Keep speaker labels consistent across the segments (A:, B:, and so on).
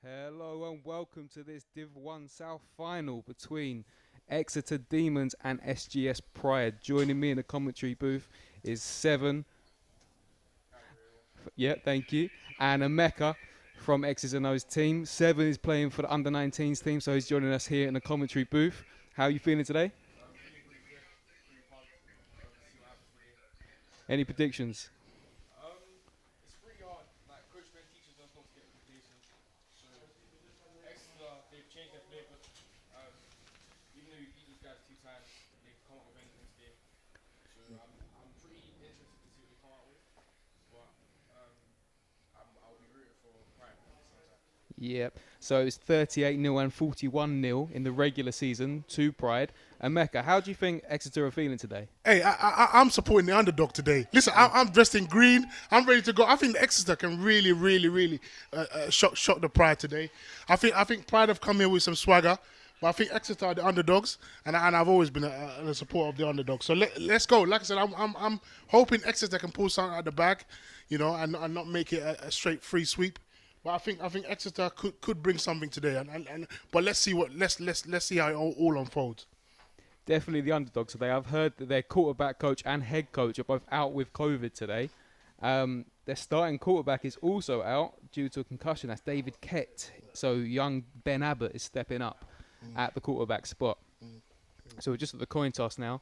A: Hello and welcome to this Div 1 South final between Exeter Demons and SGS Pride. Joining me in the commentary booth is Seven, yeah, thank you, and Emeka from X's and O's team. Seven is playing for the under-19s team, so he's joining us here in the commentary booth. How are you feeling today? Any predictions?
B: It's pretty hard. Like coach Ben teachers us not to get complacent. So Exeter, they've changed their playbook. Um, Even though we beat these guys 2 times, they can come up with anything today. So I'm pretty interested to see what they come out with. But I'll be rooting for Pride at the same time.
A: Yep. So it's 38-0 and 41-0 in the regular season to Pride. Emeka, how do you think Exeter are feeling today?
C: Hey, I'm supporting the underdog today. Listen, I'm dressed in green. I'm ready to go. I think the Exeter can really shock the Pride today. I think Pride have come here with some swagger, but I think Exeter are the underdogs, and I've always been a supporter of the underdog. So let's go. Like I said, I'm hoping Exeter can pull something out of the bag, and not make it a straight free sweep. But I think Exeter could bring something today, but let's see how it all unfolds.
A: Definitely the underdog today. I've heard that their quarterback coach and head coach are both out with COVID today. Their starting quarterback is also out due to a concussion. That's David Kett. So young Ben Abbott is stepping up at the quarterback spot. So we're just at the coin toss now.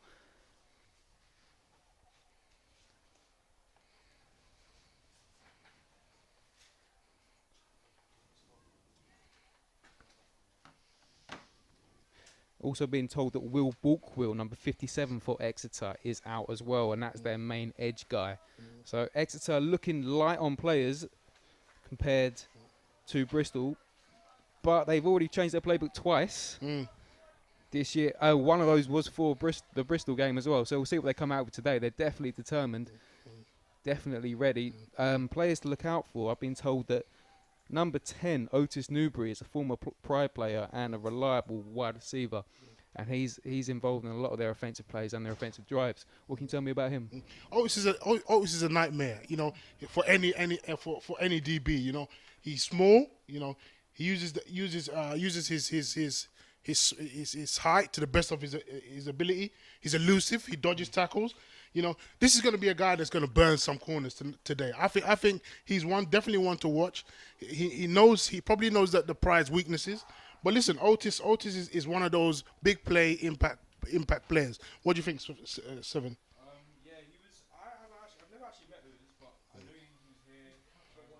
A: Also being told that Will Balkwill, number 57 for Exeter, is out as well, and that's their main edge guy. So Exeter looking light on players compared to Bristol, but they've already changed their playbook twice this year. One of those was for the Bristol game as well, so we'll see what they come out with today. They're definitely determined, definitely ready. Players to look out for, I've been told that number 10, Otis Newbury, is a former Pride player and a reliable wide receiver. And he's involved in a lot of their offensive plays and their offensive drives. What can you tell me about him?
C: Otis is a nightmare, for any DB. He's small. He uses his height to the best of his ability. He's elusive. He dodges tackles. This is going to be a guy that's going to burn some corners today. I think he's definitely one to watch. He probably knows that the Pride's weaknesses. But listen, Otis is one of those big play impact players. What do you think, Seven?
B: Yeah, he was. I've never actually met Lewis, but I know he was here.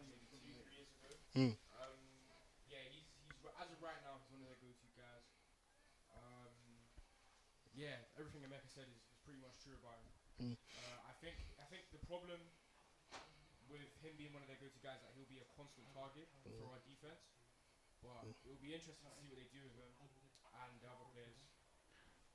B: Maybe 2, 3 years ago. Yeah, he's as of right now, he's one of their go-to guys. Yeah, everything Emeka said is pretty much true about him. I think the problem with him being one of their go-to guys that he'll be a constant target for our defense. But it'll be interesting to see what they do with him and the other players.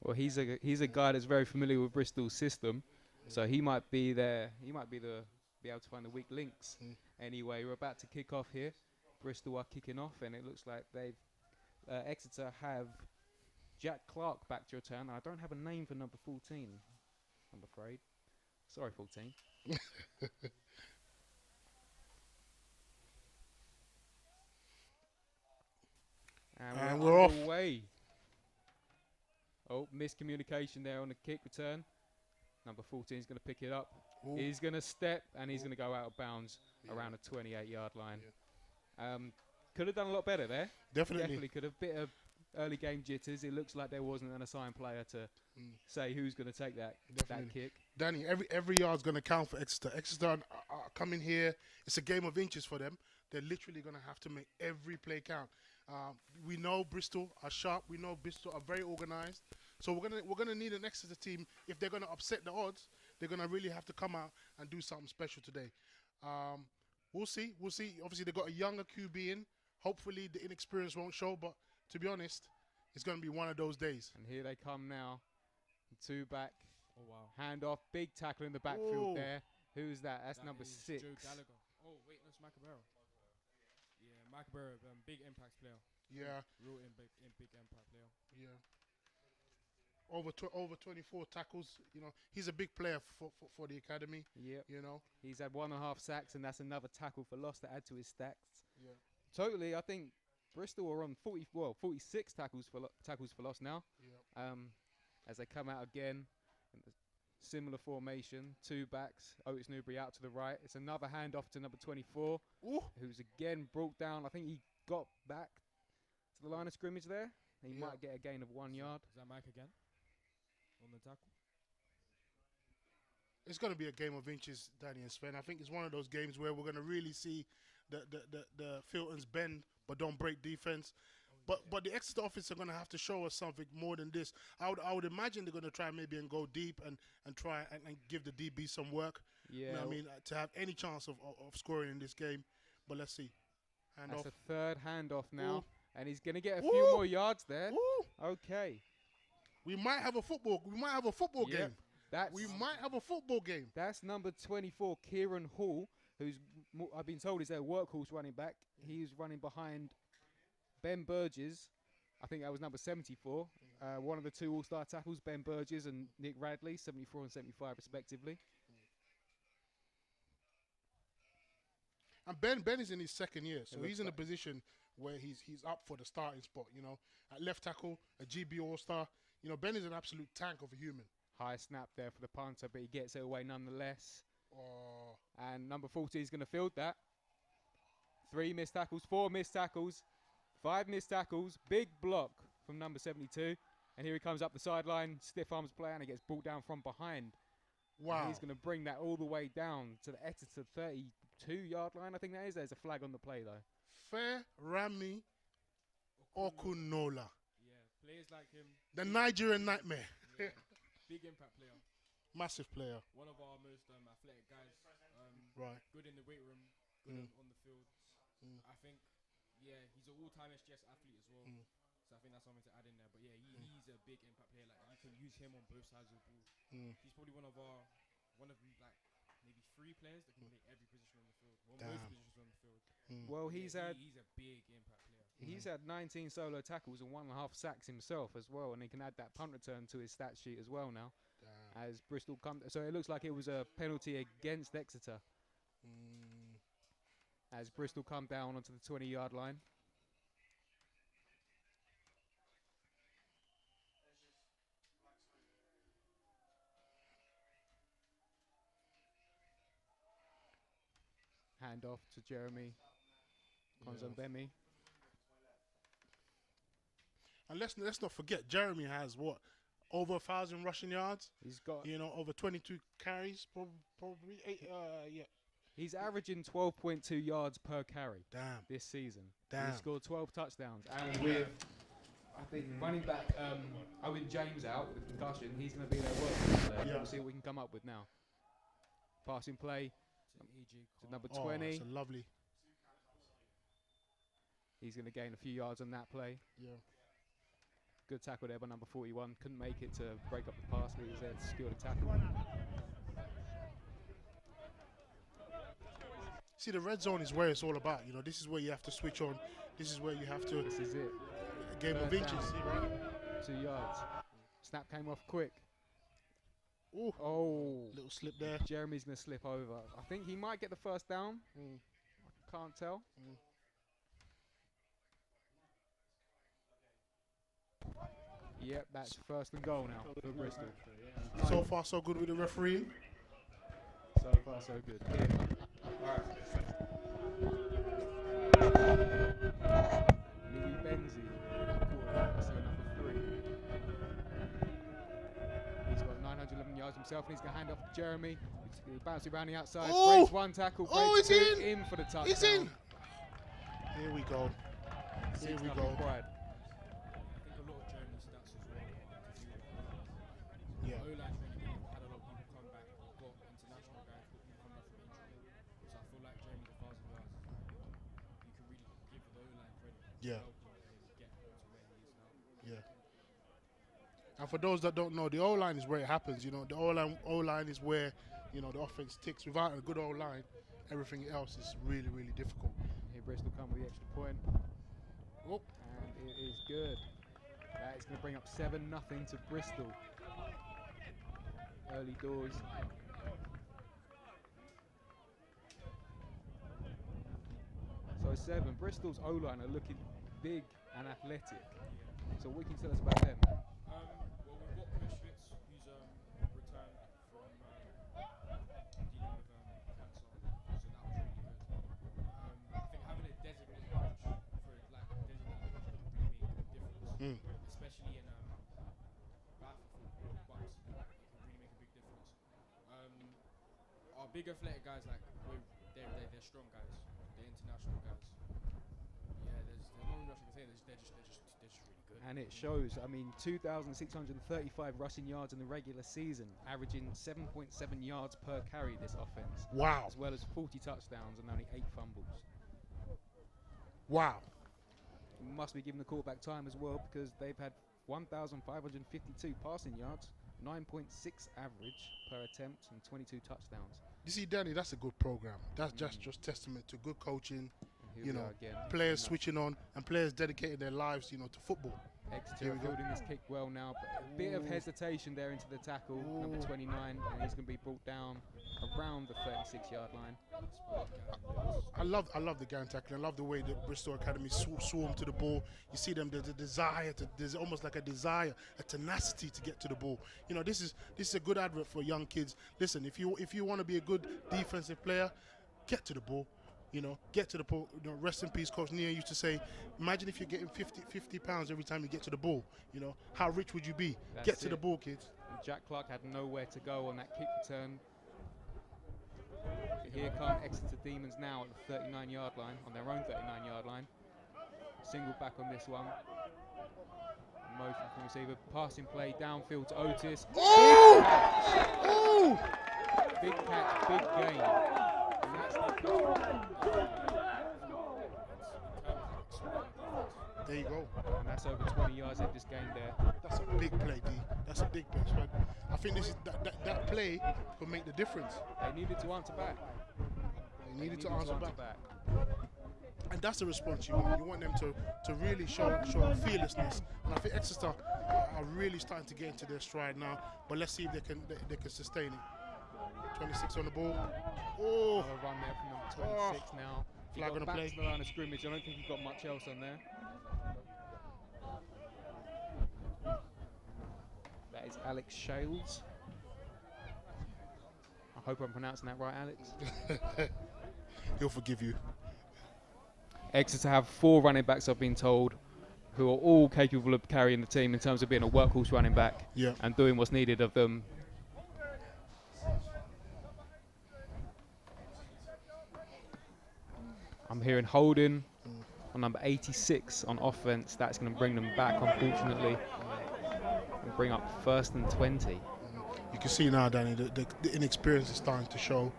A: Well, he's a guy that's very familiar with Bristol's system, so he might be there. He might be able to find the weak links. Anyway, we're about to kick off here. Bristol are kicking off, and it looks like Exeter have Jack Clark back to return. I don't have a name for number 14, I'm afraid. Sorry, 14.
C: And we're off.
A: Away. Oh, miscommunication there on the kick return. Number 14 is going to pick it up.
C: Ooh.
A: He's going to step, and he's going to go out of bounds around the 28-yard line. Could have done a lot better there.
C: Definitely
A: could have. Bit of early game jitters. It looks like there wasn't an assigned player to say who's going to take that kick.
C: Danny, every yard's going to count for Exeter. Exeter are coming here. It's a game of inches for them. They're literally going to have to make every play count. We know Bristol are sharp. We know Bristol are very organised. So we're gonna need an Exeter team. If they're going to upset the odds, they're going to really have to come out and do something special today. We'll see. Obviously, they've got a younger QB in. Hopefully, the inexperience won't show. But to be honest, it's going to be one of those days.
A: And here they come now. 2 back.
B: Oh wow.
A: Hand off. Big tackle in the backfield there. Who's that? That's
B: That
A: number
B: is
A: 6.
B: Joe Gallagher. Oh wait, that's Macabero. Yeah, Macabero, big impact player.
C: Yeah.
B: Real big impact player.
C: Yeah. Over 24 tackles. He's a big player for the academy.
A: Yep.
C: You know.
A: He's had 1.5 sacks, and that's another tackle for loss to add to his stats.
C: Yeah.
A: Totally, I think Bristol are on 46 tackles for loss now.
C: Yeah.
A: As they come out again, in the similar formation, 2 backs. Otis Newbury out to the right. It's another handoff to number 24, who's again brought down. I think he got back to the line of scrimmage there. He might get a gain of 1 yard.
B: Is that Mike again on the tackle?
C: It's going to be a game of inches, Danny and Sven. I think it's one of those games where we're going to really see the Filtons bend but don't break defense. But the Exeter office are going to have to show us something more than this. I would imagine they're going to try maybe and go deep and try and give the DB some work.
A: Yeah.
C: You know what I mean, to have any chance of scoring in this game. But let's see.
A: That's a third handoff now. And he's going to get a few more yards there. Okay.
C: We might have a football game. We might have a football game.
A: That's number 24, Kieran Hall, who's, I've been told, is their workhorse running back. He's running behind Ben Burgess. I think that was number 74. One of the 2 all-star tackles, Ben Burgess and Nick Radley, 74 and 75 respectively.
C: And Ben is in his 2nd year, so he's in a position where he's up for the starting spot. You know, at left tackle, a GB all-star. You know, Ben is an absolute tank of a human.
A: High snap there for the punter, but he gets it away nonetheless. And number 40 is going to field that. 3 missed tackles, 4 missed tackles, 5 missed tackles. Big block from number 72. And here he comes up the sideline, stiff arms play, and he gets brought down from behind.
C: Wow.
A: And he's going to bring that all the way down to the Exeter 32-yard line, I think that is. There's a flag on the play, though.
C: Fair Rami Okunola.
B: Yeah, players like him.
C: The Nigerian nightmare.
B: Yeah. Big impact player.
C: Massive player.
B: One of our most athletic guys.
C: Right.
B: Good in the weight room, good on the field. I think, he's an all-time SGS athlete as well. So I think that's something to add in there. But yeah, he's a big impact player. Like, you can use him on both sides of the ball. He's probably one of like maybe 3 players that can play every position on the field. Well, most positions on the field.
A: Well, he's a
B: big impact player.
A: He's had 19 solo tackles and 1.5 sacks himself as well, and he can add that punt return to his stat sheet as well now. As Bristol come, so it looks like it was a penalty against Exeter. As Bristol come down onto the 20-yard line. Hand off to Jeremy Konzambemi.
C: And let's not forget, Jeremy has over 1,000 rushing yards.
A: He's got,
C: over 22 carries, probably 8.
A: He's averaging 12.2 yards per carry.
C: Damn.
A: This season.
C: Damn.
A: He scored 12 touchdowns, and with I think running back Owen James out with concussion, he's going to be their workhorse. We'll see what we can come up with now. Passing play to number 20.
C: That's a lovely.
A: He's going to gain a few yards on that play.
C: Yeah.
A: Good tackle there by number 41. Couldn't make it to break up the pass, but he was there to secure the tackle.
C: See, the red zone is where it's all about. This is where you have to switch on. This is where you have to.
A: This is it.
C: A game of inches. See, right?
A: 2 yards. Snap came off quick.
C: Ooh.
A: Oh.
C: Little slip there.
A: Jeremy's going to slip over. I think he might get the first down. I can't tell. Yep, that's first and goal now for Bristol.
C: So far, so good with the referee.
A: So far, so good. Louis Benzi, quarterback, so number 3. He's got 911 yards himself, and he's going to hand off to Jeremy. He's bouncing around the outside. Breaks 1 tackle. Breaks 2 in for the touchdown.
C: He's in. Here we go. Here we go.
B: I think a lot of Jeremy's stats as well.
C: Yeah.
B: O-line training, had a lot of people come back. We've got international guys, got people come back from injury. So I feel like Jeremy's 1,000 yards. You can really give the O-line credit.
C: Yeah.
B: Help him get to where he is now.
C: Yeah. And for those that don't know, the O-line is where it happens. The O-line is where, the offense ticks. Without a good O-line, everything else is really, really difficult.
A: Here Bristol come with the extra point.
C: Oh.
A: And it is good. That is going to bring up 7-0 to Bristol. Early doors. So 7. Bristol's O-line are looking big and athletic. So what can you tell us about them?
B: Well, we've got Koshvitz, who's returned from dealing with cancer, so that was really good. I think having a designated coach for like designated coach can really make a difference, especially in Bath football, but it can really make a big difference. Our big athletic guys, like they're strong guys, they're international guys. Yeah, there's not much I can say. They're just really good.
A: And it shows. I mean, 2,635 rushing yards in the regular season, averaging 7.7 yards per carry this offense.
C: Wow.
A: As well as 40 touchdowns and only 8 fumbles.
C: Wow.
A: Must be given the quarterback time as well, because they've had 1,552 passing yards, 9.6 average per attempt, and 22 touchdowns.
C: You see, Danny, that's a good program. That's just testament to good coaching.
A: And here we are again.
C: Players switching on and players dedicating their lives, to football.
A: Exeter fielding this kick well now, but a bit of hesitation there into the tackle, number 29, and he's going to be brought down around the 36-yard line.
C: I love the gang tackling. I love the way the Bristol Academy swarm to the ball. You see them, there's a desire there's almost like a desire, a tenacity to get to the ball. This is a good advert for young kids. Listen, if you want to be a good defensive player, get to the ball. Get to the ball. Rest in peace, Coach Nia used to say, imagine if you're getting 50 pounds every time you get to the ball. How rich would you be? Get to the ball, kids.
A: And Jack Clark had nowhere to go on that kick return. Here come Exeter Demons now at the 39-yard line, on their own 39-yard line. Single back on this one. Motion from receiver. Passing play downfield to Otis.
C: Oh!
A: Big catch, big gain.
C: There you go.
A: And that's over 20 yards they've just gained there.
C: That's a big play, D. That's a big play, man. I think this is that play could make the difference.
A: They needed to answer back.
C: They needed to answer back. And that's the response you want. You want them to really show fearlessness. And I think Exeter are really starting to get into their stride now. But let's see if they can sustain it. 26 on the ball. Oh,
A: a run there from number 26 now.
C: Flag on the play.
A: To the line of scrimmage. I don't think he's got much else on there. That is Alex Shales. I hope I'm pronouncing that right, Alex.
C: He'll forgive you.
A: Exeter have 4 running backs, I've been told, who are all capable of carrying the team in terms of being a workhorse running back and doing what's needed of them. I'm hearing holding on number 86 on offense. That's going to bring them back, unfortunately, and bring up 1st and 20.
C: You can see now, Danny, the inexperience is starting to show.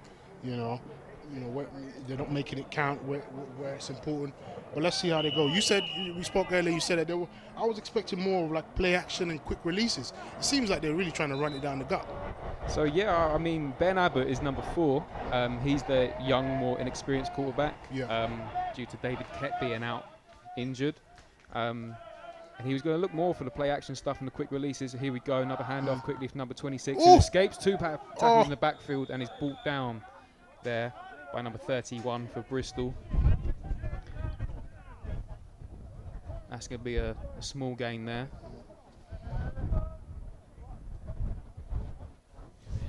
C: Where they're not making it count where it's important. But let's see how they go. You said, we spoke earlier, you said that I was expecting more of like play action and quick releases. It seems like they're really trying to run it down the gut.
A: So yeah, I mean, Ben Abbott is number 4. He's the young, more inexperienced quarterback due to David Kett being out injured. And he was going to look more for the play action stuff and the quick releases. Here we go, another handoff quickly from number 26. Who escapes 2 tackles in the backfield and is brought down there by number 31 for Bristol. That's going to be a small gain there.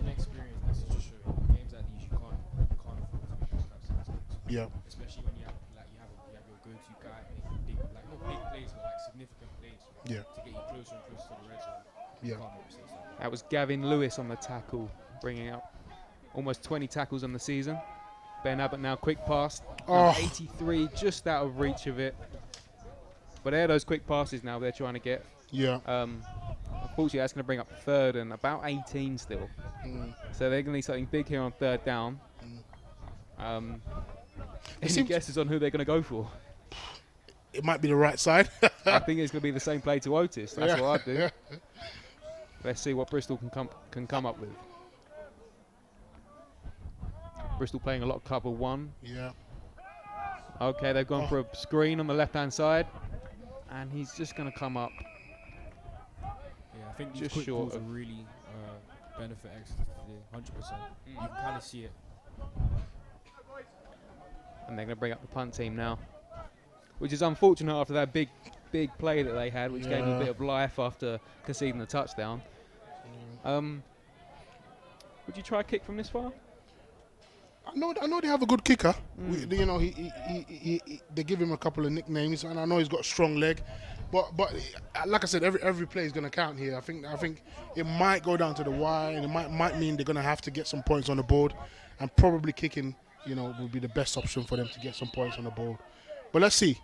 B: Inexperience, that's just showing. Games like these, you can't afford to make those types of mistakes.
C: Yeah.
B: Especially when you have your go-to guy making big, not big plays, but like significant plays.
C: Yeah.
B: To get you closer and closer to the red zone.
C: Yeah.
B: You can't make mistakes like that.
A: That was Gavin Lewis on the tackle, bringing up almost 20 tackles on the season. Ben Abbott now quick pass. 83, just out of reach of it. But they're those quick passes now they're trying to get.
C: Yeah.
A: Unfortunately, that's going to bring up 3rd and about 18 still. So they're going to need something big here on 3rd down. Any guesses on who they're going to go for?
C: It might be the right side.
A: I think it's going to be the same play to Otis. That's what I'd do.
C: Yeah.
A: Let's see what Bristol can come up with. Bristol playing a lot of cover 1.
C: Yeah.
A: Okay, they've gone for a screen on the left-hand side, and he's just going to come up.
B: Yeah, I think these
A: just
B: quick
A: short
B: balls
A: of
B: will really benefit Exeter today, 100%. You can kind of see it.
A: And they're going to bring up the punt team now. which is unfortunate after that big play that they had, which gave them a
C: Yeah.
A: bit of life after conceding the touchdown. Would you try a kick from this far?
C: I know they have a good kicker. You know, they give him a couple of nicknames, and I know he's got a strong leg. But like I said, every play is going to count here. I think it might go down to the wire, and it might mean they're going to have to get some points on the board, and probably kicking, you know, will be the best option for them to get some points on the board. But let's see.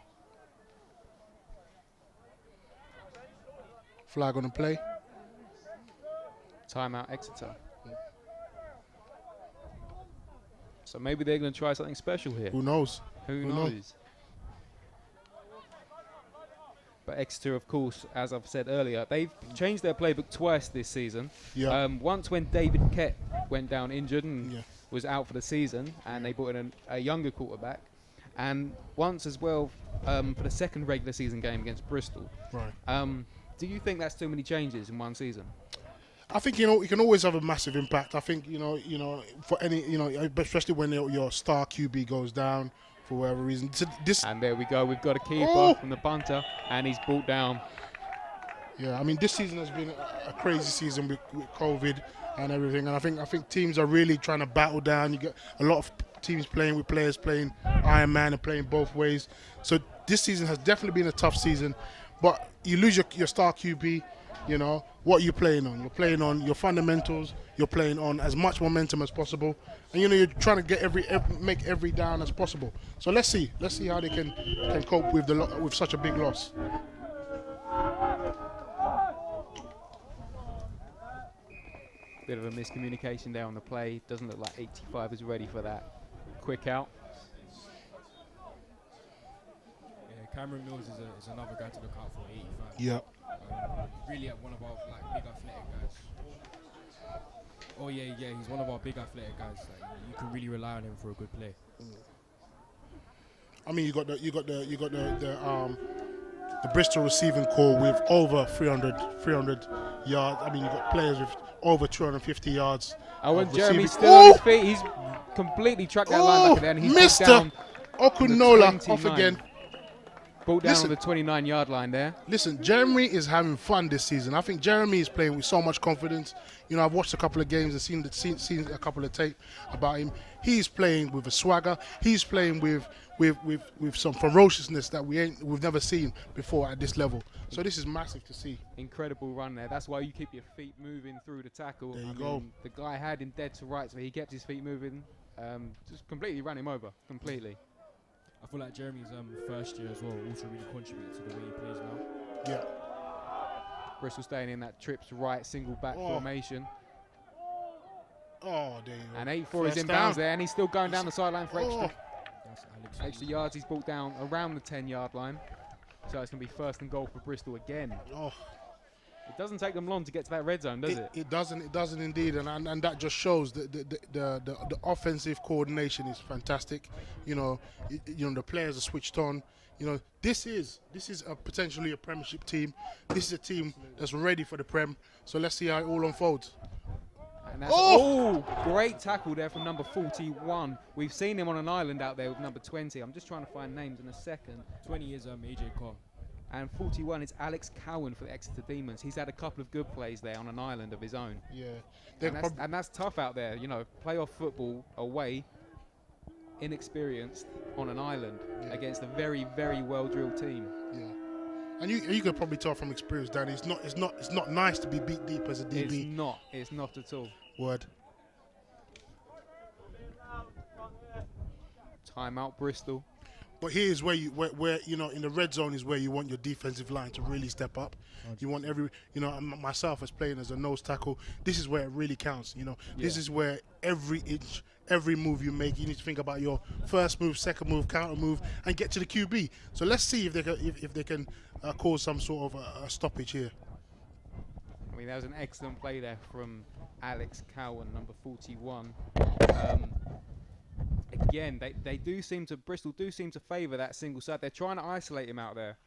C: Flag on the play.
A: Timeout Exeter. So maybe they're going to try something special here.
C: Who knows?
A: Who knows? But Exeter, of course, as I've said earlier, they've changed their playbook twice this season.
C: Yeah.
A: Once when David Kett went down injured and
C: Yeah.
A: was out for the season, and they brought in a younger quarterback. And once as well for the second regular season game against Bristol.
C: Right.
A: Do you think that's too many changes in one season?
C: I think, you know, it can always have a massive impact. I think, you know, for any, you know, especially when your star QB goes down for whatever reason.
A: And there we go. We've got a keeper
C: Oh!
A: from the punter, and he's brought down.
C: Yeah, I mean, this season has been a crazy season with COVID and everything, and I think teams are really trying to battle down. You get a lot of teams playing with players playing Iron Man and playing both ways. So this season has definitely been a tough season, but you lose your star QB. You know, what are you playing on? You're playing on your fundamentals. You're playing on as much momentum as possible, and you know you're trying to get make every down as possible. So let's see how they can cope with such a big loss.
A: Bit of a miscommunication there on the play. Doesn't look like 85 is ready for that. Quick out.
B: Yeah, Cameron Mills is another guy to look out for, 85.
C: Yeah.
B: Really one of our big athletic guys. Oh yeah, he's one of our big athletic guys. Like, you can really rely on him for a good play.
C: I mean, you got the Bristol receiving core with over 300 yards. I mean, you got players with over 250 yards.
A: Oh, and
C: of
A: Jeremy's
C: receiving.
A: still on his feet. He's completely tracked that linebacker there, and he's
C: Mr.
A: down
C: Okunola
A: the
C: off
A: 29.
C: again.
A: Brought down
C: Listen.
A: on the 29-yard line there.
C: Listen, Jeremy is having fun this season. I think Jeremy is playing with so much confidence. You know, I've watched a couple of games and seen a couple of tape about him. He's playing with a swagger. He's playing with some ferociousness that we've never seen before at this level. So this is massive to see.
A: Incredible run there. That's why you keep your feet moving through the tackle.
C: There you go.
A: The guy had him dead to rights, but he kept his feet moving. Just completely ran him over. Completely.
B: I feel like Jeremy's first year as well also really contributed to the way he plays now.
C: Yeah.
A: Bristol staying in that trips right single back
C: Oh.
A: formation.
C: Oh, there you go.
A: And 8-4 is
C: First
A: in
C: down.
A: bounds there, and he's still going down the sideline for extra.
B: That's Alex.
A: Extra yards. He's brought down around the 10-yard line. So it's going to be first and goal for Bristol again.
C: Oh.
A: It doesn't take them long to get to that red zone, does it?
C: It doesn't indeed, and that just shows the offensive coordination is fantastic. You know, the players are switched on. You know, this is potentially a Premiership team. This is a team that's ready for the Prem. So let's see how it all unfolds.
A: And that's great tackle there from number 41. We've seen him on an island out there with number 20. I'm just trying to find names in a second.
B: 20 is AJ Carr.
A: And 41 is Alex Cowan for the Exeter Demons. He's had a couple of good plays there on an island of his own.
C: Yeah,
A: And that's tough out there. You know, playoff football away, inexperienced on an island against a very, very well-drilled team.
C: Yeah, and you could probably tell from experience, Danny. It's not nice to be beat deep as a DB.
A: It's not at all.
C: Word.
A: Timeout Bristol.
C: But here's where you know, in the red zone is where you want your defensive line to really step up. You want myself as playing as a nose tackle, this is where it really counts. You know, this is where every inch, every move you make, you need to think about your first move, second move, counter move, and get to the QB. So let's see if they can cause some sort of a stoppage here.
A: I mean, that was an excellent play there from Alex Cowan, number 41. Again, Bristol do seem to favour that single side. They're trying to isolate him out there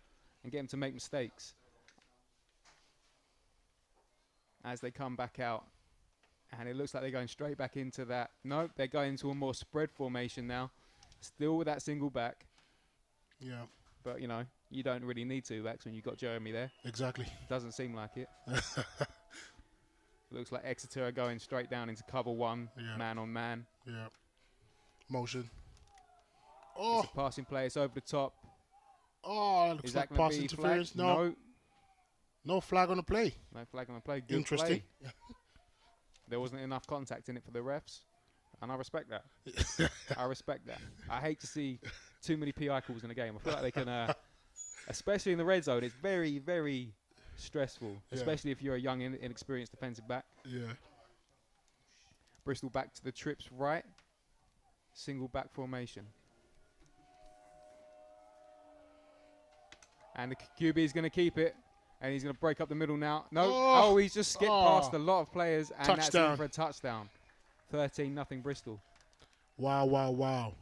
A: and get him to make mistakes. As they come back out. And it looks like they're going straight back into that. Nope, they're going into a more spread formation now. Still with that single back.
C: Yeah.
A: But, you know, you don't really need two backs when you've got Jeremy there.
C: Exactly.
A: Doesn't seem like it. Looks like Exeter are going straight down into cover one, man on man.
C: Yeah. Motion.
A: It's a passing play. It's over the top.
C: Oh, that looks like pass interference. No. No flag on the play.
A: No flag on the play. Good
C: Interesting.
A: Play. There wasn't enough contact in it for the refs. And I respect that. I respect that. I hate to see too many PI calls in a game. I feel like they can, especially in the red zone, it's very, very stressful, especially if you're a young, inexperienced defensive back.
C: Yeah.
A: Bristol back to the trips right. Single back formation. And the QB is going to keep it. And he's going to break up the middle now. No. Oh, he's just skipped past a lot of players. And
C: touchdown.
A: That's in for a touchdown. 13-0 Bristol.
C: Wow, wow, wow.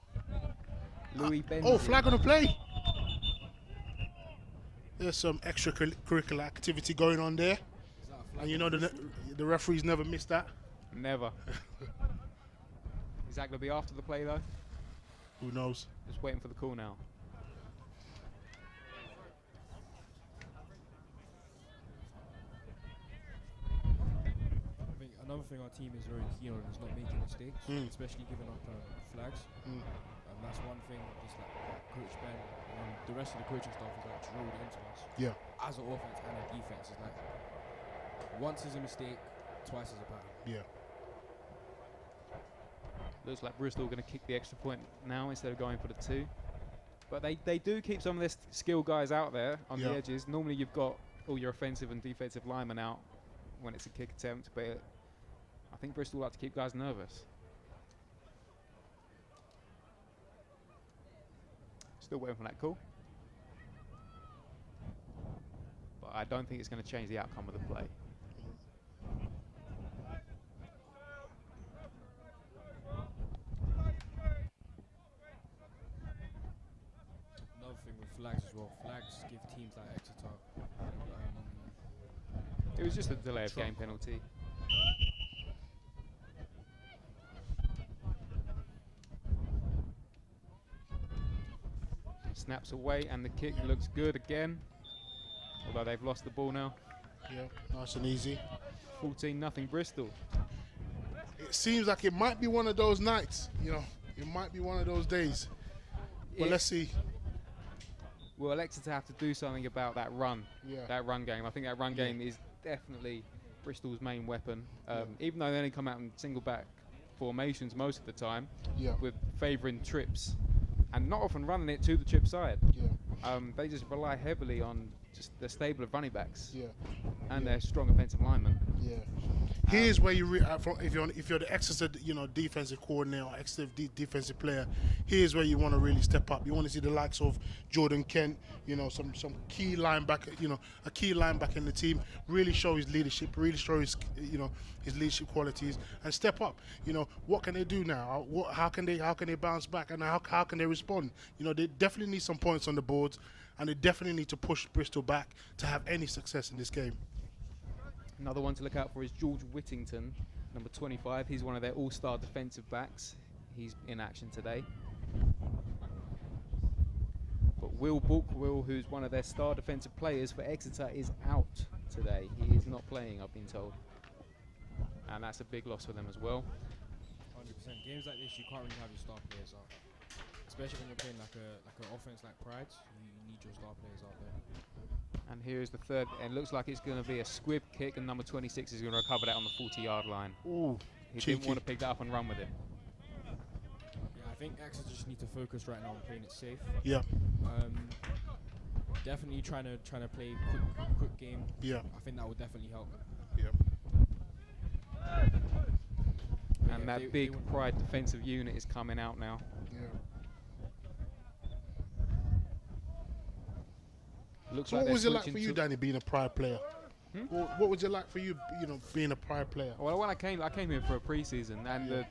A: Louis Benz.
C: Oh, flag on the play. There's some extracurricular activity going on there. And you know the referees never miss that.
A: Never. Is that going to be after the play, though?
C: Who knows?
A: Just waiting for the call now.
B: Another thing our team is very keen on is not making mistakes, especially giving up flags. That's one thing just like Coach Ben and the rest of the coaching staff is like drilled into us.
C: Yeah.
B: As an offense and a defense, is like once is a mistake, twice is a pattern.
C: Yeah.
A: Looks like Bristol are going to kick the extra point now instead of going for the 2. But they do keep some of their skill guys out there on the edges. Normally you've got all your offensive and defensive linemen out when it's a kick attempt, but I think Bristol like to keep guys nervous. Still waiting for that call. But I don't think it's going to change the outcome of the play.
B: Another thing with flags as well. Flags give teams like Exeter.
A: It was just a delay of game penalty. Snaps away and the kick looks good again. Although they've lost the ball now.
C: Yeah, nice and easy.
A: 14-0 Bristol.
C: It seems like it might be one of those nights, you know. It might be one of those days. But let's see.
A: Well, Exeter have to do something about that run.
C: Yeah.
A: That run game. I think that run game is definitely Bristol's main weapon. Even though they only come out in single back formations most of the time, with favouring trips and not often running it to the chip side. They just rely heavily on just the stable of running backs and their strong offensive linemen.
C: Here's where you, if you're the Exeter, defensive coordinator or Exeter defensive player, here's where you want to really step up. You want to see the likes of Jordan Kent, some key linebacker, a key linebacker in the team, really show his leadership, really show his, his leadership qualities, and step up. What can they do now? How can they bounce back, and how can they respond? They definitely need some points on the boards, and they definitely need to push Bristol back to have any success in this game.
A: Another one to look out for is George Whittington, number 25. He's one of their all-star defensive backs. He's in action today. But Will Bulkwell, who's one of their star defensive players for Exeter, is out today. He is not playing, I've been told. And that's a big loss for them as well.
B: 100%. Games like this, you can't really have your star players out. Especially when you're playing like an offense like Pride, you need your star players out there.
A: And here's the third, and it looks like it's going to be a squib kick, and number 26 is going to recover that on the 40-yard line.
C: Ooh,
A: he
C: cheeky.
A: didn't want to pick that up and run with it.
B: Yeah, I think Exeter just need to focus right now on playing it safe.
C: Yeah.
B: Definitely trying to play quick game.
C: Yeah.
B: I think that would definitely help.
C: Yeah.
A: And that big Pride defensive unit is coming out now.
C: Yeah.
A: Looks
C: so
A: like
C: what was it like for you, Danny, being a Pride player? What was it like for you, being a Pride player?
A: Well, when I came here for a pre-season, and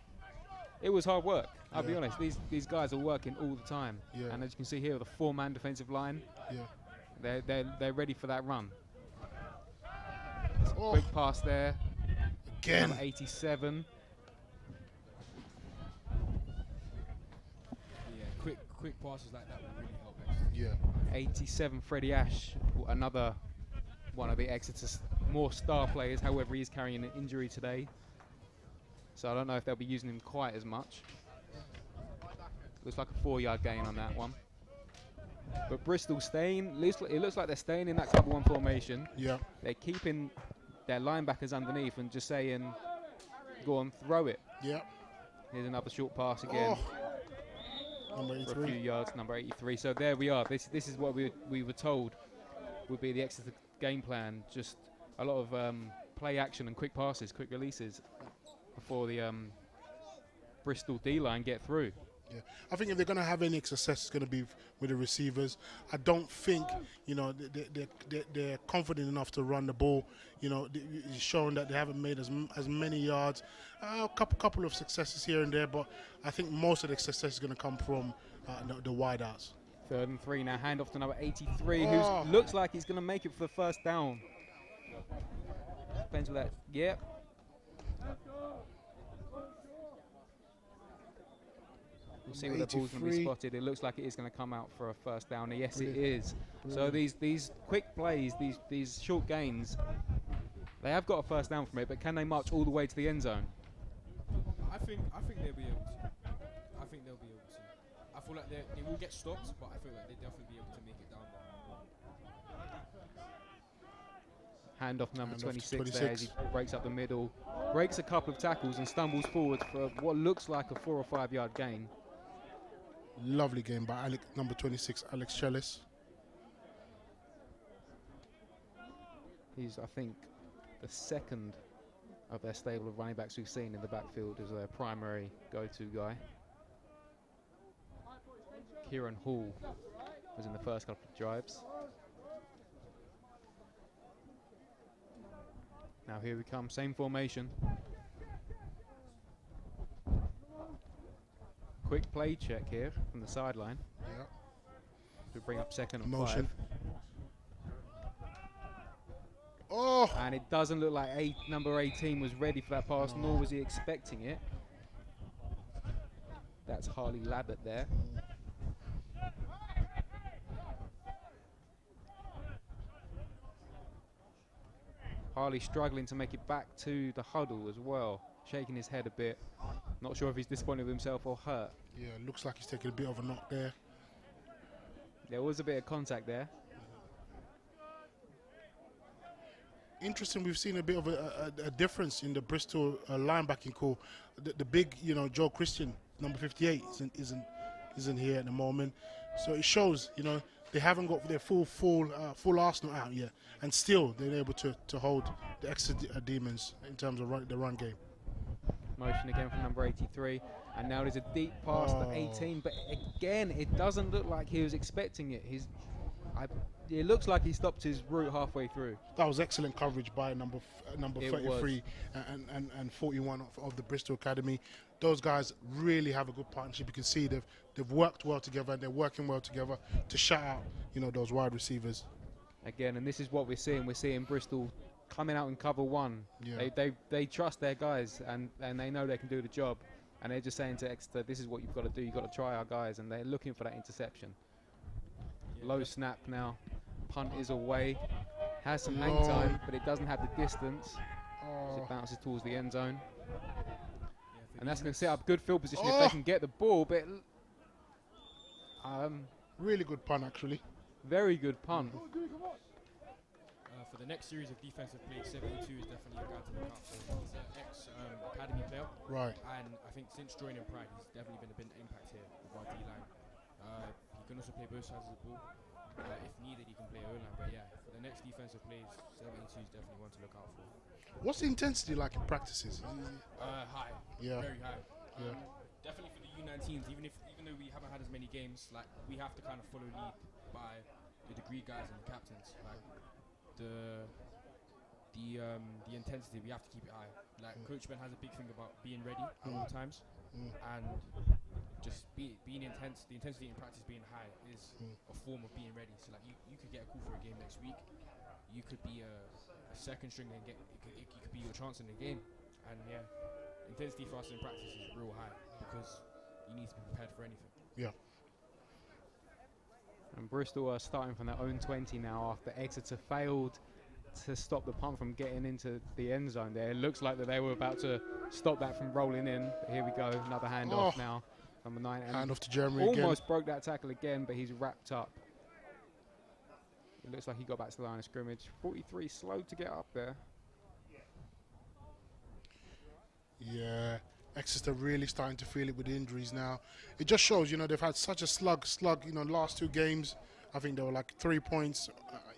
A: it was hard work. I'll be honest. These guys are working all the time, and as you can see here, the 4-man defensive line, they're ready for that run. Quick pass there.
C: Again.
A: Number 87.
B: Yeah, quick passes like that will really help Exeter.
C: Yeah.
B: I
A: 87, Freddie Ash, another one of the Exeter's more star players. However, he's carrying an injury today, so I don't know if they'll be using him quite as much. Looks like a 4-yard gain on that one. But Bristol staying, it looks like they're staying in that cover one formation.
C: Yeah.
A: They're keeping their linebackers underneath and just saying, go on, throw it.
C: Yeah.
A: Here's another short pass again.
C: Number
A: For a few
C: 83.
A: yards, number 83. So there we are. This is what we were told would be the Exeter game plan. Just a lot of play action and quick passes, quick releases before the Bristol D-line get through.
C: Yeah. I think if they're going to have any success, it's going to be with the receivers. I don't think, they're confident enough to run the ball. It's showing that they haven't made as many yards. A couple of successes here and there, but I think most of the success is going to come from the wideouts.
A: 3rd and 3 now. Hand off to number 83, who looks like he's going to make it for the first down. Depends with that. Yep. We'll see where the ball's going to be spotted. It looks like it is going to come out for a first down. Yes,
C: Brilliant.
A: it is.
C: Brilliant.
A: So these quick plays, these short gains, they have got a first down from it, but can they march all the way to the end zone?
B: I think they'll be able to. I think they'll be able to. I feel like they will get stopped, but I feel like they'll definitely be able to make it down there.
A: Hand off number
C: Hand off to
A: 26 there as he breaks up the middle, breaks a couple of tackles and stumbles forward for what looks like a 4 or 5 yard gain.
C: Lovely game by number 26, Alex Chellis.
A: He's, I think, the second of their stable of running backs we've seen in the backfield as their primary go-to guy. Kieran Hall was in the first couple of drives. Now here we come, same formation. Quick play check here from the sideline.
C: Yeah.
A: To bring up 2nd and
C: Motion.
A: 5.
C: Oh!
A: And it doesn't look like number 18 was ready for that pass, nor was he expecting it. That's Harley Labbott there. Harley struggling to make it back to the huddle as well, shaking his head a bit. Not sure if he's disappointed with himself or hurt.
C: Yeah, looks like he's taking a bit of a knock there.
A: There was a bit of contact there.
C: Interesting, we've seen a bit of a difference in the Bristol linebacking core. The big, Joe Christian, number 58, isn't here at the moment. So it shows, they haven't got their full arsenal out yet, and still they're able to hold the Exeter Demons in terms of the run game.
A: Motion again from number 83, and now there's a deep pass to 18, but again it doesn't look like he was expecting it. It looks like he stopped his route halfway through.
C: That was excellent coverage by number 33 and 41 of the Bristol Academy. Those guys really have a good partnership. You can see they've worked well together, and they're working well together to shut out those wide receivers.
A: Again, and this is what we're seeing. We're seeing Bristol coming out in cover one.
C: Yeah.
A: They trust their guys, and they know they can do the job. And they're just saying to Exeter, this is what you've got to do. You've got to try our guys, and they're looking for that interception.
B: Yeah,
A: Low snap now. Punt is away. Has some hang time, but it doesn't have the distance. So it bounces towards the end zone. And that's going to set up good field position if they can get the ball. But
C: really good punt, actually.
A: very good punt.
B: For the next series of defensive plays, 72 is definitely a guy to look out for. He's an ex-academy player.
C: Right.
B: And I think since joining Pride, he's definitely been a bit of impact here with our D-line. He can also play both sides of the ball. If needed, he can play O-line. But yeah, for the next defensive plays, 72 is definitely one to look out for.
C: What's the intensity like in practices?
B: High.
C: Yeah.
B: Very high.
C: Yeah.
B: Definitely for the U19s, even though we haven't had as many games, like we have to kind of follow lead by the degree guys and the captains. Like the intensity, we have to keep it high. Like Coach Ben has a big thing about being ready at all times, and just being intense. The intensity in practice being high is a form of being ready. So like you could get a call for a game next week. You could be a second string and it could be your chance in the game. And yeah, intensity for us in practice is real high because you need to be prepared for anything.
C: Yeah.
A: And Bristol are starting from their own 20 now after Exeter failed to stop the punt from getting into the end zone there. It looks like that they were about to stop that from rolling in. But here we go, another handoff now. Number 9. And
C: Hand off to Jeremy
A: almost
C: again.
A: broke that tackle again, but he's wrapped up. It looks like he got back to the line of scrimmage. 43, slow to get up there.
C: Yeah, Exeter really starting to feel it with the injuries now. It just shows, you know, they've had such a slug, you know, last 2 games. I think there were like 3 points,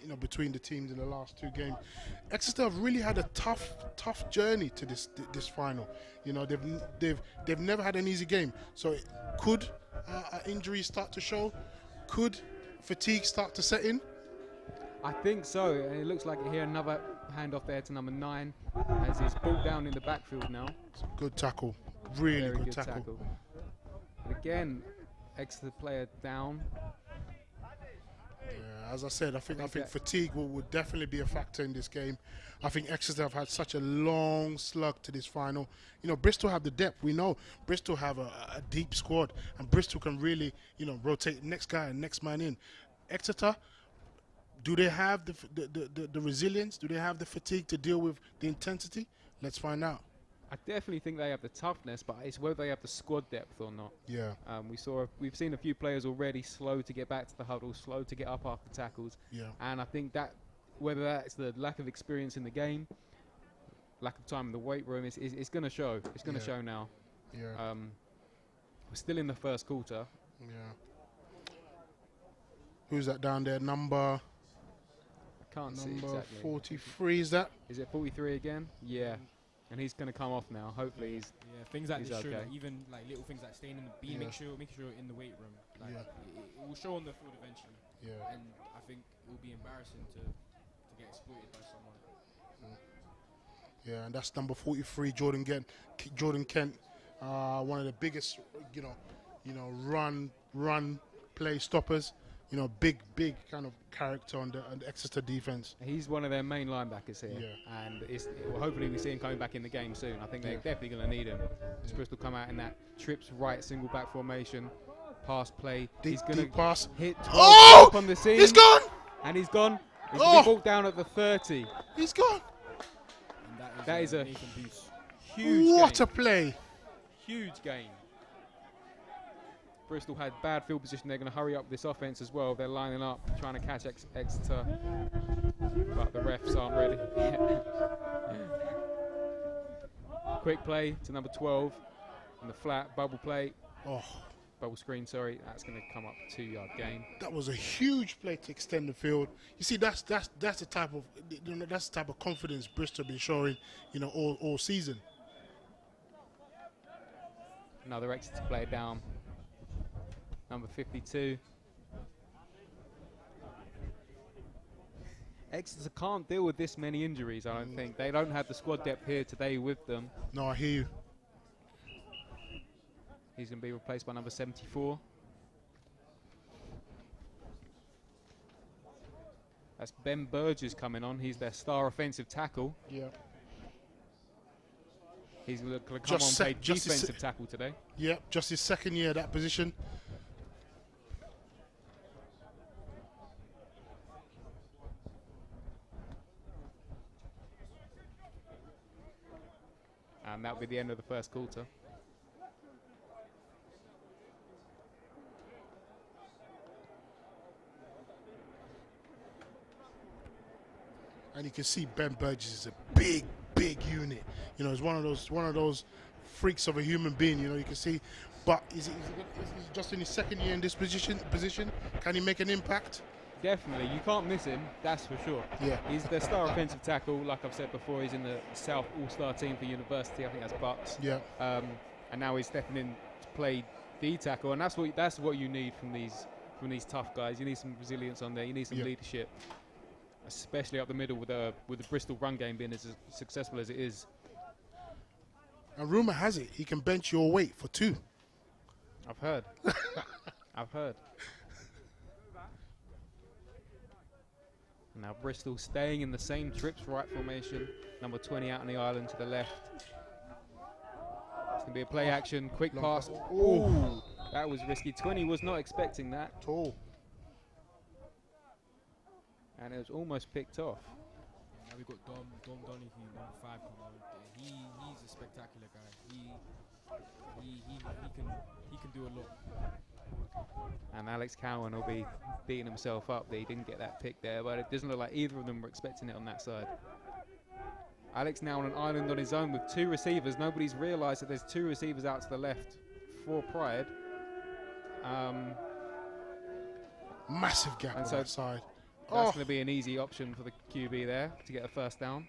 C: you know, between the teams in the last 2 games. Exeter have really had a tough journey to this final. You know, they've never had an easy game. So could injuries start to show? Could fatigue start to set in?
A: I think so. And it looks like here another handoff there to number 9 as he's brought down in the backfield now.
C: Good tackle, really
A: Very
C: good
A: good
C: tackle.
A: But again, Exeter player down.
C: Yeah, as I said, I think fatigue will definitely be a factor in this game. I think Exeter have had such a long slug to this final. You know, Bristol have the depth. We know Bristol have a deep squad, and Bristol can really, you know, rotate next guy and next man in. Exeter, do they have the resilience? Do they have the fatigue to deal with the intensity? Let's find out.
A: I definitely think they have the toughness, but it's whether they have the squad depth or not.
C: Yeah.
A: We've seen a few players already slow to get back to the huddle, slow to get up after tackles.
C: Yeah.
A: And I think that whether that's the lack of experience in the game, lack of time in the weight room, it's going to show. It's going to show now.
C: Yeah.
A: We're still in the first quarter.
C: Yeah. Who's that down there? Number
A: Can't see exactly.
C: 43, is that?
A: Is it 43 again? Yeah. And he's going to come off now. Hopefully he's
B: things like
A: he's
B: this show,
A: okay.
B: like even like little things like staying in the beam, making sure you're in the weight room. Like it will show on the field eventually.
C: Yeah.
B: And I think it will be embarrassing to get exploited by someone.
C: Yeah, and that's number 43, Jordan Kent, one of the biggest, you know, run play stoppers. You know, big kind of character on the Exeter defense.
A: He's one of their main linebackers here.
C: Yeah.
A: And hopefully we see him coming back in the game soon. I think they're definitely going to need him. As Bristol come out in that trips right single back formation, pass play. He's going to
C: pass.
A: Hit
C: up
A: on the seam.
C: He's gone!
A: And he's gone. He's going to be brought down at the 30.
C: He's gone!
B: And
A: that is a
B: Nathan Booth.
A: huge
C: What
A: game.
C: a play!
A: Huge game. Bristol had bad field position. They're going to hurry up this offense as well. They're lining up, trying to catch Exeter, but the refs aren't ready. Quick play to number 12 in the flat, bubble play. Bubble screen, sorry. That's going to come up 2-yard gain.
C: That was a huge play to extend the field. You see, that's the type of confidence Bristol been showing, you know, all season.
A: Another Exeter player down. Number 52. Exeter can't deal with this many injuries, I don't think. They don't have the squad depth here today with them.
C: No, I hear you.
A: He's going to be replaced by number 74. That's Ben Burgess coming on. He's their star offensive tackle.
C: Yeah.
A: He's going to come on and play defensive tackle today.
C: Yeah, just his second year at that position.
A: And that'll be the end of the first quarter.
C: And you can see Ben Burgess is a big unit. You know, he's one of those freaks of a human being. You know, you can see. But is he just in his second year in this position? Can he make an impact?
A: Definitely, you can't miss him, that's for sure.
C: Yeah.
A: He's the star offensive tackle, like I've said before. He's in the South All-Star team for University. I think that's Bucks.
C: Yeah.
A: And now he's stepping in to play D tackle, and that's what you need from these tough guys. You need some resilience on there. You need some leadership, especially up the middle with the Bristol run game being as successful as it is.
C: And rumor has it he can bench your weight for 2.
A: I've heard. I've heard. Now Bristol staying in the same trips right formation. Number 20 out on the island to the left. It's going to be a play action, quick pass. Ooh, that was risky. 20 was not expecting that.
C: Tall.
A: And it was almost picked off.
B: Now we got Dom Donahue, number 5, coming on. He's a spectacular guy. He can do a lot.
A: And Alex Cowan will be beating himself up that he didn't get that pick there, but it doesn't look like either of them were expecting it on that side. Alex now on an island on his own with 2 receivers. Nobody's realised that there's 2 receivers out to the left for Pride.
C: Massive gap
A: And
C: on
A: so
C: that side.
A: That's going to be an easy option for the QB there to get a first down.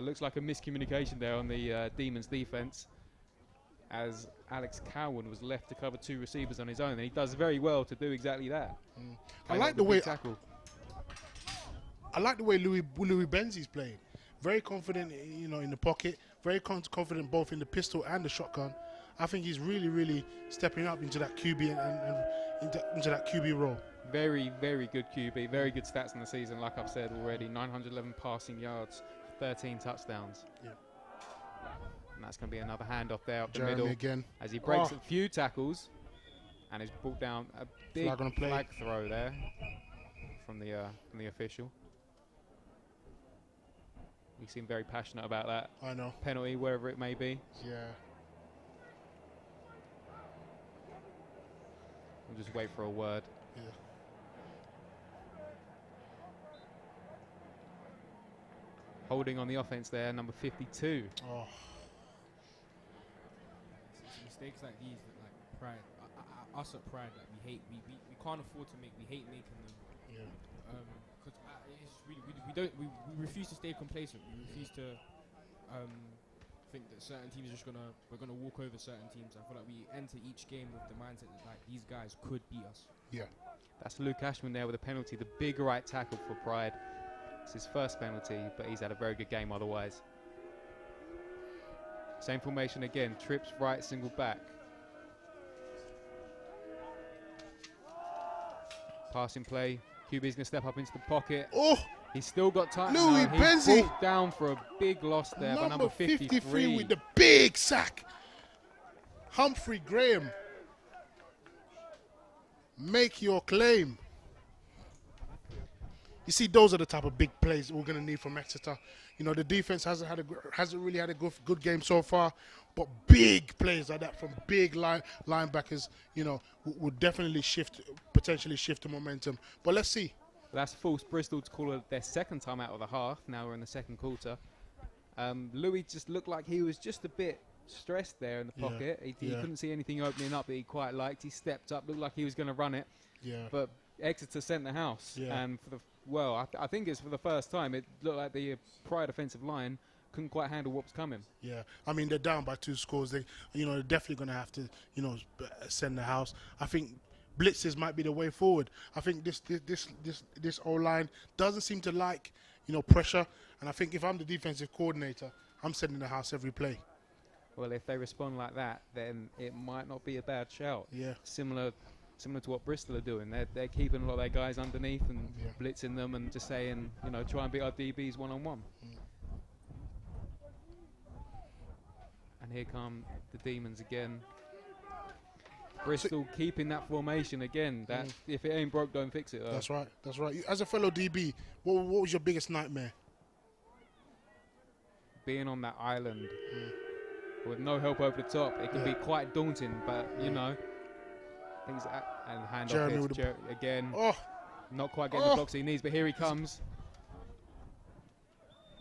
A: Looks like a miscommunication there on the Demons defense, as Alex Cowan was left to cover 2 receivers on his own, and he does very well to do exactly that.
C: I like the way
A: tackle.
C: I like the way Louis Benzie's playing. Very confident, in the pocket. Very confident both in the pistol and the shotgun. I think he's really stepping up into that QB and into that QB role.
A: Very, very good QB. Very good stats in the season, like I've said already. 911 passing yards, 13 touchdowns.
C: Yeah.
A: And that's going to be another handoff there up the
C: Jeremy
A: middle
C: again.
A: as he breaks a few tackles and is brought down a big
C: Flag on play.
A: flag throw there from the official. He seemed very passionate about that
C: I know.
A: penalty, wherever it may be.
C: Yeah.
A: We'll just wait for a word.
C: Yeah.
A: Holding on the offense there, number 52.
C: Oh.
B: It's mistakes like these that Pride, us at Pride, we hate. We can't afford to make. We hate making them.
C: Yeah.
B: Because we refuse to stay complacent. We refuse to think that certain teams are we're gonna walk over certain teams. I feel like we enter each game with the mindset that these guys could beat us.
C: Yeah.
A: That's Luke Ashman there with a penalty, the big right tackle for Pride. It's his first penalty, but he's had a very good game otherwise. Same formation again, trips right, single back. Passing play, QB's going to step up into the pocket.
C: Oh,
A: He's still got time.
C: Louis
A: He's
C: Benzie.
A: brought down for a big loss there by number 53.
C: with the big sack. Humphrey Graham. Make your claim. You see, those are the type of big plays we're going to need from Exeter. The defense hasn't really had a good game so far, but big plays like that from big linebackers, would definitely potentially shift the momentum. But let's see.
A: That's forced Bristol to call it their second time out of the half. Now we're in the second quarter. Louis just looked like he was just a bit stressed there in the pocket. He couldn't see anything opening up that he quite liked. He stepped up, looked like he was going to run it.
C: Yeah.
A: But Exeter sent the house.
C: Yeah.
A: And I think it's for the first time, it looked like the Pride offensive line couldn't quite handle what was coming.
C: Yeah, I mean, they're down by 2 scores. They're definitely going to have to, send the house. I think blitzes might be the way forward. I think this O-line doesn't seem to like, pressure. And I think if I'm the defensive coordinator, I'm sending the house every play.
A: Well, if they respond like that, then it might not be a bad shout.
C: Yeah.
A: Similar to what Bristol are doing. They're keeping a lot of their guys underneath and blitzing them and just saying, try and beat our DBs one-on-one. And here come the Demons again. Bristol keeping that formation again. That if it ain't broke, don't fix it.
C: That's right. As a fellow DB, what was your biggest nightmare?
A: Being on that island with no help over the top, it can be quite daunting. But things and hand off again.
C: Oh,
A: not quite getting the blocks he needs, but here he comes.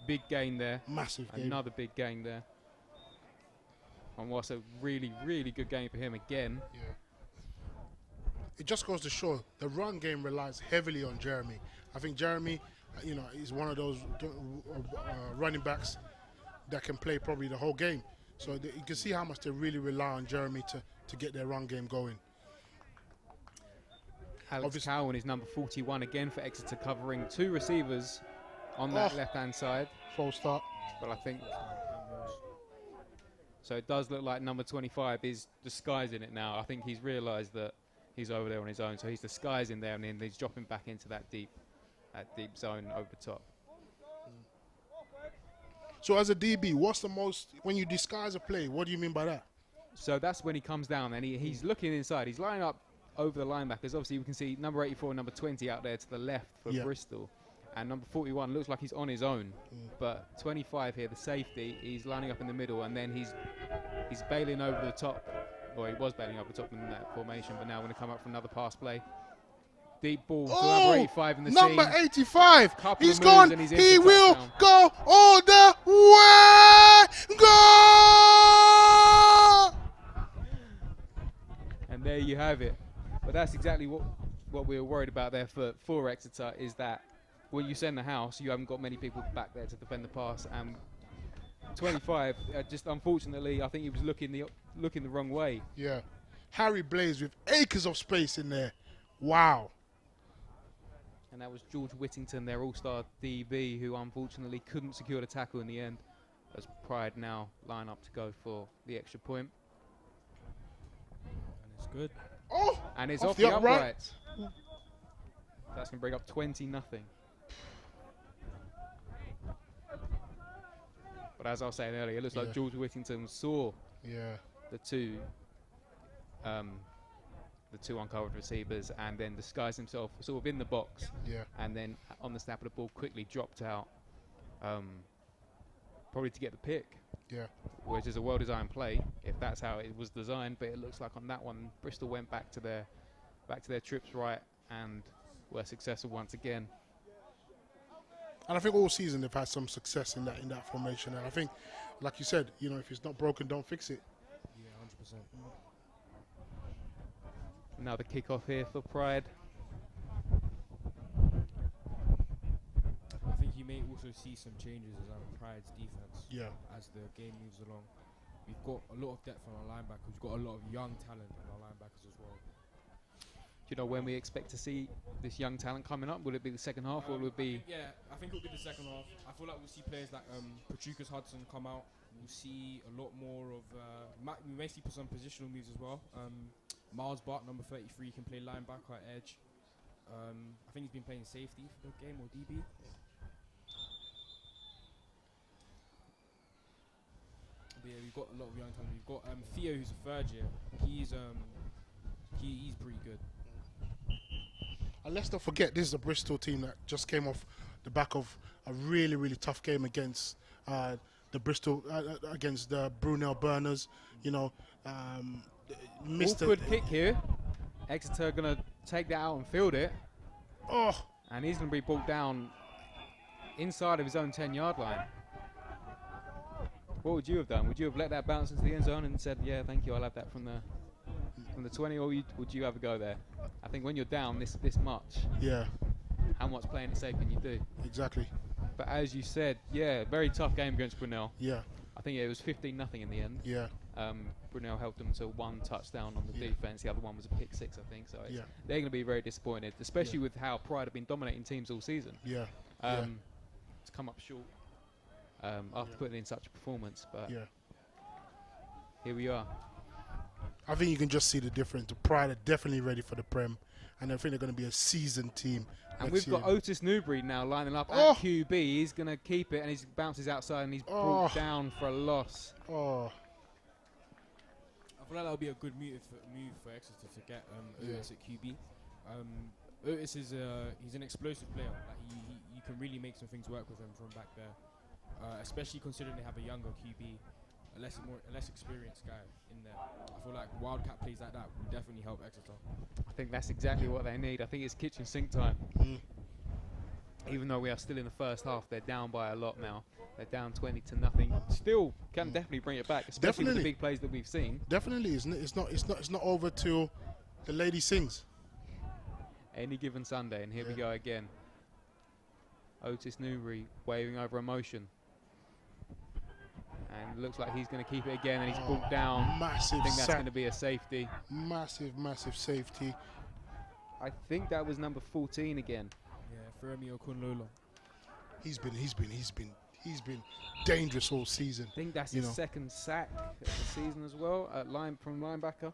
A: Big gain there.
C: Massive game.
A: Another big gain there. And what's a really, really good game for him again.
C: Yeah. It just goes to show the run game relies heavily on Jeremy. I think Jeremy, is one of those running backs that can play probably the whole game. So you can see how much they really rely on Jeremy to get their run game going.
A: Alex Cowan is number 41 again for Exeter, covering 2 receivers on that left-hand side.
C: False start.
A: But I think... So it does look like number 25 is disguising it now. I think he's realised that he's over there on his own. So he's disguising there and then he's dropping back into that deep zone over the top.
C: So as a DB, what's the most... When you disguise a play, what do you mean by that?
A: So that's when he comes down and he's looking inside. He's lining up over the linebackers. Obviously, we can see number 84 and number 20 out there to the left for Bristol. And number 41 looks like he's on his own. But 25 here, the safety, he's lining up in the middle, and then he's bailing over the top. Or he was bailing over the top in that formation, but now going to come up for another pass play. Deep ball to number 85 in the
C: number
A: seam.
C: 85.
A: Couple
C: He's
A: of moves
C: gone.
A: and he's in
C: He
A: for
C: will
A: touchdown.
C: go all the way. Go!
A: And there you have it. But that's exactly what we were worried about there for Exeter, is that when you send the house, you haven't got many people back there to defend the pass. And 25, just unfortunately, I think he was looking the wrong way.
C: Yeah. Harry Blaze with acres of space in there. Wow.
A: And that was George Whittington, their all-star DB, who unfortunately couldn't secure the tackle in the end, as Pride now line up to go for the extra point.
B: And it's good.
C: Oh!
A: And it's
C: Off
A: off
C: the
A: the
C: upright.
A: uprights. That's going to bring up 20-0. But as I was saying earlier, it looks like George Whittington saw the two uncovered receivers and then disguised himself sort of in the box.
C: Yeah.
A: And then on the snap of the ball, quickly dropped out, probably to get the pick.
C: Yeah.
A: Which is a well-designed play, if that's how it was designed. But it looks like on that one, Bristol went back to their trips right and were successful once again.
C: And I think all season they've had some success in that formation. And I think, like you said, if it's not broken, don't fix it.
B: Yeah, 100%.
A: Now the kickoff here for Pride.
B: I think you may also see some changes as Pride's defense.
C: Yeah.
B: As the game moves along, we've got a lot of depth on our linebackers. We've got a lot of young talent on our linebackers as well.
A: Do you know when we expect to see this young talent coming up? Will it be the second half, or will it be?
B: I think it'll be the second half. I feel like we'll see players like Patrikas Hudson come out. We'll see a lot more of. We may see some positional moves as well. Miles Bart, number 33, can play linebacker at edge. I think he's been playing safety for the game, or DB. But yeah, we've got a lot of young talent. We've got Theo, who's a third year. He's pretty good.
C: And let's not forget, this is a Bristol team that just came off the back of a really, really tough game against the Bristol, against the Brunel Burners. Missed
A: Awkward kick here. Exeter going to take that out and field it.
C: Oh,
A: And he's going to be brought down inside of his own 10-yard line. What would you have done? Would you have let that bounce into the end zone and said, yeah, thank you, I'll have that from the 20, or would you have a go there? I think when you're down this much,
C: yeah,
A: how much playing it safe can you do?
C: exactly.
A: But as you said, yeah, very tough game against Brunel.
C: Yeah,
A: I think it was 15-0 in the end.
C: yeah,
A: Brunel helped them to one touchdown on the defense. The other one was a pick six, I think. So they're going to be very disappointed, especially with how Pride have been dominating teams all season.
C: yeah,
A: It's come up short after putting in such a performance. But here we are.
C: I think you can just see the difference. The Pride are definitely ready for the Prem, and I think they're going to be a seasoned team.
A: And
C: next
A: we've got
C: year.
A: Otis Newbury now lining up
C: Oh.
A: at QB. He's going to keep it, and he bounces outside, and he's brought down for a loss.
C: Oh,
B: I feel like that would be a good move for Exeter to get Otis at QB. Otis is he's an explosive player. Like you can really make some things work with him from back there, especially considering they have a younger QB, a less experienced guy in there. I feel like Wildcat plays like that will definitely help Exeter.
A: I think that's exactly what they need. I think it's kitchen sink time. Even though we are still in the first half, they're down by a lot now. They're down 20-0. Still can definitely bring it back, especially with the big plays that we've seen.
C: definitely. It's not over till the lady sings.
A: Any given Sunday, and here we go again. Otis Newbury waving over a motion. And looks like he's going to keep it again, and he's brought down.
C: Massive
A: I think that's
C: sack.
A: going to be a safety.
C: Massive safety.
A: I think that was number 14 again.
B: Yeah, Fermi Okunlola.
C: He's been dangerous all season.
A: I think that's his second sack of the season as well, from linebacker.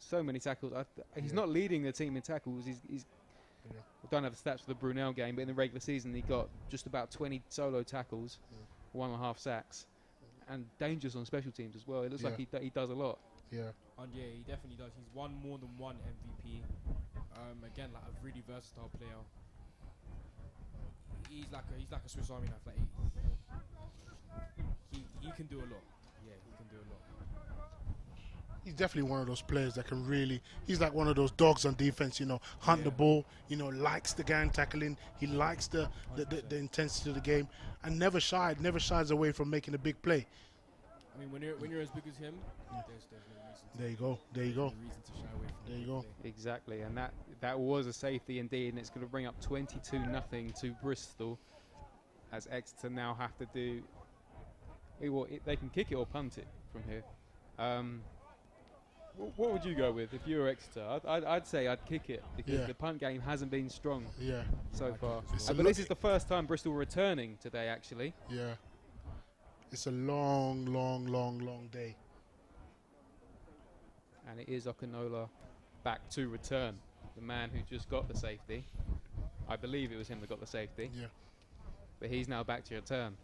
A: So many tackles. He's not leading the team in tackles. I don't have the stats for the Brunel game, but in the regular season he got just about 20 solo tackles, 1.5 sacks, and dangerous on special teams as well. It looks like he does a lot.
C: Yeah.
B: And yeah, he definitely does. He's won more than one MVP. Again, like a really versatile player. He's like a Swiss Army knife. Like he can do a lot. Yeah, he can do a lot.
C: He's definitely one of those players that can really. He's like one of those dogs on defense. Hunt the ball. Likes the gang tackling. He likes the intensity of the game, and never shies away from making a big play.
B: I mean, when you're as big as him, there's no reason.
C: There you go.
B: No reason to shy away from.
C: There you go.
A: Exactly, and that was a safety indeed, and it's going to bring up 22-0 to Bristol, as Exeter now have to do. They can kick it or punt it from here. What would you go with if you were Exeter? I'd say I'd kick it because the punt game hasn't been strong so far. But this is the first time Bristol returning today, actually.
C: Yeah. It's a long, long, long, long day.
A: And it is Okinola back to return, the man who just got the safety. I believe it was him that got the safety.
C: Yeah.
A: But he's now back to return.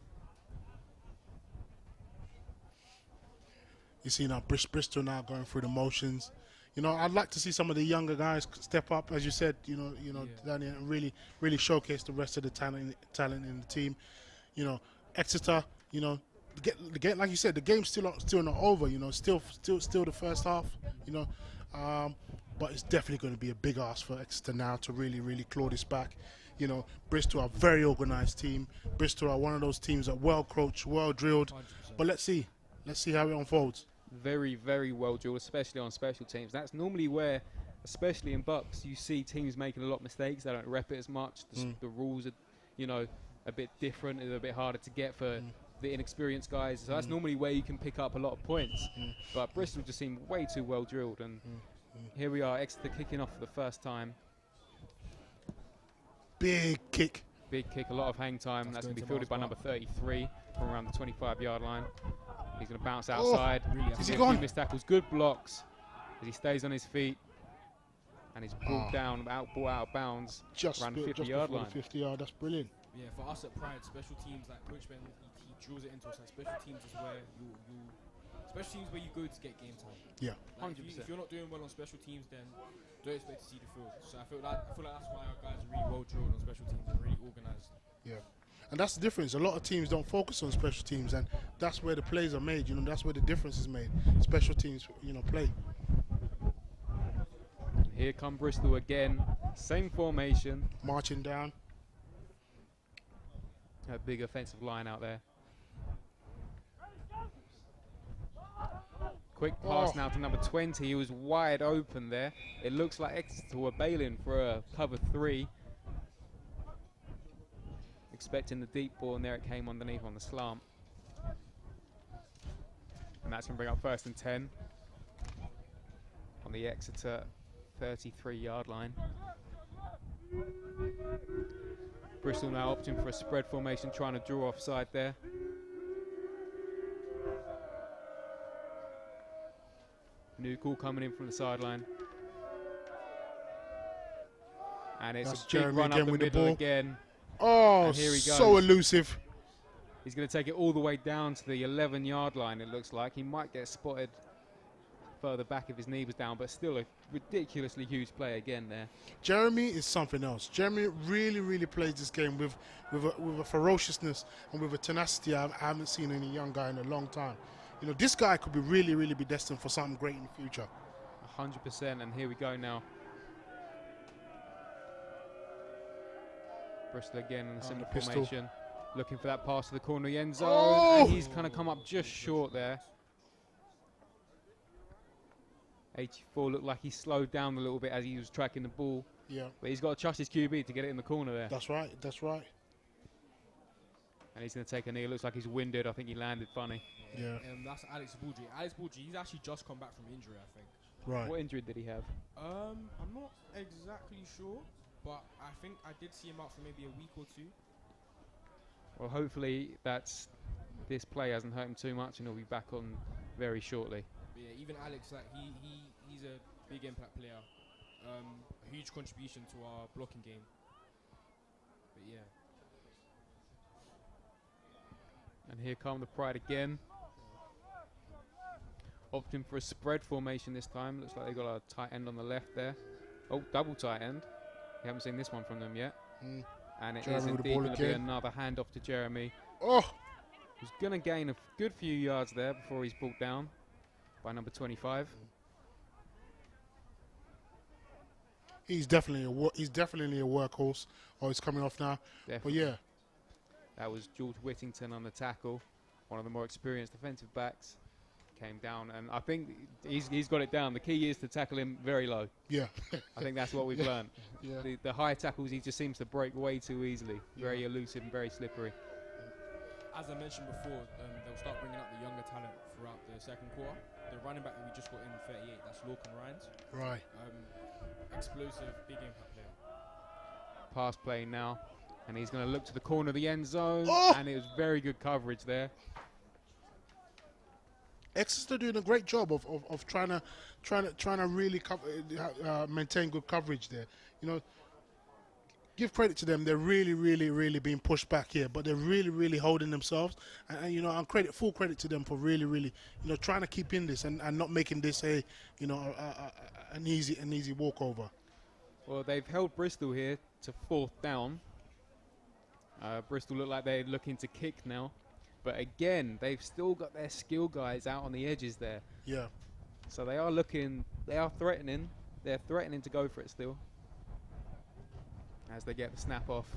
C: You see now Bristol now going through the motions. I'd like to see some of the younger guys step up, as you said. Danny, and really showcase the rest of the talent in the team. Exeter. The game, like you said, the game's still not over. Still the first half. But it's definitely going to be a big ask for Exeter now to really claw this back. Bristol are a very organised team. Bristol are one of those teams that are well coached, well drilled. 100%. But let's see how it unfolds.
A: Very, very well drilled, especially on special teams. That's normally where, especially in Bucks, you see teams making a lot of mistakes. They don't rep it as much. The rules are, a bit different. It's a bit harder to get for the inexperienced guys. So that's normally where you can pick up a lot of points. But Bristol just seem way too well drilled. And here we are, Exeter kicking off for the first time.
C: Big kick.
A: Big kick, a lot of hang time. That's going to be fielded by number 33 from around the 25-yard line. He's going to bounce outside.
C: Is he gone?
A: Missed tackles, good blocks as he stays on his feet. And he's brought out of bounds around the 50-yard line.
C: 50 yard, that's brilliant.
B: Yeah, for us at Pride, special teams, like Coach Ben, he drills it into us. Like special teams is where special teams where you go to get game time.
C: Yeah,
B: like
A: 100%.
B: If you're not doing well on special teams, then don't expect to see the field. So I feel like that's why our guys are really well drilled on special teams and really organised.
C: Yeah. And that's the difference. A lot of teams don't focus on special teams, and that's where the plays are made. That's where the difference is made. Special teams, play.
A: Here come Bristol again. Same formation.
C: Marching down.
A: A big offensive line out there. Quick pass now to number 20. He was wide open there. It looks like Exeter were bailing for a cover 3. Expecting the deep ball, and there it came underneath on the slant. And that's going to bring up 1st and 10 on the Exeter 33-yard line. Bristol now opting for a spread formation, trying to draw offside there. New call coming in from the sideline. And it's
C: That's
A: a big
C: Jeremy
A: run up
C: again
A: the
C: with the
A: middle
C: ball.
A: again.
C: Oh,
A: And here he
C: so
A: goes.
C: elusive.
A: He's going to take it all the way down to the 11-yard line, it looks like. He might get spotted further back if his knee was down, but still a ridiculously huge play again there.
C: Jeremy is something else. Jeremy really plays this game with a ferociousness and with a tenacity I haven't seen any young guy in a long time. This guy could be really be destined for something great in the future.
A: 100%, and here we go now. Bristol again in a similar formation, looking for that pass to the corner of the end zone, and he's kind of come up just short there. 84 looked like he slowed down a little bit as he was tracking the ball.
C: Yeah.
A: But he's got to trust his QB to get it in the corner there.
C: That's right.
A: And he's going to take a knee. It looks like he's winded. I think he landed funny.
C: Yeah.
B: That's Alex Bulgi. Alex Bulgi, he's actually just come back from injury, I think.
C: Right.
A: What injury did he have?
B: I'm not exactly sure, but I think I did see him out for maybe a week or 2.
A: Well, hopefully this play hasn't hurt him too much, and he'll be back on very shortly.
B: But yeah, even Alex, like he's a big impact player. A huge contribution to our blocking game. But yeah.
A: And here come the Pride again. Opting for a spread formation this time. Looks like they got a tight end on the left there. Oh, double tight end. We haven't seen this one from them yet. And it is
C: Jeremy with the
A: indeed
C: ball
A: going to be
C: again.
A: another handoff to Jeremy.
C: Oh,
A: Who's going to gain a good few yards there before he's brought down by number 25.
C: he's definitely a workhorse. Oh, he's coming off now. But
A: Definitely.
C: yeah,
A: That was George Whittington on the tackle, one of the more experienced defensive backs. Came down, and I think he's got it down. The key is to tackle him very low.
C: yeah,
A: I think that's what we've learned.
C: yeah.
A: The high tackles, he just seems to break way too easily. Very elusive and very slippery.
B: As I mentioned before, they'll start bringing up the younger talent throughout the second quarter. The running back that we just got in 38, that's Lorcan Rhines.
C: Right.
B: Explosive, big impact player.
A: Pass play now, and he's going to look to the corner of the end zone,
C: Oh!
A: and it was very good coverage there.
C: Exeter doing a great job of trying to really maintain good coverage there. You know, give credit to them. They're really being pushed back here, but they're really holding themselves. And you know, and full credit to them for really trying to keep in this and not making this an easy walkover.
A: Well, they've held Bristol here to 4th down. Bristol look like they're looking to kick now. But again, they've still got their skill guys out on the edges there.
C: Yeah.
A: So they are threatening. They're threatening to go for it still. As they get the snap off.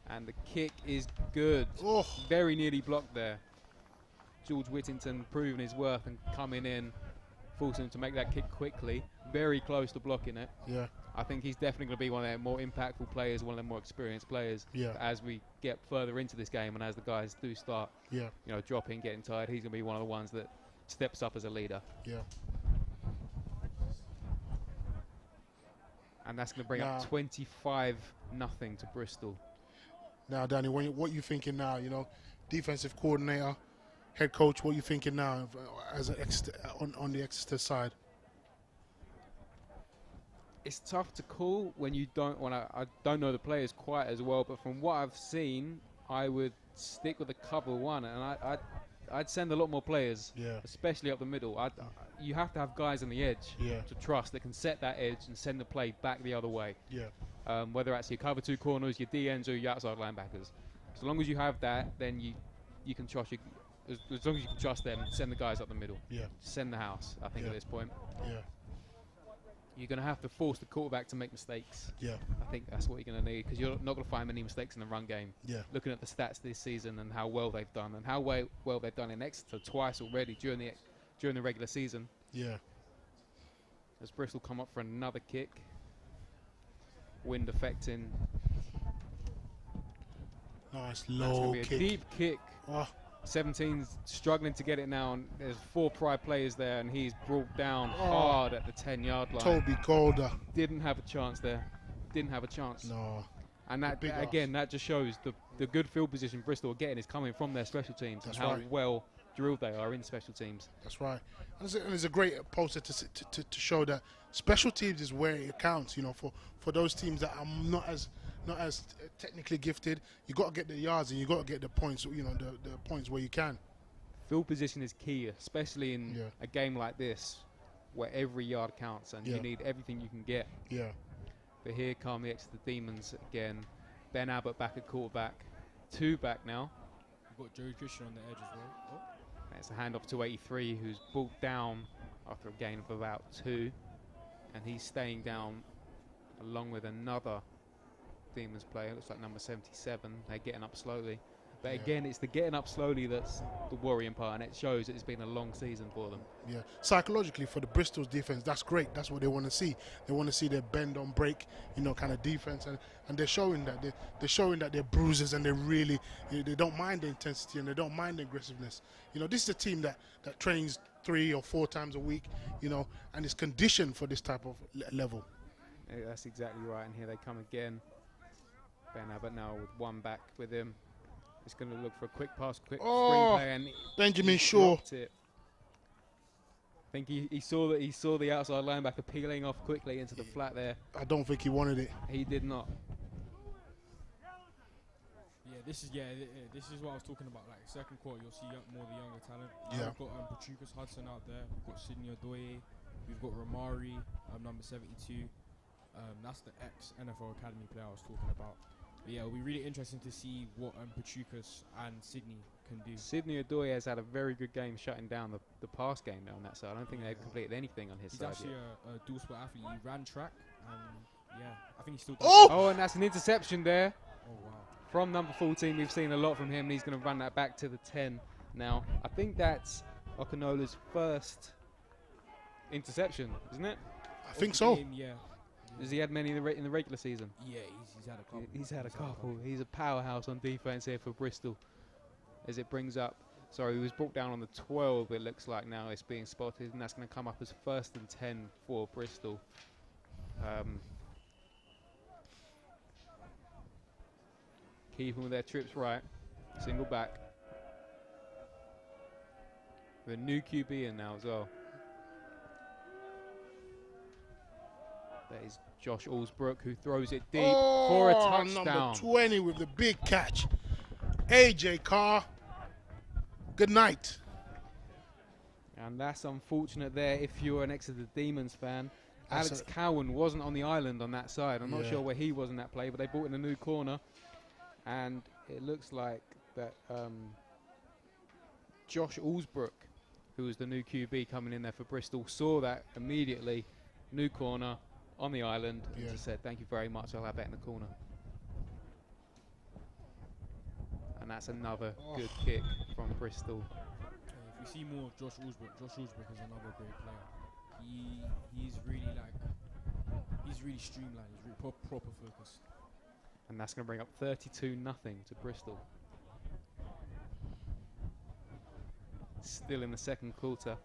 A: And the kick is good.
C: Oh.
A: Very nearly blocked there. George Whittington proving his worth and coming in, forcing him to make that kick quickly. Very close to blocking it.
C: Yeah.
A: I think he's definitely going to be one of their more impactful players, one of their more experienced players.
C: Yeah.
A: As we get further into this game and as the guys do start,
C: Yeah.
A: dropping, getting tired, he's going to be one of the ones that steps up as a leader.
C: Yeah.
A: And that's going to bring up 25-0 to Bristol.
C: Now, Danny, what are you thinking now? You know, defensive coordinator, head coach. What are you thinking now as on the Exeter side?
A: It's tough to call when you I don't know the players quite as well, but from what I've seen, I would stick with the cover one, and I'd send a lot more players, especially up the middle. You have to have guys on the edge to trust that can set that edge and send the play back the other way.
C: Yeah.
A: Whether that's your cover two corners, your DNs, or your outside linebackers. So long as you have that, then you can trust as long as you can trust them, send the guys up the middle.
C: Yeah.
A: Send the house. I think at this point.
C: Yeah.
A: You're going to have to force the quarterback to make mistakes.
C: Yeah.
A: I think that's what you're going to need because you're not going to find many mistakes in the run game.
C: Yeah.
A: Looking at the stats this season and how well they've done and how well they've done in Exeter twice already during the regular season.
C: Yeah.
A: As Bristol come up for another kick. Wind affecting.
C: Nice
A: That's
C: low
A: going to be a
C: kick.
A: deep kick.
C: Oh.
A: 17's struggling to get it now, and there's 4 Pride players there, and he's brought down hard at the 10-yard line.
C: Toby Golder.
A: Didn't have a chance there. Didn't have a chance.
C: No.
A: And that again, that just shows the good field position Bristol are getting is coming from their special teams.
C: That's
A: and how
C: right.
A: well drilled they are in special teams.
C: That's right. And it's a great poster to show that special teams is where it counts. You know, for those teams that are not as technically gifted, you got to get the yards and you got to get the points. You know, the points where you can.
A: Field position is key, especially in a game like this, where every yard counts and you need everything you can get.
C: Yeah.
A: But here come the Exeter Demons again. Ben Abbott back at quarterback. 2 back now.
B: We've got Joey Christian on the edge as well.
A: It's a handoff to 83, who's brought down after a gain of about 2. And he's staying down along with another Demons player. Looks like number 77. They're getting up slowly. But again, it's the getting up slowly that's the worrying part, and it shows that it's been a long season for them.
C: Yeah, psychologically for the Bristol's defense, that's great. That's what they want to see. They want to see their bend on break, kind of defense, and they're showing that they're showing that they're bruisers and they don't mind the intensity and they don't mind the aggressiveness. This is a team that trains 3 or 4 times a week, and is conditioned for this type of level.
A: Yeah, that's exactly right. And here they come again. Ben Abbott now with 1 back with him. He's going to look for a quick pass, screen play, and
C: Benjamin Shaw.
A: it. I think he saw the outside linebacker peeling off quickly into the flat there.
C: I don't think he wanted it.
A: He did not.
B: Yeah, this is what I was talking about. Like second quarter, you'll see more of the younger talent.
C: Yeah.
B: We've got Patrikas Hudson out there. We've got Sidney Odoye. We've got Romari, number 72. That's the ex-NFL Academy player I was talking about. But yeah, it'll be really interesting to see what Patrikas and Sidney can do.
A: Sidney Odoye has had a very good game shutting down the pass game on that side. I don't think they've completed anything on his
B: He's
A: side
B: actually
A: yet.
B: a dual sport athlete. He ran track, and yeah, I think he's still.
A: Oh, and that's an interception there.
B: Oh wow.
A: From number 14, we've seen a lot from him. And he's going to run that back to the 10 now. I think that's Okanola's first interception, isn't it?
C: I think so.
B: Yeah.
A: Has he had many in the regular season?
B: Yeah, he's had a couple.
A: He's had a couple. He's a powerhouse on defense here for Bristol. As it brings up, sorry, he was brought down on the 12. It looks like now it's being spotted, and that's going to come up as 1st and 10 for Bristol. Keeping with their trips right. Single back. With a new QB in now as well. That is Josh Allsbrook, who throws it deep for a touchdown.
C: Number 20 with the big catch. AJ Carr, good night.
A: And that's unfortunate there if you're an Exeter Demons fan.
C: That's
A: Alex Cowan wasn't on the island on that side. I'm not
C: Yeah.
A: sure where he was in that play, but they brought in a new corner. And it looks like that Josh Allsbrook, who was the new QB coming in there for Bristol, saw that immediately. New corner on the island. And
C: Yeah.
A: just said, thank you very much, I'll have that in the corner. And that's another good kick from Bristol.
B: If we see more of Josh Allsbrook is another great player. He's really streamlined. He's really proper focused.
A: And that's going to bring up 32-0 to Bristol. Still in the second quarter.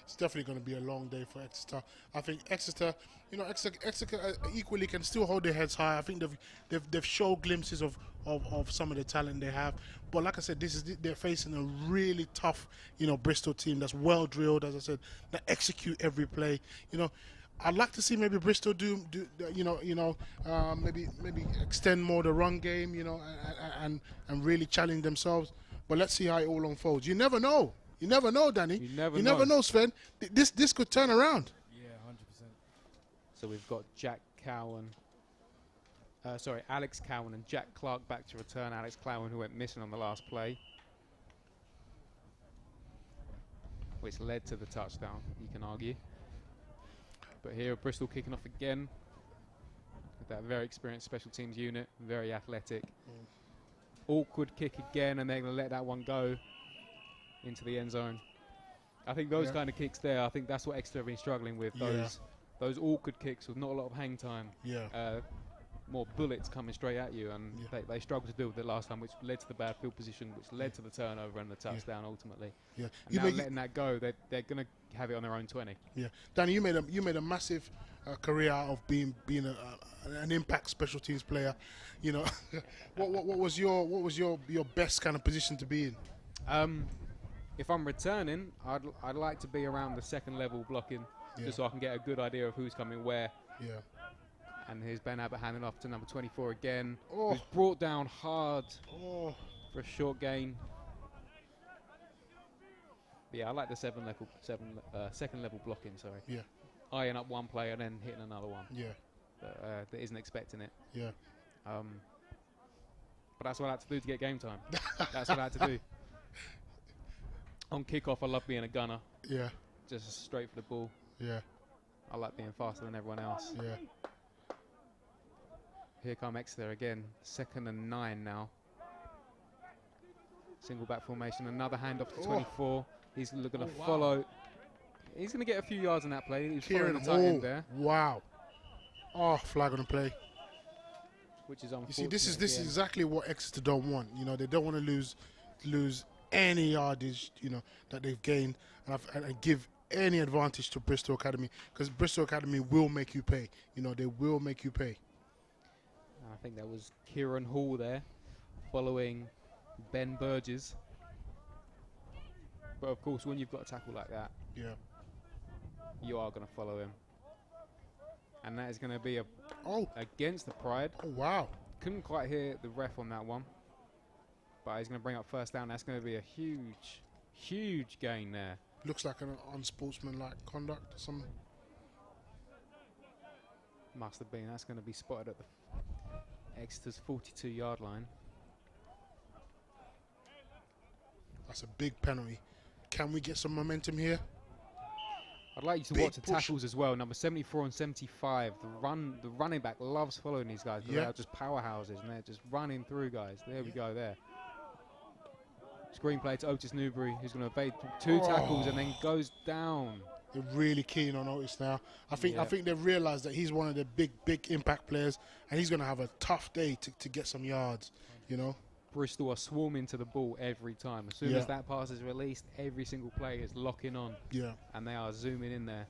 C: It's definitely going to be a long day for Exeter. I think Exeter, Exeter equally can still hold their heads high. I think they've showed glimpses of some of the talent they have. But like I said, they're facing a really tough, Bristol team that's well drilled, as I said, that execute every play. I'd like to see maybe Bristol do maybe extend more the run game, and really challenge themselves. But let's see how it all unfolds. You never know. You never know, Danny.
A: You never
C: know, Sven. This could turn around.
B: Yeah, 100%.
A: So we've got Alex Cowan and Jack Clark back to return. Alex Cowan, who went missing on the last play, which led to the touchdown, you can argue. But here, Bristol kicking off again with that very experienced special teams unit, very athletic. Awkward kick again, and they're going to let that one go into the end zone. I think those kind of kicks there, I think that's what Exeter have been struggling with. Those awkward kicks with not a lot of hang time.
C: Yeah.
A: More bullets coming straight at you, and they struggled to deal with it last time, which led to the bad field position, which led to the turnover and the touchdown ultimately.
C: Yeah.
A: And now letting that go, they're going to have it on their own 20.
C: Yeah. Danny, you made a massive career out of being an impact special teams player. What was your best kind of position to be in?
A: If I'm returning, I'd like to be around the second level blocking, just so I can get a good idea of who's coming where.
C: Yeah.
A: And here's Ben Abbott handing off to number 24 again, who's brought down hard for a short gain. But yeah, I like the second level blocking. Sorry.
C: Yeah.
A: Eyeing up one player and then hitting another one.
C: Yeah.
A: That isn't expecting it.
C: Yeah.
A: But that's what I like to do to get game time. That's what I like to do. On kickoff, I love being a gunner.
C: Yeah.
A: Just straight for the ball.
C: Yeah.
A: I like being faster than everyone else.
C: Yeah.
A: Here come Exeter again. 2nd and 9 now. Single back formation. Another handoff to 24. He's looking to follow. He's going to get a few yards on that play. He's following the tight end there.
C: Wow. Flag on the play.
A: Which is unfortunate.
C: You see, this is exactly what Exeter don't want. They don't want to lose any yardage, that they've gained, and give any advantage to Bristol Academy, because Bristol Academy will make you pay. They will make you pay.
A: I think that was Kieran Hall there, following Ben Burgess. But of course, when you've got a tackle like that, you are going to follow him. And that is going to be a against the Pride.
C: Oh, wow.
A: Couldn't quite hear the ref on that one. But he's going to bring up first down. That's going to be a huge, huge gain there.
C: Looks like an unsportsmanlike conduct.
A: Must have been. That's going to be spotted at the Exeter's 42-yard line.
C: That's a big penalty. Can we get some momentum here?
A: I'd like you to watch the tackles as well. Number 74 and 75. The running back loves following these guys. They are just powerhouses, and they're just running through guys. There we go there. Screenplay to Otis Newbury, who's going to evade 2 tackles and then goes down.
C: They're really keen on Otis now. I think they've realised that he's one of the big impact players, and he's going to have a tough day to get some yards, you know.
A: Bristol are swarming to the ball every time. As soon as that pass is released, every single play is locking on.
C: Yeah.
A: And they are zooming in there.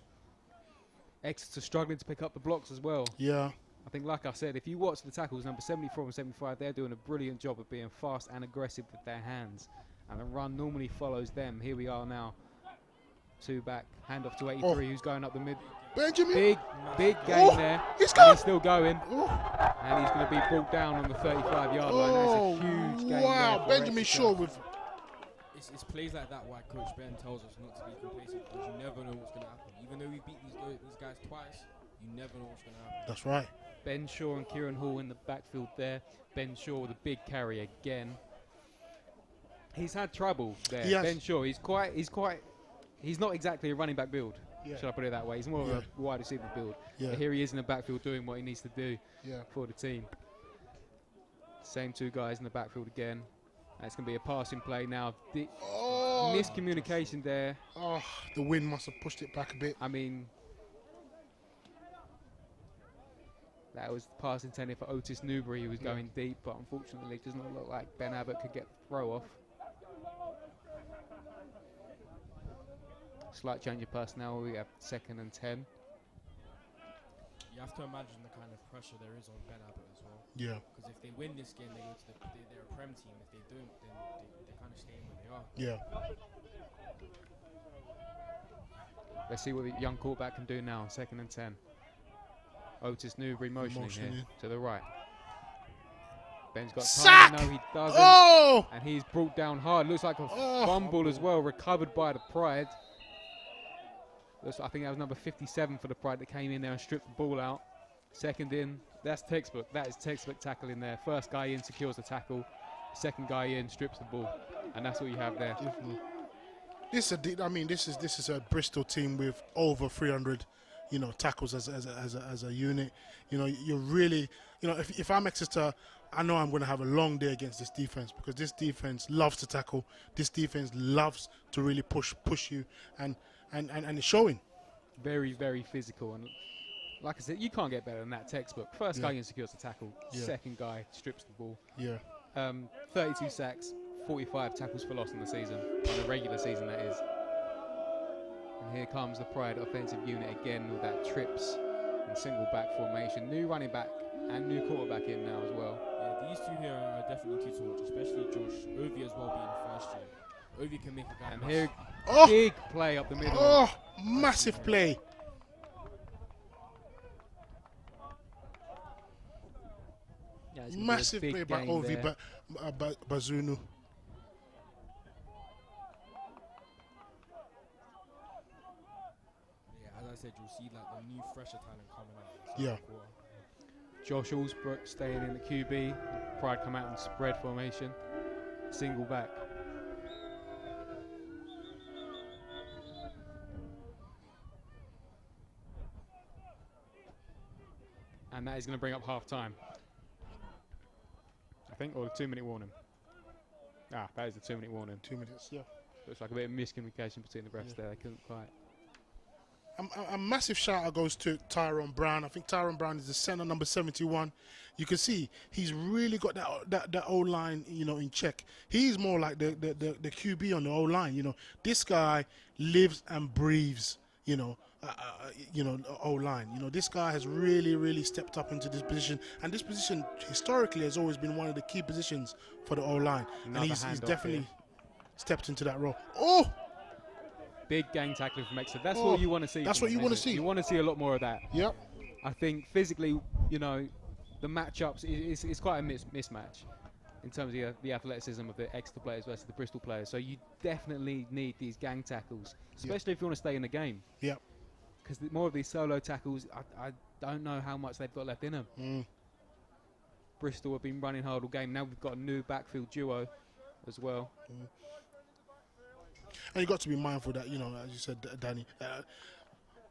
A: Exeter struggling to pick up the blocks as well.
C: Yeah.
A: I think, like I said, if you watch the tackles, number 74 and 75, they're doing a brilliant job of being fast and aggressive with their hands. And the run normally follows them. Here we are now. 2 back, hand off to 83, who's going up the mid.
C: Benjamin.
A: Big gain there.
C: He's
A: still going. And he's going to be brought down on the 35-yard line. That's a huge gain.
C: Wow, Benjamin Shaw with...
B: It's plays like that why Coach Ben tells us not to be complacent, because you never know what's going to happen. Even though we beat these guys twice, you never know what's going to happen.
C: That's right.
A: Ben Shaw and Kieran Hall in the backfield there. Ben Shaw with a big carry again. He's had trouble there. Ben Shaw, he's not exactly a running back build. Should I put it that way? He's more of a wide receiver build. But here he is in the backfield doing what he needs to do for the team. Same 2 guys in the backfield again. That's going to be a passing play now. Miscommunication there.
C: Oh, the wind must have pushed it back a bit.
A: I mean, that was the pass intended for Otis Newbury, who was going deep, but unfortunately it does not look like Ben Abbott could get the throw off. Slight change of personnel. We have 2nd and 10.
B: You have to imagine the kind of pressure there is on Ben Abbott as well.
C: Yeah.
B: Because if they win this game, they go to they're a Prem team. If they don't, then they kind of stay where they are.
C: Yeah.
A: Let's see what the young quarterback can do now. 2nd and 10. Otis Newbury motioning here to the right. Ben's got time. No, he doesn't. And he's brought down hard. Looks like a fumble as well, recovered by the Pride. I think that was number 57 for the Pride that came in there and stripped the ball out. 2nd in. That's textbook. That is textbook tackle in there. First guy in secures the tackle. 2nd guy in strips the ball. And that's what you have there.
C: This is a Bristol team with over 300, tackles as a unit. You're really, if I'm Exeter, I know I'm going to have a long day against this defense, because this defense loves to tackle. This defense loves to really push you, and it's showing.
A: Very, very physical. And like I said, you can't get better than that textbook. First guy in secures the tackle. 2nd guy strips the ball. 32 sacks, 45 tackles for loss in the season. On the regular season, that is. And here comes the Pride offensive unit again with that trips and single back formation. New running back and new quarterback in now as well.
B: Yeah, these 2 here are definitely key to watch, especially Josh. Ovi as well being first year. Ovi can make a guy.
A: And here, big play up the middle.
C: Massive play. Massive play by Ovi Bazunu.
B: Yeah, as I said, you'll see like the new fresher talent coming out.
C: Yeah.
A: Josh Allsbrook staying in the QB. Pride come out in spread formation. Single back. And that is going to bring up half time. I think, or the 2-minute warning. That is the 2-minute warning.
C: 2 minutes, yeah.
A: Looks like a bit of miscommunication between the refs there. They couldn't quite.
C: A massive shout out goes to Tyrone Brown. I think Tyrone Brown is the center, number 71. You can see he's really got that O line, in check. He's more like the QB on the O line. This guy lives and breathes, O line. This guy has really stepped up into this position, and this position historically has always been one of the key positions for the O line, and he's definitely stepped into that role.
A: Big gang tackling from Exeter. That's what you want to see.
C: That's what you want to see.
A: You want to see a lot more of that.
C: Yep.
A: I think physically you know, the matchups is quite a mismatch in terms of the athleticism of the Exeter players versus the Bristol players. So you definitely need these gang tackles, especially if you want to stay in the game.
C: Yeah.
A: Because more of these solo tackles, I don't know how much they've got left in them. Bristol have been running hard all game. Now we've got a new backfield duo as well.
C: And you got to be mindful that, you know, as you said, Danny,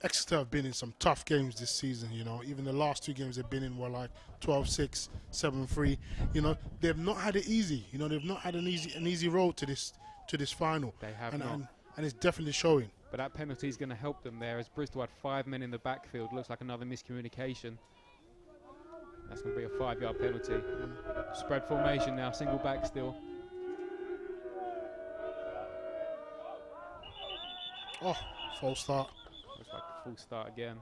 C: Exeter have been in some tough games this season, you know. Even the last 2 games they've been in were like 12-6, 7-3. You know, they've not had it easy. You know, they've not had an easy road to this final.
A: They have
C: and,
A: not.
C: And it's definitely showing.
A: But that penalty is going to help them there, as Bristol had 5 men in the backfield. Looks like another miscommunication. That's going to be a 5-yard penalty. Spread formation now, single back still.
C: Oh, false start.
A: Looks like a full start again.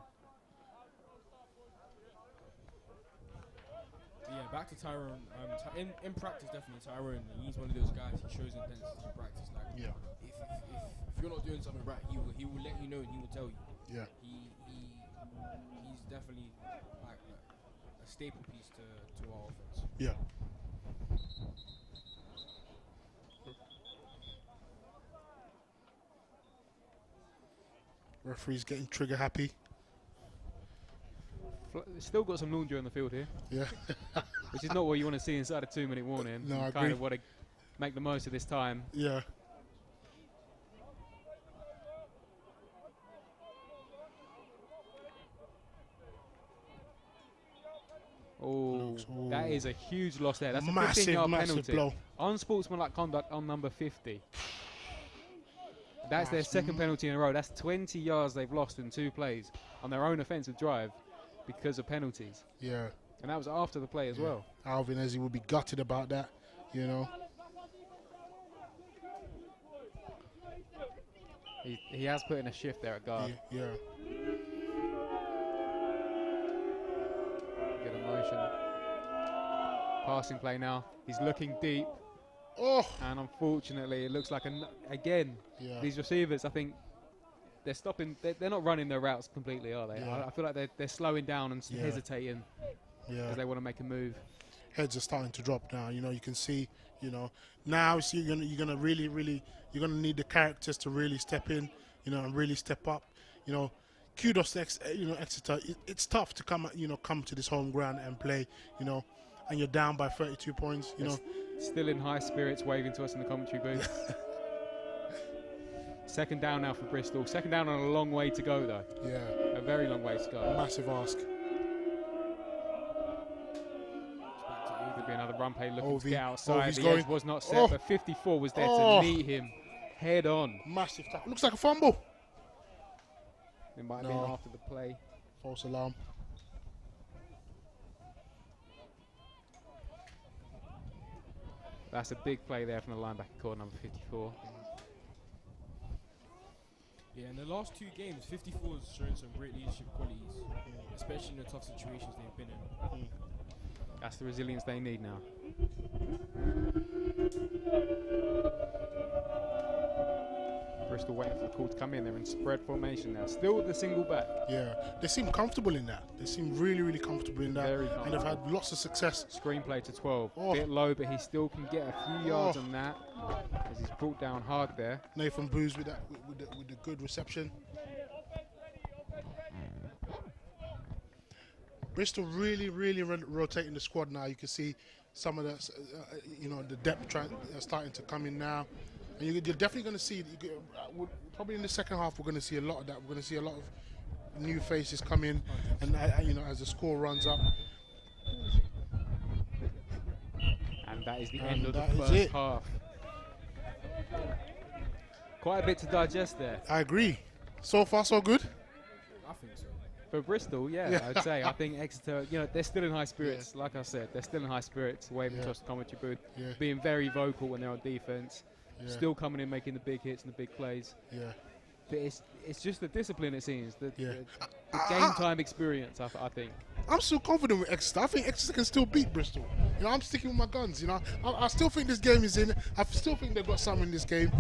B: Yeah, back to Tyrone. In practice, definitely Tyrone. He's one of those guys. He shows intensity in practice. Like,
C: Yeah.
B: If you're not doing something right, he will let you know and he will tell you.
C: Yeah.
B: He's definitely like a staple piece to our offense.
C: Yeah. Referee's getting trigger happy.
A: Still got some laundry on the field here,
C: Yeah.
A: which is not what you want to see inside a 2-minute warning.
C: No,
A: You
C: I
A: kind
C: agree.
A: of want to make the most of this time.
C: Yeah.
A: Oh, that is a huge loss there. That's a
C: Massive,
A: 15-yard
C: massive
A: penalty.
C: blow.
A: Unsportsmanlike conduct on number 50. That's their second penalty in a row. That's 20 yards they've lost in 2 plays on their own offensive drive because of penalties.
C: Yeah.
A: And that was after the play as well.
C: Alvin Ezzy will be gutted about that, you know.
A: He has put in a shift there at guard.
C: Yeah.
A: Good emotion. Passing play now. He's looking deep.
C: Oh.
A: And unfortunately, it looks like, again,
C: Yeah.
A: these receivers, I think, they're stopping. They're not running their routes completely, are they?
C: Yeah.
A: I feel like they're slowing down and
C: Yeah.
A: hesitating
C: Yeah.
A: because they want to make a move.
C: Heads are starting to drop now. You know, you can see. You know, now see you're gonna really you're gonna need the characters to really step in. You know, and really step up. You know, kudos to Exeter. It's tough to come to this home ground and play. You know, and you're down by 32 points. You know,
A: Still in high spirits, waving to us in the commentary booth. Second down now for Bristol. Second down on a long way to go, though.
C: yeah,
A: A very long way to go.
C: massive ask.
A: Could be another run play looking
C: Ovi.
A: to get outside.
C: Ovi's
A: The
C: going.
A: edge was not set,
C: Oh.
A: but 54 was there
C: Oh.
A: to meet him head on.
C: Massive tackle. Looks like a fumble.
A: It might have
C: No.
A: been after the play.
C: False alarm.
A: That's a big play there from the linebacker core, number 54.
B: Yeah, in the last 2 games, 54 has shown some great leadership qualities, especially in the tough situations they've been in.
A: That's the resilience they need now. Bristol waiting for the call to come in. They're in spread formation now. Still with the single back.
C: Yeah, they seem comfortable in that. They seem really comfortable in that.
A: Very
C: And they've had lots of success.
A: Screenplay to 12.
C: Oh.
A: Bit low, but he still can get a few yards
C: Oh.
A: on that as he's brought down hard there.
C: Nathan Booz with that, with the good reception. Bristol really rotating the squad now. You can see some of the, the depth starting to come in now. And you're definitely going to see, probably in the second half, we're going to see a lot of that. We're going to see a lot of new faces come in, and as the score runs up.
A: And that is the
C: And
A: end of the
C: that is
A: first
C: it.
A: half. Quite a bit to digest there.
C: I agree. So far, so good.
B: I think so.
A: For Bristol, yeah, I'd say. I think Exeter, they're still in high spirits. Like I said, they're still in high spirits, waving to us the commentary booth,
C: Yeah.
A: being very vocal when they're on defense,
C: Yeah.
A: still coming in, making the big hits and the big plays.
C: Yeah.
A: But it's just the discipline, it seems, the
C: I-
A: game time experience, I think.
C: I'm still confident with Exeter. I think Exeter can still beat Bristol. I'm sticking with my guns. I still think this game is in. I still think they've got something in this game.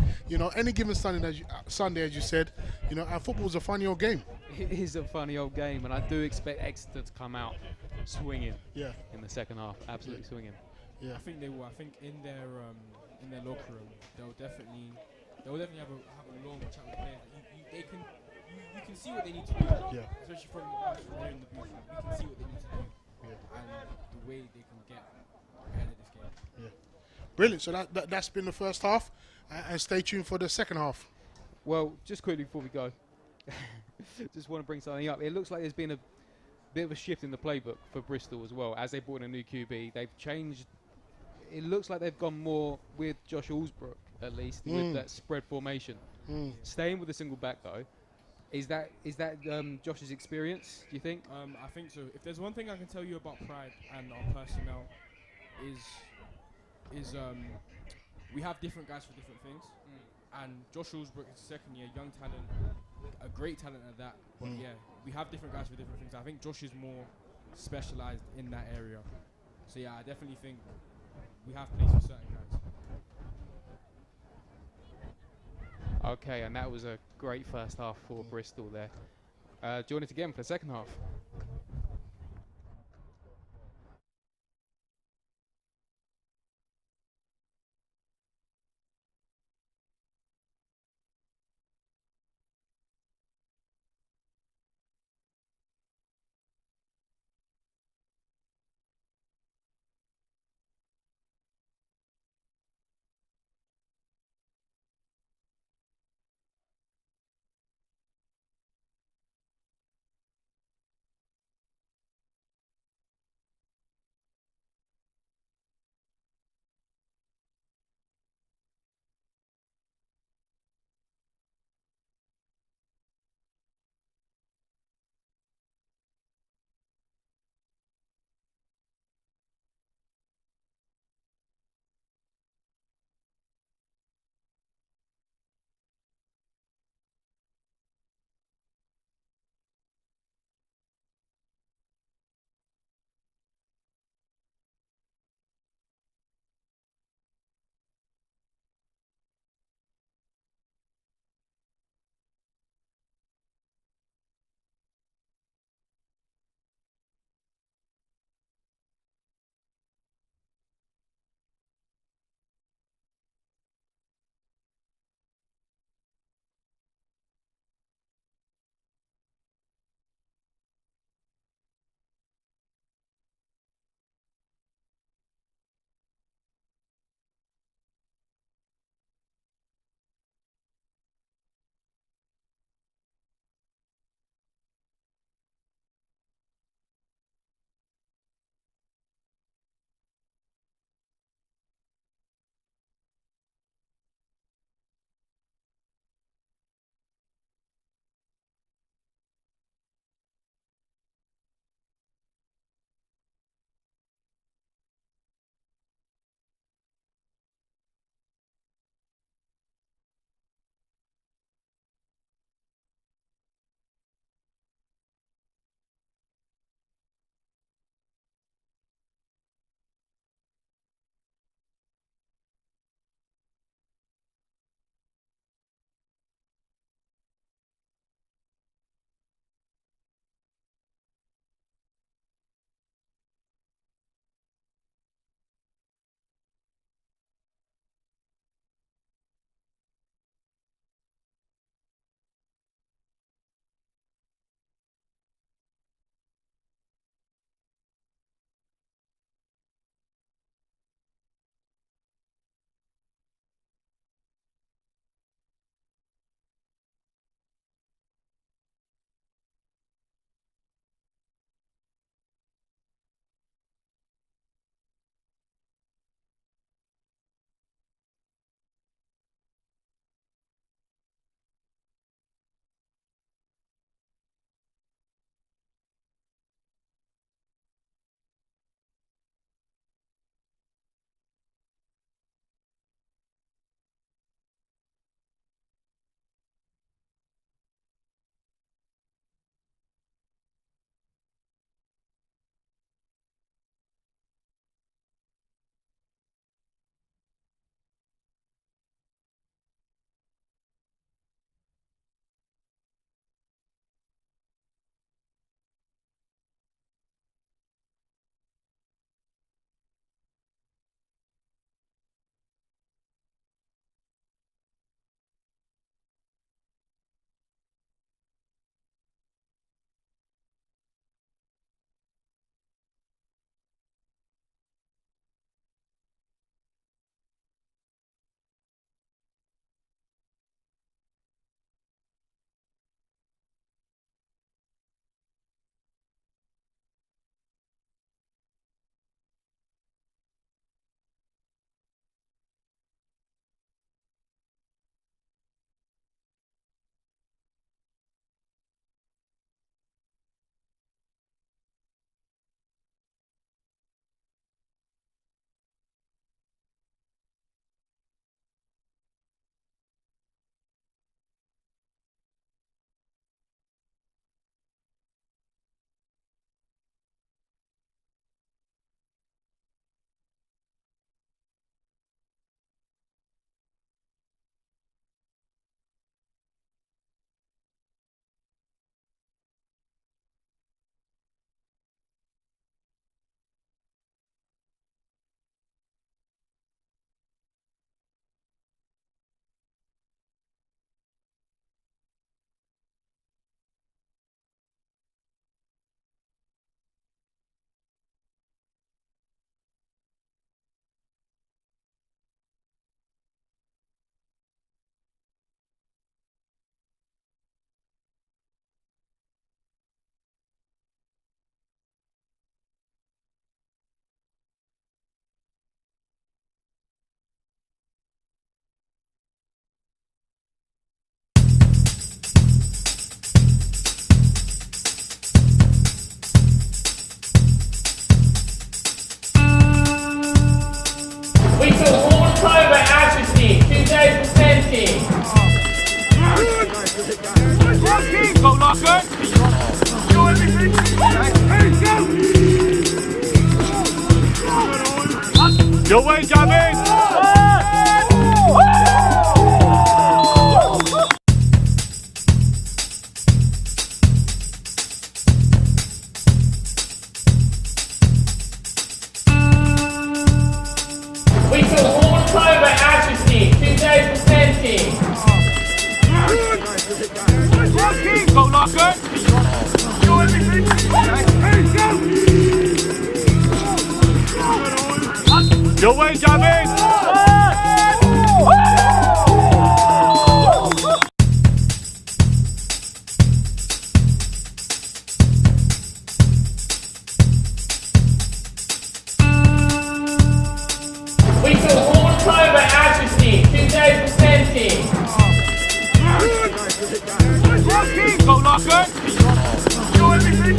C: Any given Sunday, as you said, and football's a funny old game.
A: It is a funny old game, and I do expect Exeter to come out swinging
C: Yeah,
A: in the second half. Absolutely swinging.
C: yeah,
B: I think they will. I think in their locker room, they'll definitely have a long chat with players. You can see what they need to do,
C: yeah,
B: especially from here in the booth. We can see what they need to do
C: yeah,
B: and the way they can get ahead of this game.
C: yeah. Brilliant. So that's been the first half, and stay tuned for the second half.
A: Well, just quickly before we go, just want to bring something up. It looks like there's been a bit of a shift in the playbook for Bristol as well. As they brought in a new QB, they've changed. It looks like they've gone more with Josh Allsbrook, at least, with that spread formation. Staying with a single back, though. Is that Josh's experience, do you think?
B: I think so. If there's one thing I can tell you about Pride and our personnel is we have different guys for different things. And Josh Allsbrook is second year, young talent, a great talent at that. But yeah, we have different guys for different things. I think Josh is more specialized in that area. So yeah, I definitely think we have place for certain guys.
A: Okay, and that was a great first half for Bristol there. Join us again for the second half.
D: Bristol Hall Private Atrazine 2020.
B: Go, Locker. Do everything. Hey, go. Your way, Gavin.
D: Bristol Hall Private Atrazine 2020.
B: Go, Locker. Do everything. Hey, go. Your way, Gavin.
D: Bristol Hall Private Atrazine 2020.
B: Go, Locker. Do everything.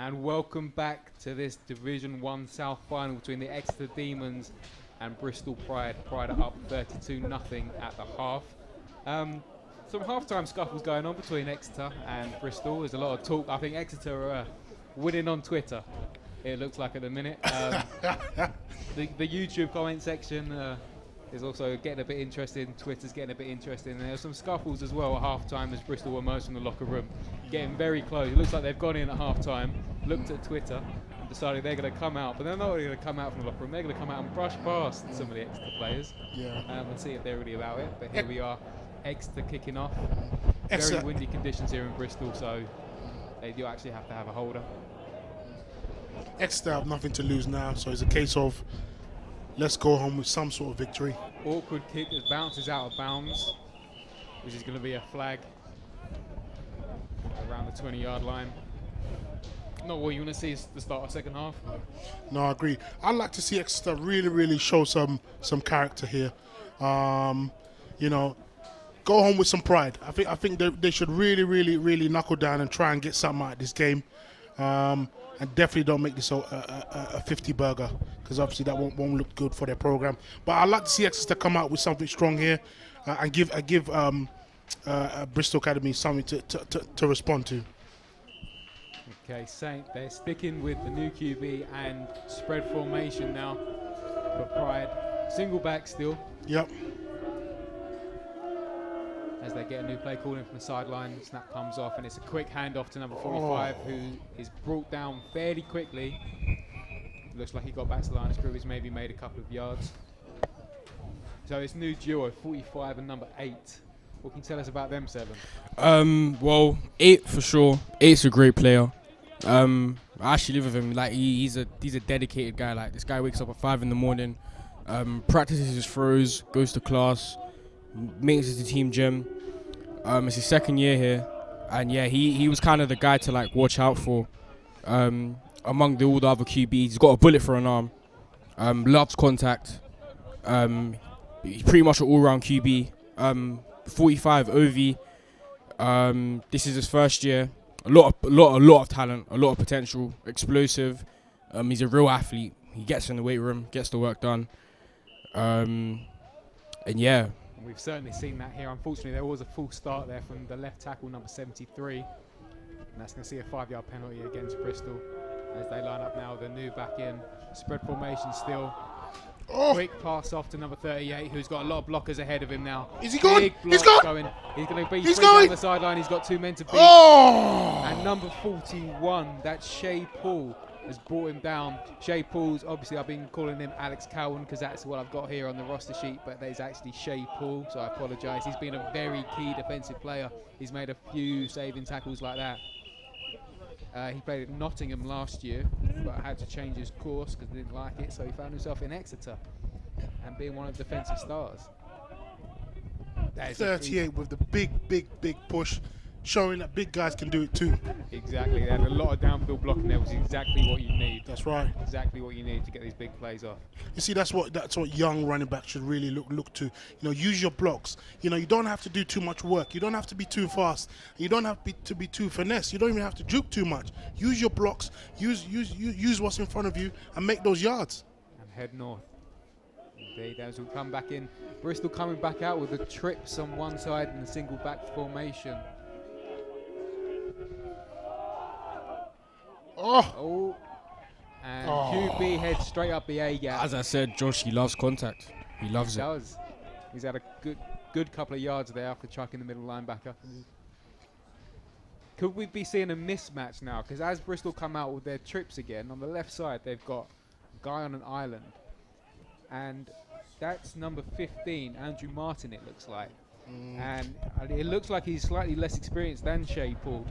A: And welcome back to this Division 1 South final between the Exeter Demons and Bristol Pride. Pride are up 32-0 at the half. Some half-time scuffles going on between Exeter and Bristol. There's a lot of talk. I think Exeter are winning on Twitter, it looks like at the minute. The YouTube comment section is also getting a bit interesting. Twitter's getting a bit interesting. And there's some scuffles as well at half-time as Bristol emerged from the locker room, getting very close. It looks like they've gone in at half-time, looked at Twitter, and decided they're going to come out. But they're not really going to come out from the locker room. They're going to come out and brush past some of the Exeter players and see if they're really about it. But here we are, Exeter kicking off. Very windy conditions here in Bristol, so they do actually have to have a holder.
C: Exeter have nothing to lose now, so it's a case of let's go home with some sort of victory.
A: Awkward kick that bounces out of bounds, which is going to be a flag around the 20-yard line. Not what you want to see is the start of second half.
C: No, I agree. I'd like to see Exeter really show some character here. You know, go home with some pride. I think they should really knuckle down and try and get something out of this game. And definitely don't make this a 50 burger, because obviously that won't look good for their program. But I'd like to see Exeter come out with something strong here and give Bristol Academy something to respond to.
A: Okay, Saint, they're sticking with the new QB and spread formation now for Pride. Single back still.
C: Yep.
A: As they get a new play called in from the sideline, snap comes off, and it's a quick handoff to number 45, who is brought down fairly quickly. Looks like he got back to the line of scrimmage, maybe made a couple of yards. So it's new duo, 45 and number 8. What can you tell us about them, Seven?
E: Well, 8 for sure. 8's a great player. I actually live with him. Like he's a dedicated guy. Like, this guy wakes up at 5 in the morning, practices his throws, goes to class, makes it to team gym. It's his second year here, and yeah, he was kind of the guy to like watch out for among all the other QBs. He's got a bullet for an arm, loves contact. He's pretty much an all-round QB. 45 OV. This is his first year. A lot of talent, a lot of potential, explosive. He's a real athlete. He gets in the weight room, gets the work done, and yeah.
A: We've certainly seen that here. Unfortunately, there was a full start there from the left tackle, number 73. And that's going to see a 5-yard penalty against Bristol as they line up now with a new back in. Spread formation still. Quick pass off to number 38, who's got a lot of blockers ahead of him now.
C: Is he gone?
A: He's going. He's going to be free down the sideline. He's got 2 men to beat. And number 41, that's Shay Paul, has brought him down. Shay Paul's, obviously I've been calling him Alex Cowan because that's what I've got here on the roster sheet, but there's actually Shay Paul, so I apologise. He's been a very key defensive player. He's made a few saving tackles like that. He played at Nottingham last year, but had to change his course because he didn't like it, so he found himself in Exeter and being one of the defensive stars.
C: 38 with the big push, showing that big guys can do it too.
A: Exactly, they had a lot of downfield blocking there, which is exactly what you need.
C: That's right.
A: Exactly what you need to get these big plays off.
C: You see, that's what young running backs should really look to. You know, use your blocks. You know, you don't have to do too much work. You don't have to be too fast. You don't have to be too finesse. You don't even have to juke too much. Use your blocks. Use what's in front of you and make those yards.
A: And head north. Indeed, as we come back in, Bristol coming back out with the trips on one side and the single back formation. And QB heads straight up the A gap.
E: As I said, Josh, he loves contact. He loves it.
A: He does. He's had a good couple of yards there after chucking the middle linebacker. Could we be seeing a mismatch now? Because as Bristol come out with their trips again, on the left side they've got a guy on an island. And that's number 15, Andrew Martin, it looks like. And it looks like he's slightly less experienced than Shay Paul.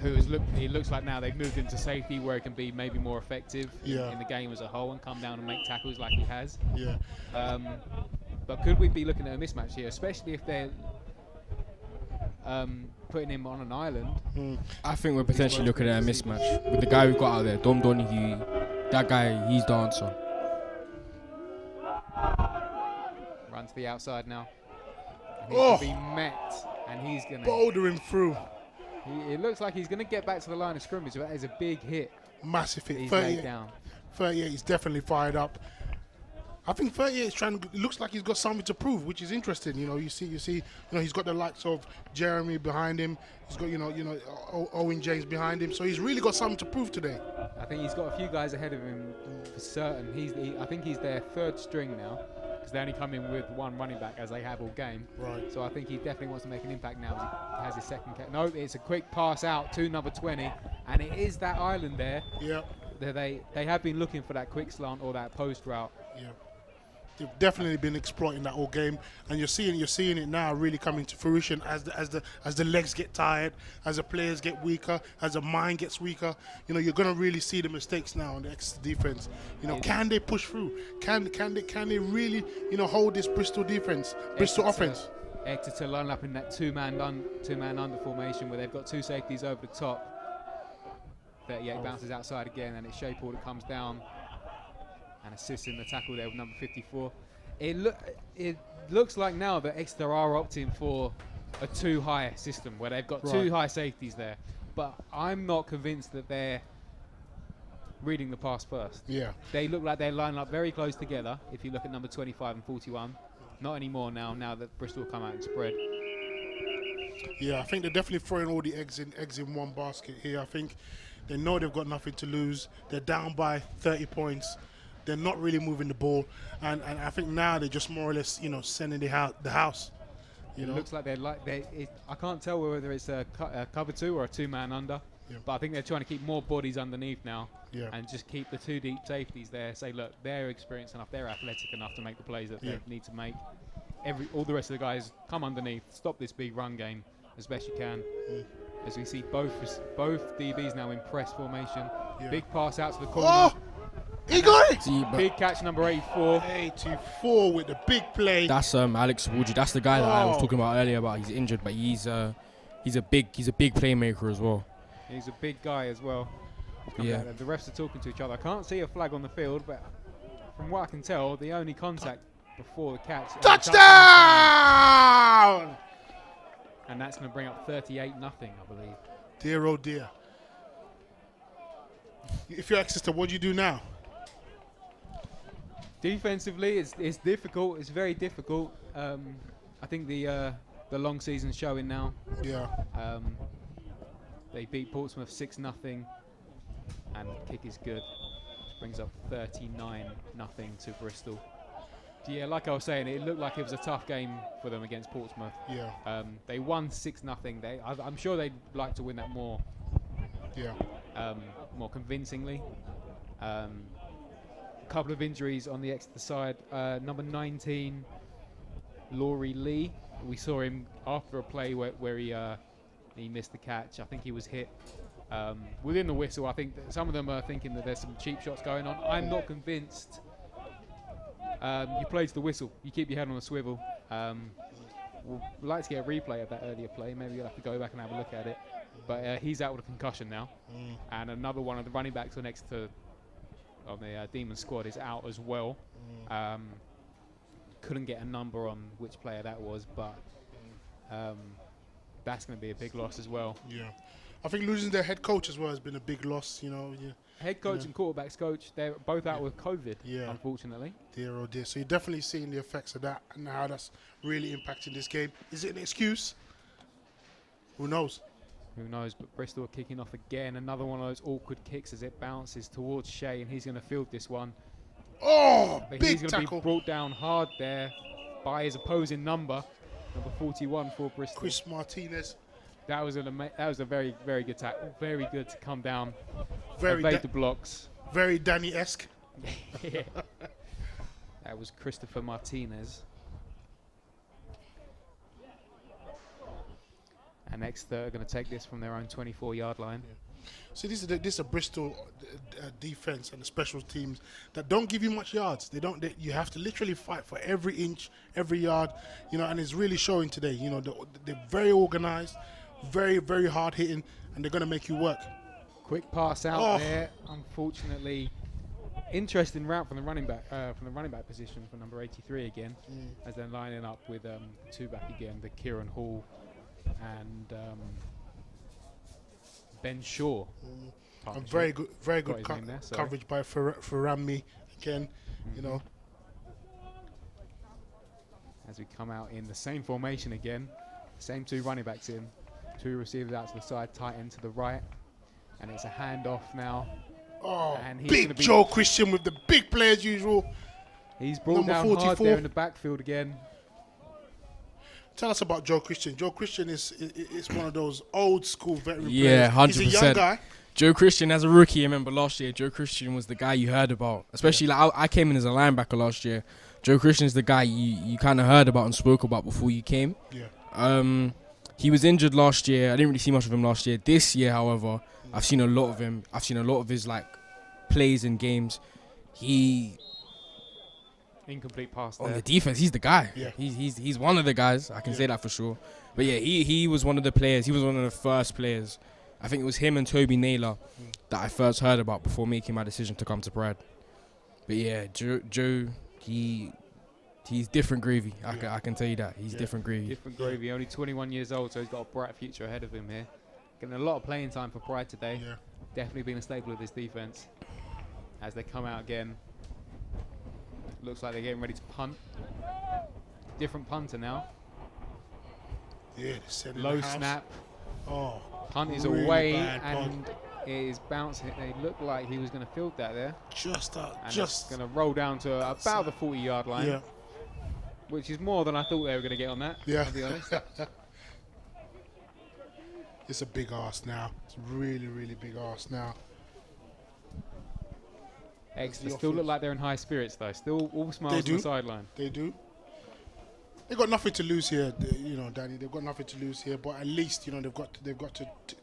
A: It looks like now they've moved into safety where it can be maybe more effective in the game as a whole and come down and make tackles like he has.
C: Yeah.
A: But could we be looking at a mismatch here, especially if they're putting him on an island?
E: I think we're potentially looking at a mismatch with the guy we've got out there, Dom Donahue. That guy, he's the answer.
A: Run to the outside now. And he's going to be met, and he's going to
C: boulder him through.
A: It looks like he's going to get back to the line of scrimmage, but that is a big hit.
C: Massive hit.
A: He's
C: 38.
A: laid down.
C: 38 is definitely fired up. I think 38 is trying. Looks like he's got something to prove, which is interesting. You know, you see. You know, he's got the likes of Jeremy behind him. He's got Owen James behind him. So he's really got something to prove today.
A: I think he's got a few guys ahead of him for certain. I think he's their third string now, because they only come in with one running back as they have all game.
C: Right.
A: So I think he definitely wants to make an impact now as he has his second catch. No, it's a quick pass out to number 20, and it is that island there.
C: Yeah.
A: They have been looking for that quick slant or that post route.
C: Yeah. They've definitely been exploiting that all game, and you're seeing it now really coming to fruition as the legs get tired, as the players get weaker, as the mind gets weaker. You know, you're gonna really see the mistakes now on the Exeter defense. You know, can they push through? Can they really hold this Bristol defense, Bristol offense?
A: Exeter line up in that two-man under formation where they've got two safeties over the top. 38 bounces outside again, and it's Shea Paul that comes down and assists in the tackle there with number 54. It looks like now that Exeter are opting for a two-high system where they've got two high safeties there, but I'm not convinced that they're reading the pass first.
C: Yeah.
A: They look like they're lining up very close together. If you look at number 25 and 41, not anymore now that Bristol come out and spread.
C: Yeah, I think they're definitely throwing all the eggs in one basket here. I think they know they've got nothing to lose. They're down by 30 points. They're not really moving the ball, and I think now they're just more or less, sending the house.
A: It looks like I can't tell whether it's a cover two or a two-man under, but I think they're trying to keep more bodies underneath now, and just keep the two deep safeties there. Say, look, they're experienced enough, they're athletic enough to make the plays that they need to make. All the rest of the guys come underneath, stop this big run game as best you can. As we see both DBs now in press formation. Big pass out to the corner.
C: Oh! He got it!
A: Big catch, number 84.
C: 84 with the big play.
E: That's Alex Sabuji. That's the guy that I was talking about earlier about he's injured, but he's a big playmaker as well.
A: He's a big guy as well.
E: Yeah.
A: The refs are talking to each other. I can't see a flag on the field, but from what I can tell, the only contact before the catch.
C: Touchdown!
A: And that's going to bring up 38-0, I believe.
C: Dear, oh dear. If you're Exeter, what do you do now?
A: Defensively, it's difficult. It's very difficult. I think the long season's showing now.
C: Yeah.
A: They beat Portsmouth 6-0, and the kick is good. Brings up 39-0 to Bristol. Yeah, like I was saying, it looked like it was a tough game for them against Portsmouth.
C: Yeah.
A: They won 6-0. I'm sure they'd like to win that more.
C: Yeah.
A: More convincingly. Couple of injuries on the Exeter side. Number 19, Laurie Lee. We saw him after a play where he missed the catch. I think he was hit within the whistle. I think that some of them are thinking that there's some cheap shots going on. I'm not convinced. You play to the whistle. You keep your head on a swivel. We'd like to get a replay of that earlier play. Maybe you'll have to go back and have a look at it. But he's out with a concussion now. And another one of the running backs on Exeter on the Demon squad is out as well. Couldn't get a number on which player that was, but that's going to be a big loss as well.
C: Yeah. I think losing their head coach as well has been a big loss,
A: Head coach and quarterbacks coach, they're both out with COVID, unfortunately.
C: Dear, oh dear. So you're definitely seeing the effects of that and how that's really impacting this game. Is it an excuse? Who knows?
A: Who knows, but Bristol are kicking off again. Another one of those awkward kicks as it bounces towards Shea, and he's going to field this one.
C: Oh,
A: but
C: big
A: he's going to
C: tackle.
A: be brought down hard there by his opposing number 41 for Bristol.
C: Chris Martinez.
A: That was a very, very good tackle. Very good to come down,
C: Very
A: evade the blocks.
C: Very Danny-esque.
A: Yeah. That was Christopher Martinez. And Exeter are going to take this from their own 24-yard line.
C: See, this is a Bristol defense and the special teams that don't give you much yards. You have to literally fight for every inch, every yard, and it's really showing today. They're very organized, very, very hard hitting, and they're going to make you work.
A: Quick pass out there. Unfortunately, interesting route from the running back position for number 83 again, as they're lining up with two back again, the Kieran Hall and Ben Shaw.
C: And very good
A: Got his name there, sorry.
C: coverage by Ferrami again. You know,
A: As we come out in the same formation again, same two running backs in, two receivers out to the side, tight end to the right, and it's a handoff now. And he's
C: big
A: gonna be-
C: Joe Christian with the big play as usual.
A: He's brought
C: Number
A: down hard
C: 44.
A: there in the backfield again.
C: Tell us about Joe Christian. Joe Christian is one of those old school veteran
E: Yeah,
C: players. He's a young
E: 100%.
C: guy.
E: Joe Christian, as a rookie, I remember last year, Joe Christian was the guy you heard about. Especially, like, I came in as a linebacker last year. Joe Christian's the guy you kind of heard about and spoke about before you came.
C: Yeah.
E: He was injured last year. I didn't really see much of him last year. This year, however, I've seen a lot of him. I've seen a lot of his, like, plays and games.
A: Incomplete pass
E: On
A: there.
E: the defense, he's the guy.
C: Yeah.
E: He's one of the guys. I can say that for sure. But yeah, he was one of the players. He was one of the first players. I think it was him and Toby Naylor that I first heard about before making my decision to come to Pride. But yeah, Joe, he's different gravy. I can tell you that. He's different gravy.
A: Different gravy. Only 21 years old, so he's got a bright future ahead of him here. Getting a lot of playing time for Pride today.
C: Yeah.
A: Definitely been a staple of this defense. As they come out again. Looks like they're getting ready to punt. Different punter now.
C: Yeah. They said in
A: Low
C: the house.
A: snap.
C: Oh.
A: Punt is
C: really
A: away
C: bad
A: and it is bouncing. It looked like he was going to field that there.
C: Just
A: And it's going to roll down to about the 40-yard line.
C: Yeah.
A: Which is more than I thought they were going to get on that,
C: Yeah.
A: to be honest.
C: It's a big ask now. It's really, really big ask now.
A: Exeter
C: the
A: still look
C: offense.
A: like they're in high spirits, though. Still all smiles on
C: do.
A: the sideline.
C: They do. They've got nothing to lose here, you know, Danny. They've got nothing to lose here, but at least, you know, they've got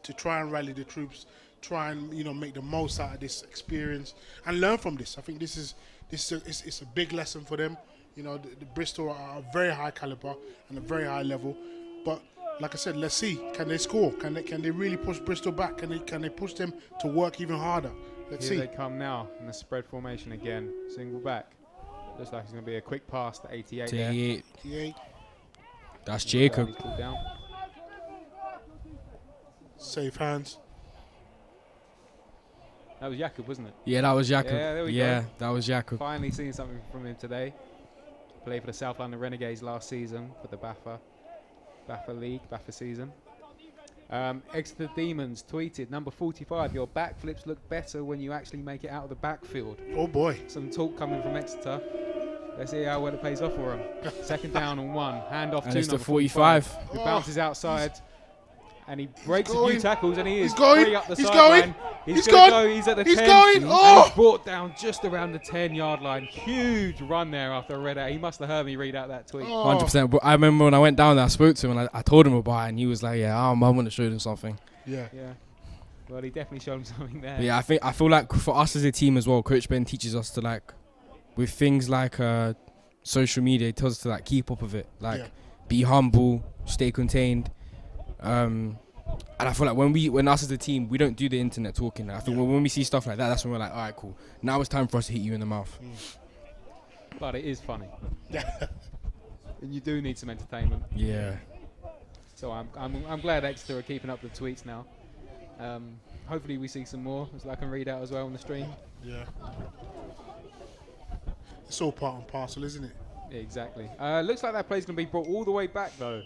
C: to try and rally the troops, try and, you know, make the most out of this experience and learn from this. I think it's a big lesson for them. You know, the Bristol are a very high caliber and a very high level, but like I said, let's see, can they score? Can they really push Bristol back? Can they push them to work even harder? Let's
A: Here
C: see.
A: they come now in the spread formation again. Single back. Looks like it's going to be a quick pass to 88 there.
C: 88.
E: That's Jacob.
A: He's pulled down.
C: Safe hands.
A: That was Jakob, wasn't it?
E: Yeah, that was Jacob.
A: Yeah, there we
E: yeah,
A: go.
E: that was Jacob.
A: Finally seeing something from him today. Played for the South London Renegades last season for the BAFA League, BAFA season. Exeter Demons tweeted, number 45, your backflips look better when you actually make it out of the backfield.
C: Oh boy.
A: Some talk coming from Exeter. Let's see how well it pays off for him. Second down and 1. Hand off
E: And
A: to
E: it's the
A: number
E: 45.
A: who bounces outside. And he breaks a few
C: going.
A: tackles and he is
C: He's going.
A: free up the
C: He's
A: sideline.
C: going.
A: He's
C: He's
A: gonna
C: gone.
A: go. He's at the
C: He's
A: 10.
C: going.
A: And
C: Oh.
A: he's brought down just around the 10-yard line. Huge run there after I read out. He must have heard me read out that tweet.
C: Oh.
E: 100%. But I remember when I went down there, I spoke to him and I told him about it, and he was like, "Yeah, I want to show them something."
C: Yeah.
A: Yeah. Well, he definitely showed him something there.
E: But yeah, I feel like for us as a team as well, Coach Ben teaches us to, like, with things like social media, he tells us to, like, keep up with it, like be humble, stay contained. And I feel like when us as a team, we don't do the internet talking. I think when we see stuff like that, that's when we're like, all right, cool. Now it's time for us to hit you in the mouth.
A: But it is funny. And you do need some entertainment.
E: Yeah.
A: So I'm glad Exeter are keeping up the tweets now. Hopefully we see some more, as I can read out as well on the stream.
C: Yeah. It's all part and parcel, isn't it?
A: Yeah, exactly. Looks like that play's going to be brought all the way back, though.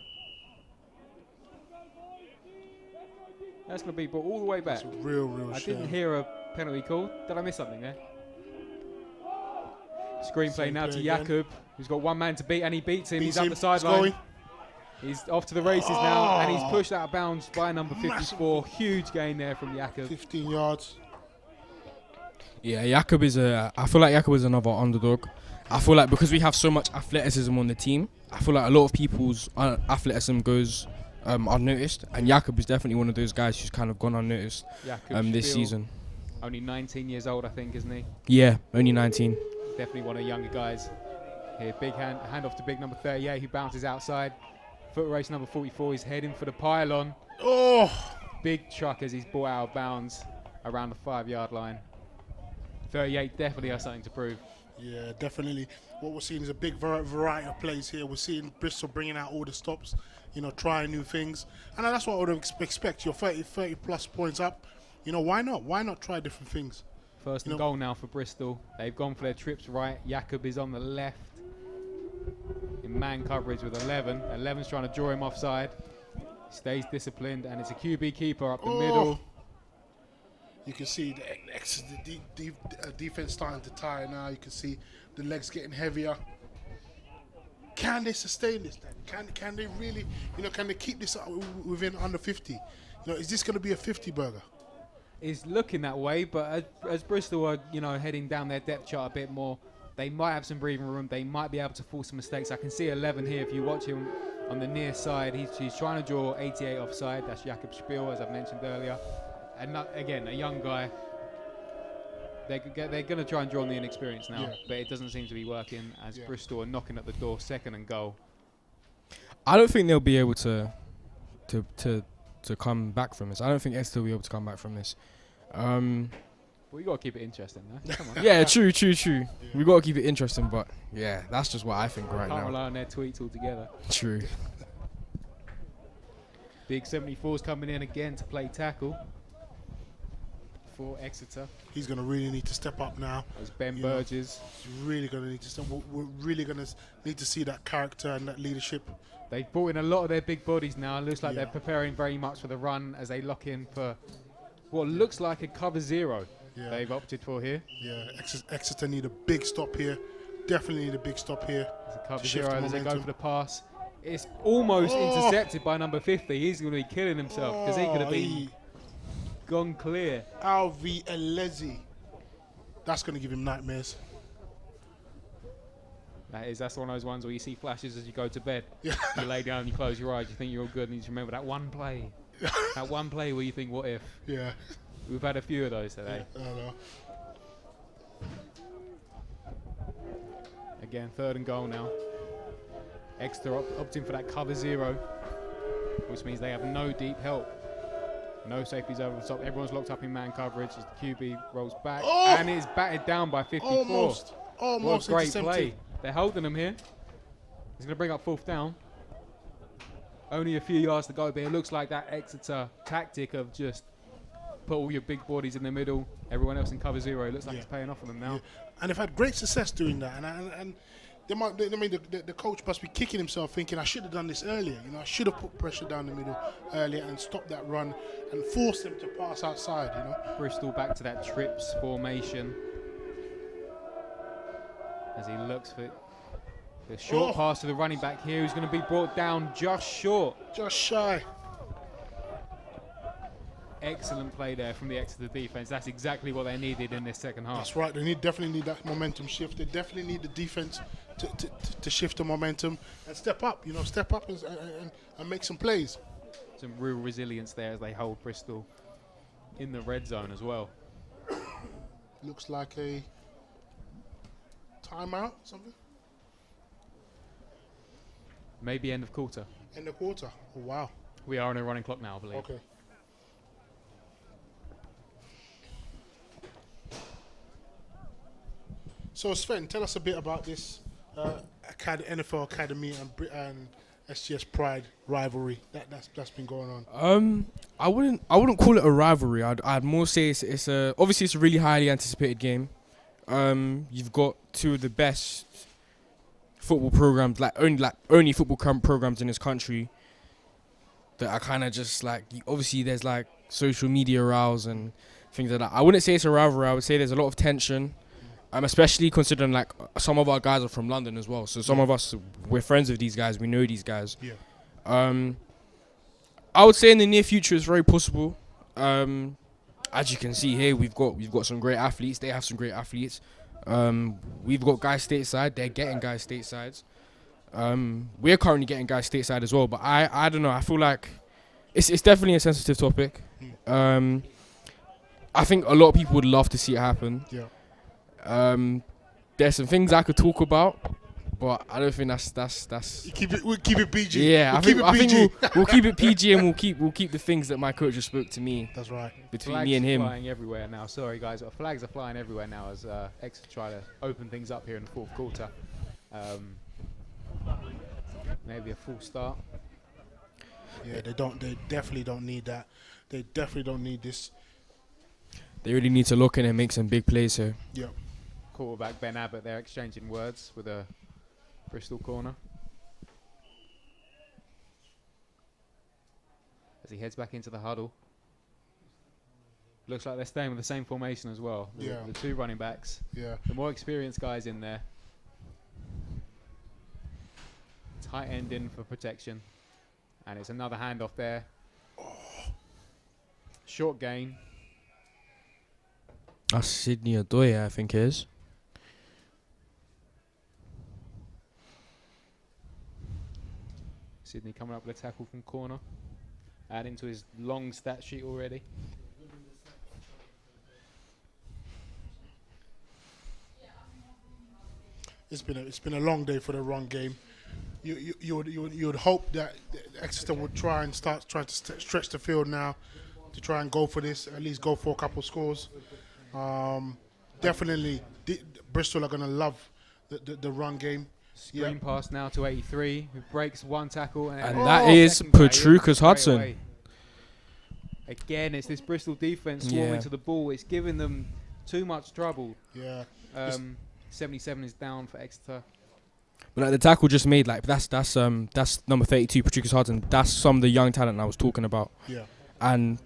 A: That's going to be brought all the way back.
C: It's a real
A: I
C: shame.
A: didn't hear a penalty call. Did I miss something there? Screenplay
C: Same
A: now
C: play
A: to
C: again.
A: Jakob, who's got one man to beat, and he beats him.
C: Beats
A: He's up
C: him.
A: the
C: He's
A: sideline.
C: going.
A: He's off to the races now, and he's pushed out of bounds by number 54. Huge gain there from Jakob.
C: 15 yards.
E: Yeah, Jakob is I feel like Jakob is another underdog. I feel like because we have so much athleticism on the team, I feel like a lot of people's athleticism goes unnoticed, and Jakob is definitely one of those guys who's kind of gone unnoticed
A: Jakob
E: this
A: still
E: season.
A: Only 19 years old, I think, isn't he?
E: Yeah, only 19.
A: Definitely one of the younger guys. Here, big hand off to big number 38, who bounces outside. Foot race number 44, he's heading for the pylon.
C: Oh!
A: Big truck as he's brought out of bounds around the 5-yard line. 38 definitely has something to prove.
C: Yeah, definitely. What we're seeing is a big variety of plays here. We're seeing Bristol bringing out all the stops, trying new things. And that's what I would expect. You're 30 plus points up. Why not? Why not try different things?
A: First and goal now for Bristol. They've gone for their trips right. Jakob is on the left in man coverage with 11. 11's trying to draw him offside. Stays disciplined, and it's a QB keeper up the middle.
C: You can see the defense starting to tire now. You can see the legs getting heavier. Can they sustain this then? Can they really, can they keep this within under 50? Is this going to be a 50 burger?
A: It's looking that way, but as Bristol are, heading down their depth chart a bit more, they might have some breathing room. They might be able to force some mistakes. I can see 11 here. If you watch him on the near side, he's trying to draw 88 offside. That's Jakob Spiel, as I've mentioned earlier. And again, a young guy. They're going to try and draw on the inexperience now, but it doesn't seem to be working as Bristol are knocking at the door, second and goal.
E: I don't think they'll be able to come back from this. I don't think Exeter will be able to come back from this.
A: Well, you got to keep it interesting, though. Come on.
E: Yeah, true. Yeah. We got to keep it interesting, but yeah, that's just what I think right
A: Can't
E: now.
A: rely on their tweets altogether.
E: True.
A: Big 74's coming in again to play tackle for Exeter.
C: He's going to really need to step up now.
A: As Ben Burgess.
C: He's really going to need to step up. We're really going to need to see that character and that leadership.
A: They've brought in a lot of their big bodies now. It looks like they're preparing very much for the run as they lock in for what looks like a cover zero. They've opted for here.
C: Yeah, Exeter need a big stop here. Definitely need a big stop here.
A: It's a cover zero as they go for the pass. It's almost intercepted by number 50. He's going to be killing himself because he could have been gone clear.
C: Alvi Elezi. That's going to give him nightmares.
A: That's one of those ones where you see flashes as you go to bed. You lay down, you close your eyes, you think you're all good, and you just remember that one play. That one play where you think, what if?
C: Yeah.
A: We've had a few of those today.
C: I know.
A: Again, third and goal now. Exeter opting for that cover zero, which means they have no deep help. No safeties over the top. Everyone's locked up in man coverage as the QB rolls back and is batted down by 54.
C: Almost
A: what a great
C: intercepted.
A: play. They're holding him here. He's going to bring up fourth down. Only a few yards to go, but it looks like that Exeter tactic of just put all your big bodies in the middle, everyone else in cover zero. It looks like it's paying off for them now.
C: Yeah. And they've had great success doing that. And the coach must be kicking himself, thinking, I should have done this earlier. I should have put pressure down the middle earlier and stopped that run and forced them to pass outside.
A: Bristol back to that trips formation as he looks for the short pass to the running back here, who's going to be brought down just short.
C: Just shy.
A: Excellent play there from the Exeter defense. That's exactly what they needed in this second half.
C: That's right. They definitely need that momentum shift. They definitely need the defense to shift the momentum and step up. Step up and make some plays.
A: Some real resilience there as they hold Bristol in the red zone as well.
C: Looks like a timeout, something.
A: Maybe end of quarter.
C: End of quarter. Oh, wow.
A: We are on a running clock now, I believe.
C: Okay. So Sven, tell us a bit about this NFL Academy and SGS Pride rivalry that's been going on.
E: I wouldn't call it a rivalry. I'd more say it's obviously it's a really highly anticipated game. You've got two of the best football programs, only football programs in this country that are kind of just obviously there's social media rows and things like that. I wouldn't say it's a rivalry. I would say there's a lot of tension. Especially considering some of our guys are from London as well. So some of us, we're friends with these guys. We know these guys.
C: Yeah.
E: I would say in the near future it's very possible. As you can see here, we've got some great athletes. They have some great athletes. We've got guys stateside. They're getting guys stateside. We're currently getting guys stateside as well. But I don't know. I feel like it's definitely a sensitive topic. I think a lot of people would love to see it happen.
C: Yeah.
E: There's some things I could talk about, but I don't think that's.
C: We'll keep it PG.
E: Yeah,
C: I think
E: we'll keep it PG and we'll keep the things that my coach just spoke to me.
C: That's right.
E: Between
A: Flags
E: me and him.
A: are flying everywhere now. Sorry, guys. Flags are flying everywhere now as Exeter try to open things up here in the fourth quarter. Maybe a full start.
C: Yeah, they definitely don't need that. They definitely don't need this.
E: They really need to look in and make some big plays here.
C: Yeah.
A: Quarterback Ben Abbott, they're exchanging words with a Bristol corner. As he heads back into the huddle. Looks like they're staying with the same formation as well.
C: Yeah.
A: The two running backs.
C: Yeah.
A: The more experienced guys in there. Tight end in for protection. And it's another handoff there. Short gain.
E: That's Sydney Odoye, I think it is.
A: Sydney coming up with a tackle from corner. Adding to his long stat sheet already.
C: It's been a long day for the run game. You would hope that Exeter would try to stretch the field now to try and go for this, at least go for a couple scores. Definitely, Bristol are going to love the run game.
A: Screen pass now to 83, who breaks one tackle.
E: And that is Petrukas Hudson.
A: Again, it's this Bristol defense swarming to the ball. It's giving them too much trouble.
C: Yeah.
A: 77 is down for Exeter.
E: But like the tackle just made, like that's number 32, Petrukas Hudson. That's some of the young talent I was talking about.
C: Yeah.
E: And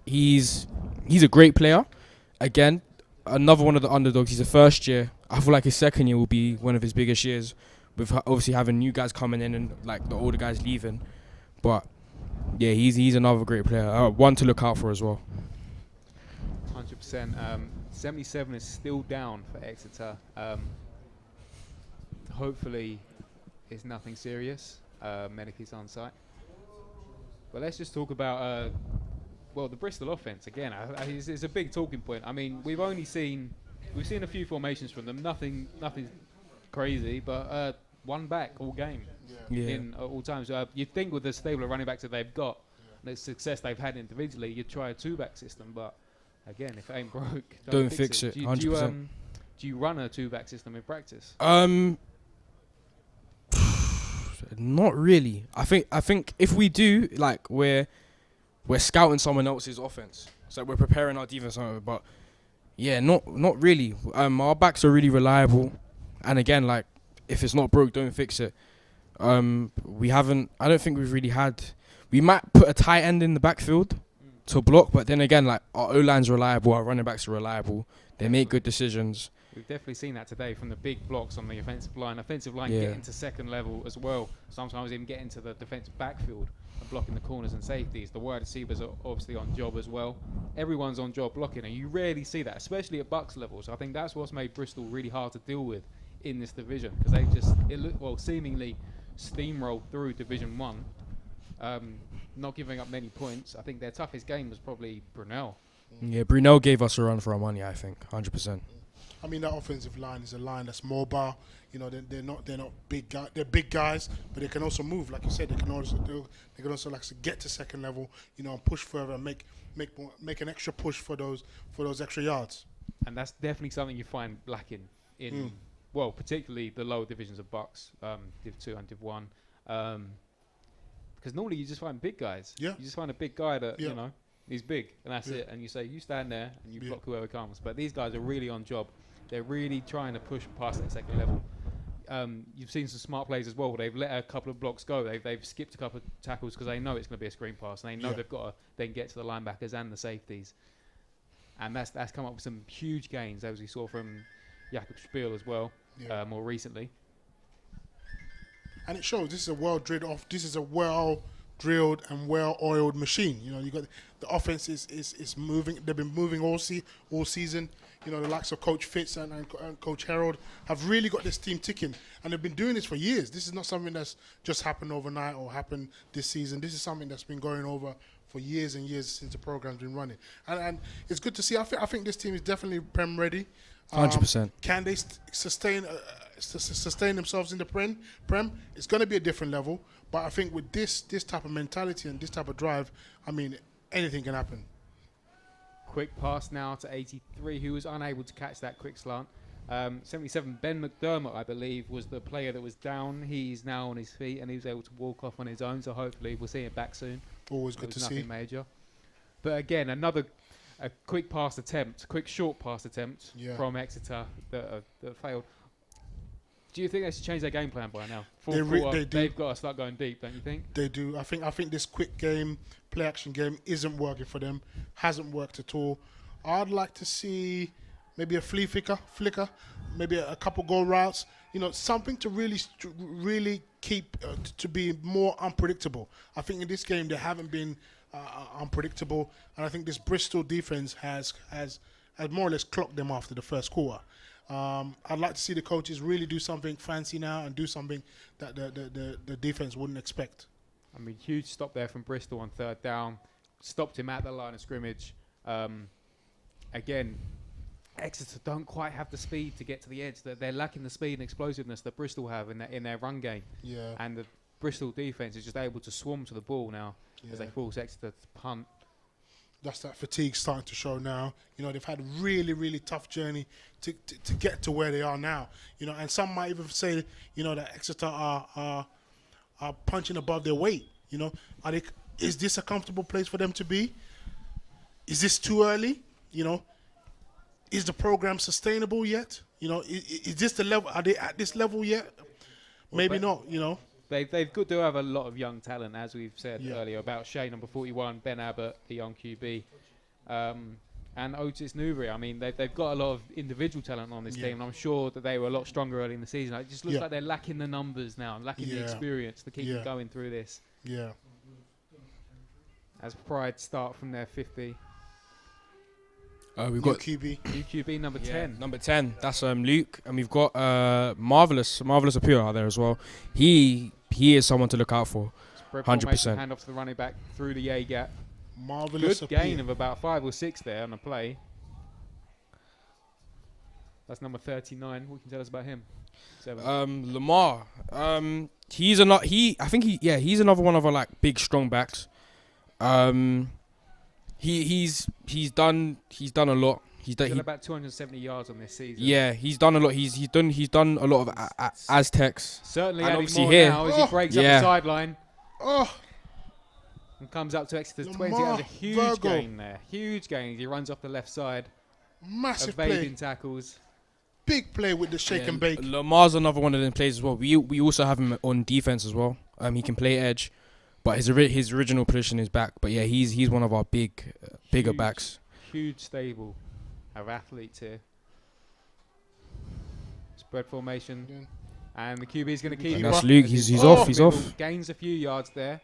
E: he's a great player. Again, another one of the underdogs. He's a first year. I feel like his second year will be one of his biggest years, with obviously having new guys coming in and like the older guys leaving. But yeah, he's another great player. One to look out for as well.
A: 100%. 77 is still down for Exeter. Hopefully, it's nothing serious. Medic is on site. But let's just talk about the Bristol offense again. It's a big talking point. I mean, we've seen a few formations from them. Nothing crazy, but one back all game in all times. You'd think with the stable of running backs that they've got, the success they've had individually, you'd try a two-back system. But again, if it ain't broke,
E: don't fix it. 100%.
A: Do you run a two-back system in practice?
E: Not really. I think if we do, like we're scouting someone else's offense, so we're preparing our defense on it. But yeah, not really. Our backs are really reliable, and again, like if it's not broke, don't fix it. We haven't. I don't think we've really had. We might put a tight end in the backfield to block, but then again, like our O-line's reliable, our running backs are reliable. They make good decisions.
A: We've definitely seen that today from the big blocks on the offensive line. Offensive line getting to second level as well. Sometimes even getting to the defensive backfield and blocking the corners and safeties. The wide receivers are obviously on job as well. Everyone's on job blocking, and you rarely see that, especially at Bucks level. So I think that's what's made Bristol really hard to deal with in this division, because they seemingly steamrolled through Division 1, not giving up many points. I think their toughest game was probably Brunel.
E: Yeah, Brunel gave us a run for our money, I think, 100%.
C: I mean, that offensive line is a line that's mobile. You know, they're not big guys. They're big guys, but they can also move. Like you said, they can also like get to second level. You know, and push further, and make an extra push for those extra yards.
A: And that's definitely something you find lacking in particularly the lower divisions of Bucks, Div 2 and Div 1. Because normally you just find big guys.
C: Yeah.
A: You just find a big guy that you know he's big, and that's it. And you say you stand there and you block whoever comes. But these guys are really on job. They're really trying to push past that second level. You've seen some smart plays as well where they've let a couple of blocks go. They've skipped a couple of tackles because they know it's going to be a screen pass, and they know they've got to then get to the linebackers and the safeties. And that's come up with some huge gains, as we saw from Jakob Spiel as well, more recently.
C: And it shows this is a well-drilled and well-oiled machine. You know, you got the offense is moving. They've been moving all season. You know, the likes of Coach Fitz and Coach Harold have really got this team ticking, and they've been doing this for years. This is not something that's just happened overnight or happened this season. This is something that's been going over for years and years since the program's been running, and it's good to see. I think this team is definitely Prem ready.
E: 100%.
C: Can they sustain sustain themselves in the Prem, it's going to be a different level. But I think with this type of mentality and this type of drive, I mean, anything can happen.
A: Quick pass now to 83, who was unable to catch that quick slant. 77, Ben McDermott, I believe, was the player that was down. He's now on his feet and he was able to walk off on his own. So hopefully we'll see him back soon.
C: Always good to see.
A: Nothing major. But again, a quick short pass attempt from Exeter that failed. Do you think they should change their game plan by now?
C: They do.
A: They've got to start going deep, don't you think?
C: They do. I think this quick game, play action game, isn't working for them. Hasn't worked at all. I'd like to see maybe a flea flicker, maybe a couple goal routes. You know, something to really keep to be more unpredictable. I think in this game they haven't been unpredictable, and I think this Bristol defense has more or less clocked them after the first quarter. I'd like to see the coaches really do something fancy now and do something that the defense wouldn't expect.
A: I mean, huge stop there from Bristol on third down. Stopped him at the line of scrimmage. Again, Exeter don't quite have the speed to get to the edge. They're lacking the speed and explosiveness that Bristol have in their run game.
C: Yeah.
A: And the Bristol defense is just able to swarm to the ball now as they force Exeter to punt.
C: That's that fatigue starting to show now. You know, they've had a really, really tough journey to get to where they are now. You know, and some might even say, you know, that Exeter are punching above their weight. You know, is this a comfortable place for them to be? Is this too early? You know, is the program sustainable yet? You know, is this the level? Are they at this level yet? Maybe not. You know.
A: They've got to have a lot of young talent, as we've said earlier about Shea, number 41, Ben Abbott, the young QB, and Otis Newbury. I mean, they've got a lot of individual talent on this team, and I'm sure that they were a lot stronger early in the season. It just looks like they're lacking the numbers now, lacking the experience to keep them going through this.
C: Yeah.
A: As Pride start from their 50.
C: We've got QB.
A: QB number 10.
E: Number 10. That's Luke, and we've got marvelous Appeal out there as well. He is someone to look out for. 100%.
A: Hand off to the running back through the A gap.
C: Marvelous.
A: Good gain of about 5 or 6 there on the play. That's number 39. What can you tell us about him? 7.
E: Lamar. He's another. He's another one of our like big strong backs. He's done a lot. He's done
A: about 270 yards on this season.
E: Yeah, he's done a lot. He's done a lot of Aztecs.
A: Certainly,
E: and
A: adding
E: obviously
A: more
E: here
A: now as he breaks up the sideline. And comes up to Exeter's 20. That's a huge gain there. Huge gain. He runs off the left side.
C: Massive
A: evading
C: play.
A: tackles.
C: Big play with the shake and bake.
E: Lamar's another one of them plays as well. We also have him on defense as well. He can play edge. But his original position is back. But yeah, he's one of our bigger backs.
A: Huge stable of athletes here. Spread formation. Yeah. And the QB is going to keep
E: it. That's Luke. He's off. He's off.
A: Gains a few yards there.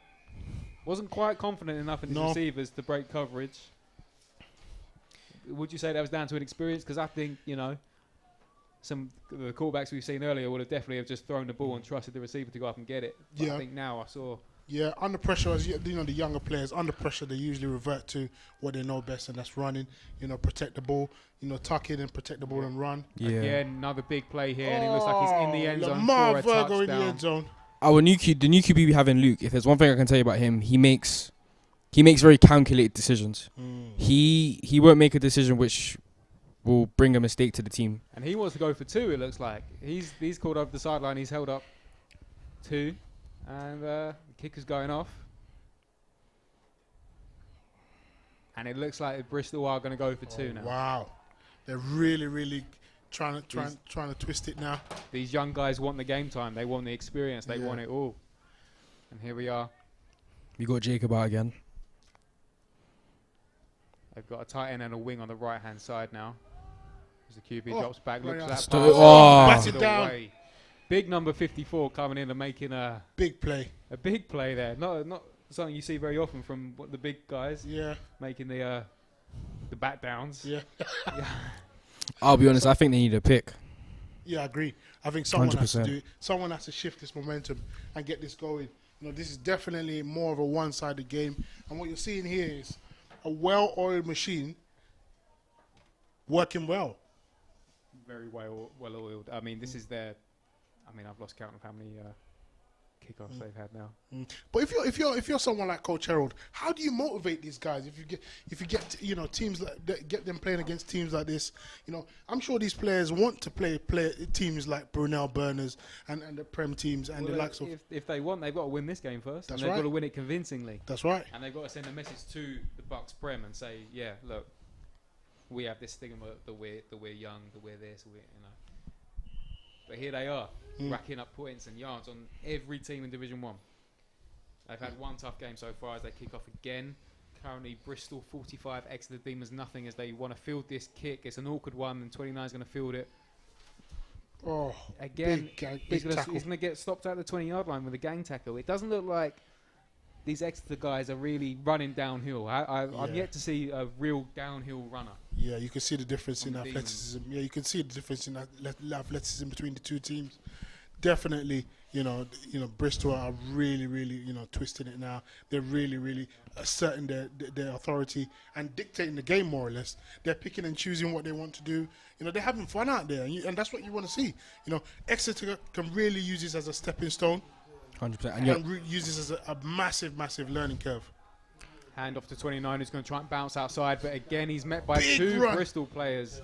A: Wasn't quite confident enough in his receivers to break coverage. Would you say that was down to inexperience? Because I think, you know, some of the quarterbacks we've seen earlier would have definitely have just thrown the ball and trusted the receiver to go up and get it. But I think now I saw...
C: Yeah, under pressure, as you know, the younger players, under pressure, they usually revert to what they know best, and that's running. You know, protect the ball. You know, tuck in and protect the ball and run.
A: Yeah. Again, another big play here, and it looks like he's in the end zone
C: Lamar
A: for a
C: Virgo
A: touchdown.
C: in the end zone.
E: The new QB we have in Luke, if there's one thing I can tell you about him, he makes very calculated decisions. He won't make a decision which will bring a mistake to the team.
A: And he wants to go for 2, it looks like. He's called over the sideline. He's held up 2. And the kicker's going off. And it looks like Bristol are going to go for 2 now.
C: Wow. They're really, really trying to twist it now.
A: These young guys want the game time. They want the experience. They want it all. And here we are.
E: We got Jacob out again.
A: They've got a tight end and a wing on the right-hand side now. As the QB drops back. Looks at that
C: bat it down.
A: Away. Big number 54 coming in and making a
C: big play.
A: A big play there. Not something you see very often from the big guys.
C: Yeah.
A: Making the bat downs.
C: Yeah.
E: I'll be honest, I think they need a pick.
C: Yeah, I agree. I think someone
E: 100%.
C: has to do it. Someone has to shift this momentum and get this going. You know, this is definitely more of a one-sided game. And what you're seeing here is a well-oiled machine working well.
A: Very well oiled. I mean, this is their I mean, I've lost count of how many kickoffs they've had now.
C: But if you're someone like Coach Harold, how do you motivate these guys? If you get teams like that, get them playing against teams like this, I'm sure these players want to play teams like Brunel Burners and the Prem teams and the likes of.
A: If they want, they've got to win this game first.
C: That's
A: and they've
C: right.
A: got to win it convincingly.
C: That's right.
A: And they've got to send a message to the Bucks Prem and say, yeah, look, we have this stigma that we're young, that we're this, But here they are, racking up points and yards on every team in Division 1. They've had one tough game so far as they kick off again. Currently, Bristol 45, Exeter Demons nothing as they want to field this kick. It's an awkward one, and 29 is going to field it.
C: Oh,
A: Again,
C: big
A: he's
C: tackle.
A: going to get stopped at the 20-yard line with a gang tackle. It doesn't look like these Exeter guys are really running downhill. I'm yet to see a real downhill runner.
C: Yeah, you can see the difference in
A: the
C: athleticism. Yeah, you can see the difference in athleticism between the two teams. Definitely, Bristol are really, really, twisting it now. They're really, really asserting their authority and dictating the game more or less. They're picking and choosing what they want to do. They're having fun out there, and that's what you want to see. Exeter can really use this as a stepping stone.
E: 100%.
C: And use this as a massive, massive learning curve.
A: Hand off to 29, who's going to try and bounce outside, but again, he's met by
C: Big
A: two
C: run.
A: Bristol players.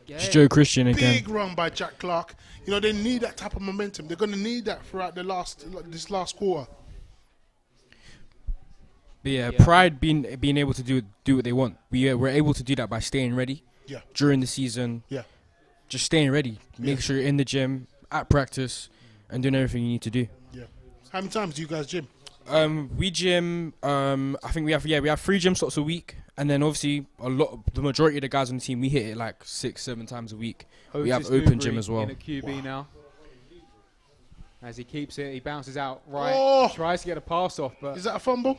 E: It's Joe Christian again.
C: Big run by Jack Clark. They need that type of momentum. They're going to need that throughout this last quarter.
E: But yeah, Pride being able to do what they want. We're able to do that by staying ready.
C: Yeah.
E: During the season.
C: Yeah.
E: Just staying ready. Make sure you're in the gym, at practice, and doing everything you need to do.
C: Yeah. How many times do you guys gym?
E: We gym. I think we have 3 gym slots a week, and then obviously the majority of the guys on the team we hit it like 6-7 times a week. We have
A: Otis
E: open gym
A: Newbury
E: as well.
A: In a QB now. As he keeps it, he bounces out right.
C: Oh!
A: Tries to get a pass off, but
C: Is that a fumble?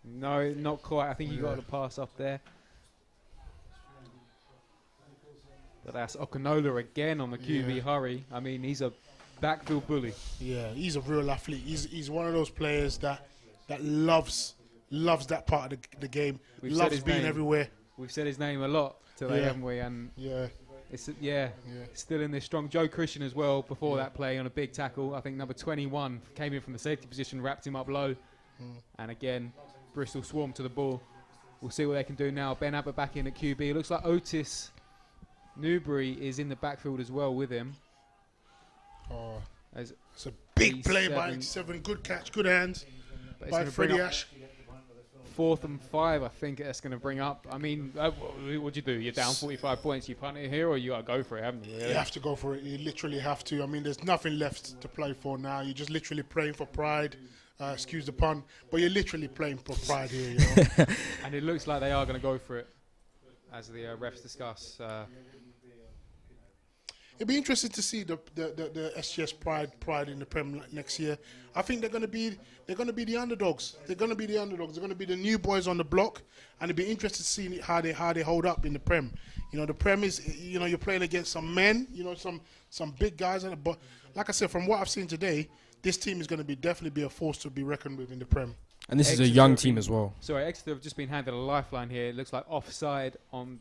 A: no, not quite. I think he got the pass off there. But that's Okanola again on the QB hurry. I mean, he's a backfield bully.
C: Yeah, he's a real athlete. He's one of those players that loves that part of the game.
A: We've said
C: Loves
A: his
C: being
A: name.
C: everywhere.
A: We've said his name a lot today,
C: Yeah.
A: haven't we? And
C: Yeah.
A: it's still in this strong. Joe Christian as well before that play on a big tackle. I think number 21 came in from the safety position, wrapped him up low. And again, Bristol swarmed to the ball. We'll see what they can do now. Ben Abbott back in at QB. It looks like Otis Newbury is in the backfield as well with him.
C: Oh,
A: As
C: it's a big
A: 87.
C: play by 87. Good catch, good hands
A: but it's
C: by
A: gonna bring
C: Freddie
A: up
C: Ash.
A: 4th and 5, I think that's going to bring up. I mean, what do you do? You're down 45 points. You punt it here, or you got to go for it, haven't you?
C: You have to go for it. You literally have to. I mean, there's nothing left to play for now. You're just literally playing for pride. Excuse the pun, but you're literally playing for pride here.
A: And it looks like they are going to go for it, as the refs discuss.
C: It'd be interesting to see the SGS pride in the Prem next year. I think they're going to be the underdogs. They're going to be the underdogs. They're going to be the new boys on the block, and it'd be interesting to see how they hold up in the Prem. The Prem is you're playing against some men. Some big guys. But like I said, from what I've seen today, this team is going to definitely be a force to be reckoned with in the Prem.
E: And this is a
A: Exeter
E: young
A: have
E: team
A: been-
E: as well.
A: Sorry, Exeter have just been handed a lifeline here. It looks like offside on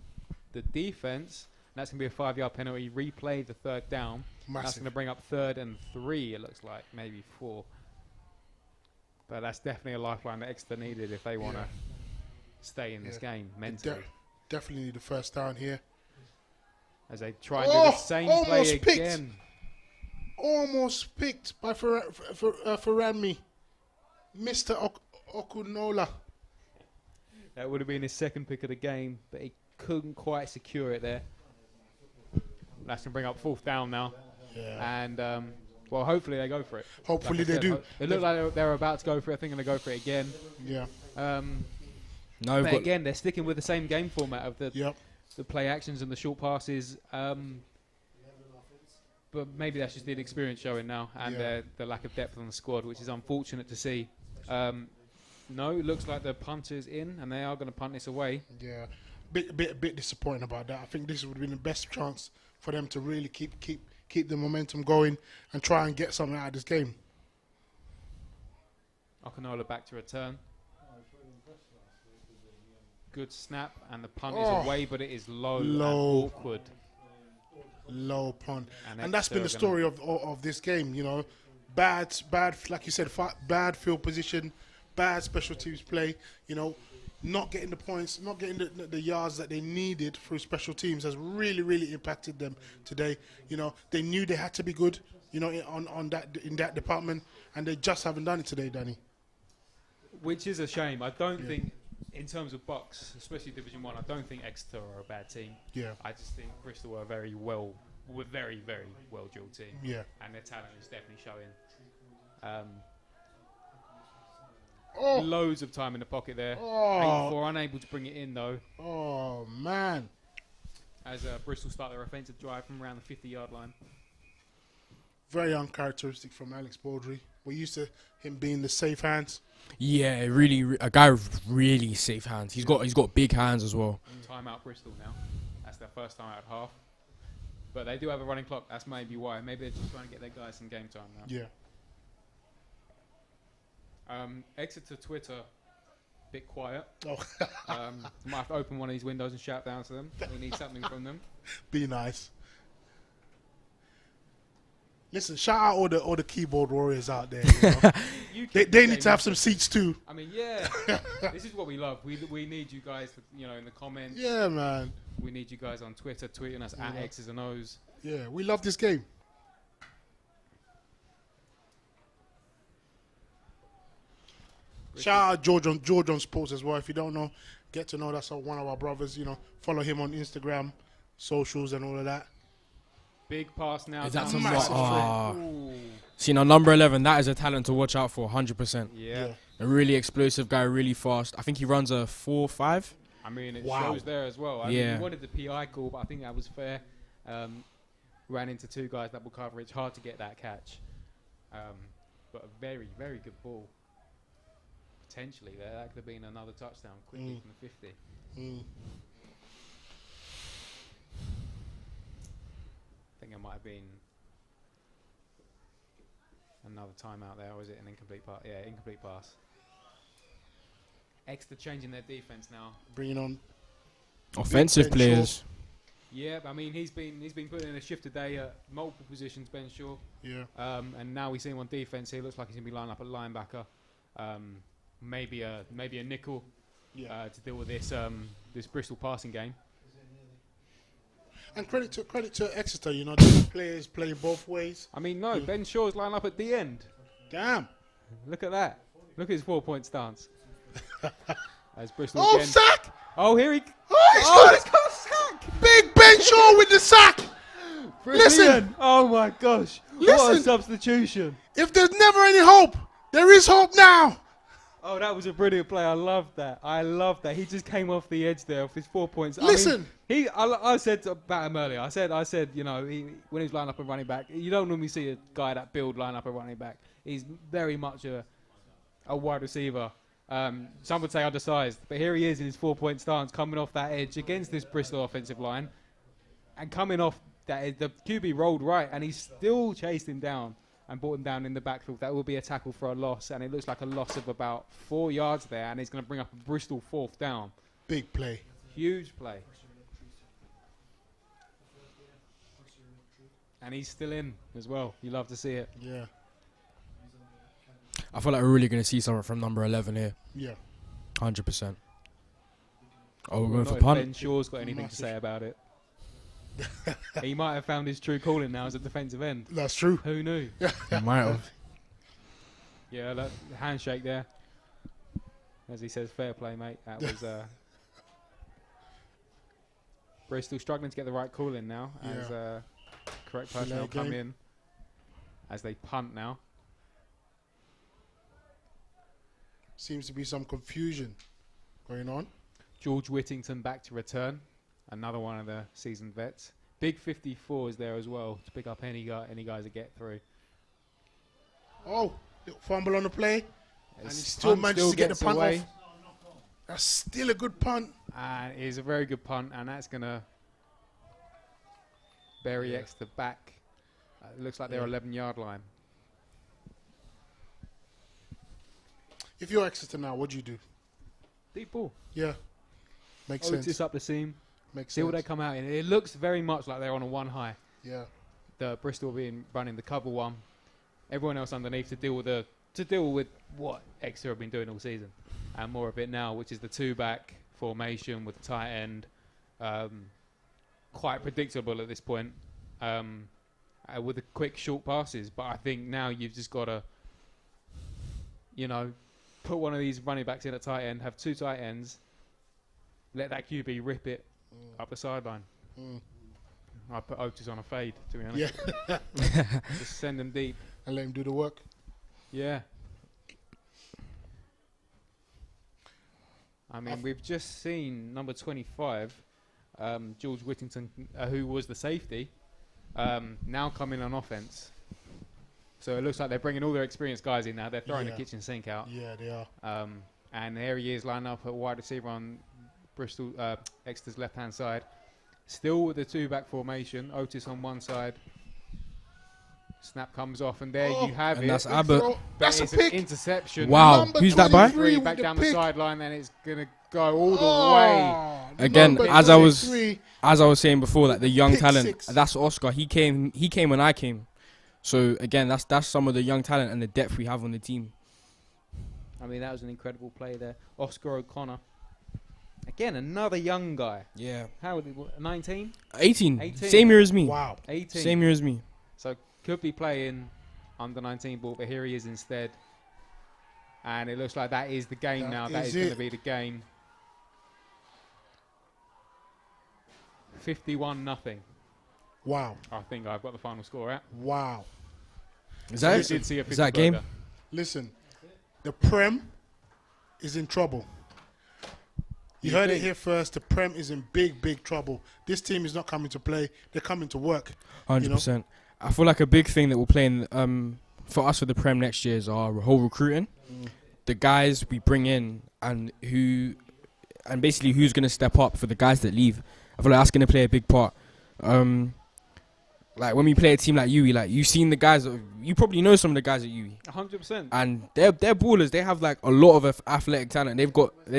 A: the defence. That's going to be a 5-yard penalty. Replay the 3rd down. That's
C: Massive.
A: going to bring up 3rd and 3, it looks like. Maybe 4. But that's definitely a lifeline that Exeter needed if they want to stay in this game mentally.
C: Definitely need the first down here.
A: As they try and do the same play
C: almost picked.
A: again.
C: Almost picked by Ferranmi. Mr. Okunola.
A: That would have been his 2nd pick of the game, but he couldn't quite secure it there. That's going to bring up 4th down now.
C: Yeah.
A: And, well, hopefully they go for it.
C: Hopefully
A: Like I
C: they
A: said,
C: do.
A: It looked like they're about to go for it. I think they're going to go for it again.
C: Yeah.
E: No,
A: But again, they're sticking with the same game format of the
C: Yep.
A: play actions and the short passes. But maybe that's just the inexperience showing now and the lack of depth on the squad, which is unfortunate to see. No, it looks like the punter's in, and they are going to punt this away.
C: Yeah. Bit disappointing about that. I think this would have been the best chance for them to really keep the momentum going and try and get something out of this game.
A: Okanola back to return. Good snap, and the punt
C: Oh.
A: is away, but it is low and
C: Low.
A: awkward.
C: Low punt.
A: And
C: And that's been the
A: Exeter
C: story of this game, you know. Bad, like you said, bad field position, bad special teams play, you know. Not getting the points, not getting the yards that they needed through special teams has really, really impacted them today. You know, they knew they had to be good, you know, in that department, and they just haven't done it today, Danny.
A: Which is a shame. I don't think, in terms of Bucks, especially Division 1, I don't think Exeter are a bad team.
C: Yeah.
A: I just think Bristol are very, very well drilled team.
C: Yeah.
A: And their talent is definitely showing.
C: Oh.
A: Loads of time in the pocket there.
C: Oh.
A: 8-4, unable to bring it in though.
C: Oh, man.
A: As Bristol start their offensive drive from around the 50-yard line.
C: Very uncharacteristic from Alex Baldry. We're used to him being the safe hands.
E: Yeah, really, a guy with really safe hands. He's got big hands as well.
A: Timeout Bristol now. That's their first time out half. But they do have a running clock. That's maybe why. Maybe they're just trying to get their guys some game time now.
C: Yeah.
A: Exeter Twitter, bit quiet.
C: Oh.
A: Might have to open one of these windows and shout down to them. We need something from them.
C: Be nice. Listen, shout out all the keyboard warriors out there. You know? they need to have some seats too.
A: I mean, yeah. This is what we love. We need you guys, in the comments.
C: Yeah, man.
A: We need you guys on Twitter tweeting us at X's and O's.
C: Yeah, we love this game. Shout out George on Sports as well. If you don't know, get to know that's one of our brothers. You know, follow him on Instagram, socials, and all of that.
A: Big pass now.
E: Is that
A: down
E: some
A: the
C: massive
A: side.
C: threat.
A: Ooh.
E: See, now number 11, that is a talent to watch out for, 100%.
A: Yeah.
E: A really explosive guy, really fast. I think he runs a 4.5.
A: I mean, it
C: Wow.
A: shows there as well. I mean, he wanted the PI call, but I think that was fair. Ran into two guys, double coverage. Hard to get that catch. But a very, very good ball. Potentially there. That could have been another touchdown quickly from the 50. I think it might have been another timeout there, or was it an incomplete pass? Yeah, incomplete pass. Exeter changing their defense now.
C: Bringing on
E: Offensive
C: Ben
E: players.
A: Yeah, I mean he's been putting in a shift today at multiple positions, Ben Shaw.
C: Yeah.
A: And now we see him on defense. He looks like he's gonna be lining up at linebacker. Maybe a nickel to deal with this Bristol passing game.
C: And credit to Exeter, you know, the players playing both ways.
A: I mean, no, Ben Shaw's lining up at the end.
C: Damn.
A: Look at that. Look at his 4-point stance. As Bristol
C: Oh,
A: again.
C: sack!
A: Oh, here he.
C: Oh, he's
A: he's got a sack.
C: Big Ben Shaw with the sack. Listen.
A: Brilliant. Oh my gosh. What a
C: Listen.
A: substitution.
C: If there's never any hope, there is hope now.
A: Oh, that was a brilliant play. I love that. He just came off the edge there with his 4 points.
C: Listen.
A: I said about him earlier. I said, when he was lining up a running back, you don't normally see a guy that build line up a running back. He's very much a wide receiver. Some would say undersized, but here he is in his 4-point stance, coming off that edge against this Bristol offensive line, and coming off that the QB rolled right, and he still chased him down and brought him down in the backfield. That will be a tackle for a loss, and it looks like a loss of about 4 yards there, and he's going to bring up a Bristol 4th down.
C: Big play.
A: Huge play. And he's still in as well. You love to see it.
C: Yeah.
E: I feel like we're really going to see something from number 11 here.
C: Yeah.
E: 100%. Oh, we're going
A: Not
E: for
A: if
E: punt?
A: Ben Shaw's got anything
C: Massive.
A: to say about it. He might have found his true calling now as a defensive end.
C: That's true.
A: Who knew?
E: He might have.
A: Yeah, that handshake there. As he says, fair play, mate. That was Bristol struggling to get the right call in now. As correct personnel
C: Delay
A: come
C: game.
A: in. As they punt now.
C: Seems to be some confusion going on.
A: George Whittington back to return. Another one of the seasoned vets. Big 54 is there as well to pick up any guys that get through.
C: Oh, little fumble on the play. And he
A: His
C: still
A: punt
C: manages to get the
A: gets
C: punt
A: away.
C: off. That's still a good punt.
A: And it is a very good punt, and that's going to bury Exeter back. It looks like they're 11-yard line.
C: If you're Exeter now, what do you do?
A: Deep ball.
C: Yeah. Makes
A: Oh,
C: sense.
A: it's up the seam.
C: Makes
A: See what they
C: sense.
A: come out in. It looks very much like they're on a one high.
C: Yeah.
A: The Bristol being running the cover one, everyone else underneath to deal with what Exeter have been doing all season, and more of it now, which is the 2-back formation with the tight end, quite predictable at this point, with the quick short passes. But I think now you've just got to, put one of these running backs in at tight end, have 2 tight ends, let that QB rip it up the sideline. I put Otis on a fade, to be honest.
C: Yeah.
A: Just send them deep.
C: And let him do the work.
A: Yeah. I mean, we've just seen number 25, George Whittington, who was the safety, now coming on offense. So it looks like they're bringing all their experienced guys in now. They're throwing the kitchen sink out.
C: Yeah, they are.
A: And there he is, lined up at wide receiver on Bristol, Exeter's left-hand side. Still with the 2-back formation. Otis on one side. Snap comes off, and there you have
E: and
A: it.
E: that's Abbott.
C: That's a
A: It's
C: pick.
A: an interception.
E: Wow.
C: Number
E: Who's that by?
C: 23
A: Back
C: with
A: down
C: the
A: the
C: pick.
A: sideline, and it's going to go all the way.
E: Again,
C: Number
E: as I was
C: 23.
E: saying before, like the young
C: Pick
E: talent.
C: 6.
E: That's Oscar. He came when I came. So again, that's some of the young talent and the depth we have on the team.
A: I mean, that was an incredible play there. Oscar O'Connor. Again, another young guy.
E: Yeah.
A: How old? 19?
E: 18.
A: 18.
E: Same year as me.
C: Wow.
A: 18.
E: Same year as me.
A: So could be playing under 19 ball, but here he is instead. And it looks like that is the game
C: That
A: now. That
C: is
A: is going
C: it.
A: to be the game. 51-0.
C: Wow.
A: I think I've got the final score at.
C: Wow.
E: Is that
A: We
E: it?
A: did see a
E: Is that game?
A: Pittsburgher.
C: Listen, the Prem is in trouble. You heard it
A: think?
C: here first. The Prem is in big, big trouble. This team is not coming to play. They're coming to work.
E: 100%. I feel like a big thing that will play in for us for the Prem next year is our whole recruiting. The guys we bring in and basically who's going to step up for the guys that leave. I feel like that's going to play a big part. Like when we play a team like UE, like you've seen the guys. You probably know some of the guys at UE,
A: 100%.
E: and they're ballers. They have like a lot of athletic talent. They've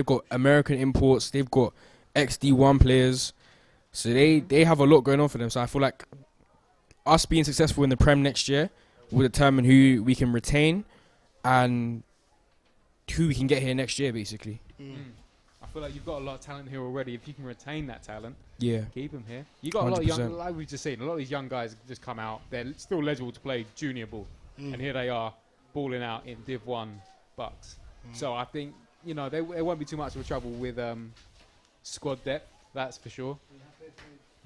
E: got American imports. They've got XD1 players. So they have a lot going on for them. So I feel like us being successful in the Prem next year will determine who we can retain and who we can get here next year, basically.
A: I feel like you've got a lot of talent here already. If you can retain that talent,
E: Yeah.
A: keep them here. You got a lot of young,
E: 100%.
A: like we've just seen, a lot of these young guys just come out. They're still eligible to play junior ball, and here they are balling out in Div 1 Bucks. So I think there won't be too much of a trouble with squad depth. That's for sure.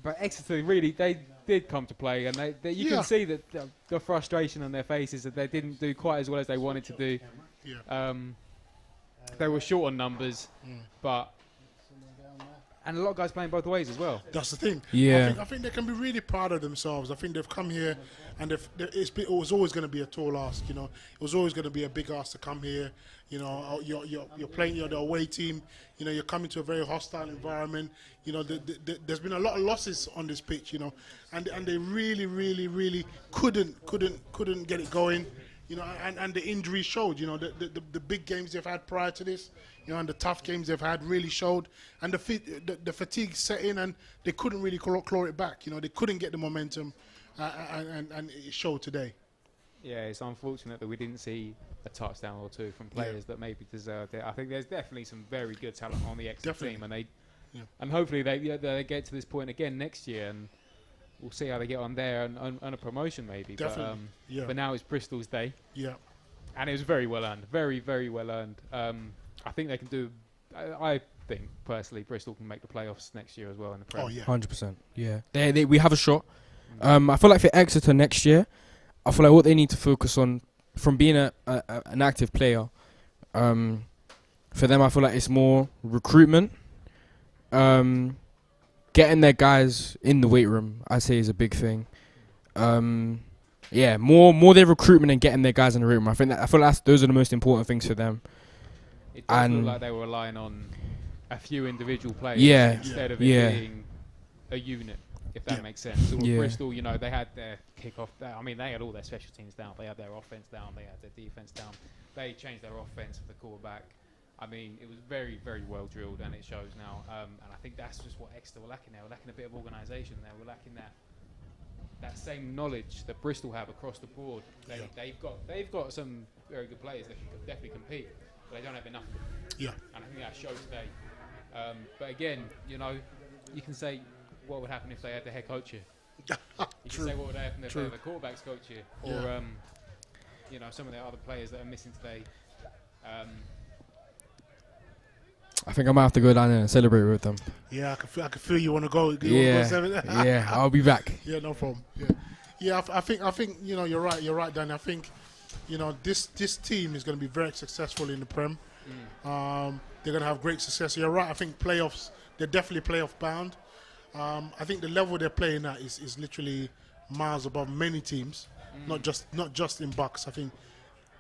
A: But Exeter really, they did come to play, and you can see that the frustration on their faces that they didn't do quite as well as they wanted to do.
C: Yeah.
A: They were short on numbers, and a lot of guys playing both ways as well.
C: That's the thing.
E: Yeah.
C: I think they can be really proud of themselves. I think they've come here, and it was always going to be a tall ask. It was always going to be a big ask to come here. You're playing. You're the away team. You're coming to a very hostile environment. There's been a lot of losses on this pitch. And they really, really, really couldn't get it going. And the injuries showed. The big games they've had prior to this. And the tough games they've had really showed, and the fatigue set in, and they couldn't really claw it back. They couldn't get the momentum, and it showed today.
A: Yeah, it's unfortunate that we didn't see a touchdown or two from players that maybe deserved it. I think there's definitely some very good talent on the Exeter team, and and hopefully they get to this point again next year, and we'll see how they get on there and a promotion maybe.
C: Definitely,
A: But, but now it's Bristol's day.
C: Yeah.
A: And it was very well earned, very, very well earned. I think they can do. I think personally, Bristol can make the playoffs next year as well in the Prem.
C: Oh yeah.
E: 100%. Yeah. We have a shot. I feel like for Exeter next year, I feel like what they need to focus on from being an active player, for them I feel like it's more recruitment, getting their guys in the weight room, I say is a big thing. Yeah, more their recruitment and getting their guys in the weight room. I feel like those are the most important things for them.
A: It does
E: And
A: look like they were relying on a few individual players instead of it being a unit, if that makes sense. So with Bristol, they had their kickoff. They had all their special teams down. They had their offense down. They had their defense down. They changed their offense for the quarterback. It was very, very well drilled, and it shows now. And I think that's just what Exeter were lacking. They were lacking a bit of organisation. They were lacking that same knowledge that Bristol have across the board. They've got some very good players that can definitely compete, but they don't have enough of them.
C: Yeah.
A: And I think that showed today. But again, you know, you can say what would happen if they had the head coach here. You can say what would happen if they had the quarterbacks coach here, or you know, some of the other players that are missing today.
E: I think I might have to go down there and celebrate with them.
C: Yeah, I can feel you want to go.
E: Yeah, I'll be back.
C: Yeah, no problem. Yeah. I think you know, you're right, Danny. I think, you know, this team is going to be very successful in the Prem. They're going to have great success. You're right. I think playoffs. They're definitely playoff bound. I think the level they're playing at is literally miles above many teams. Not just in Bucks. I think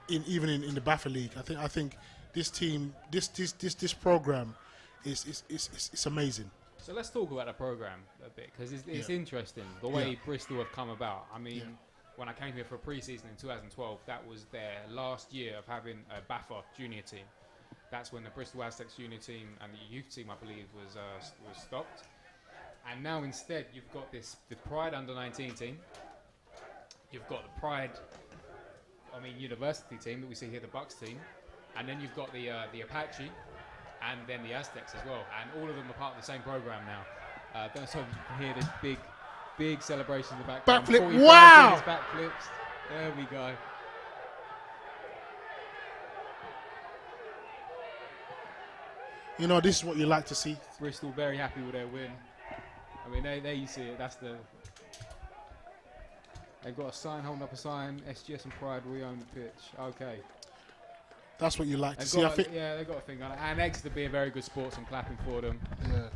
C: even in the Baffa League. I think this team, this program, is amazing.
A: So let's talk about the program a bit, because it's interesting the way Bristol have come about. I mean, when I came here for pre-season in 2012, that was their last year of having a Baffa junior team. That's when the Bristol Aztecs junior team and the youth team, I believe, was stopped. And now instead, you've got the Pride under-19 team. You've got the Pride, university team that we see here, the Bucks team. And then you've got the Apache, and then the Aztecs as well. And all of them are part of the same program now. So you can hear this big celebration in the background.
C: Backflip, wow!
A: Backflips. There we go.
C: You know, this is what you like to see.
A: Bristol very happy with their win. I mean, there you see it. They've got a sign, holding up a sign. SGS and Pride, we own the pitch. Okay.
C: That's what you like to see.
A: They've got a thing on it. And Exeter being very good sports and clapping for them.
C: Yeah.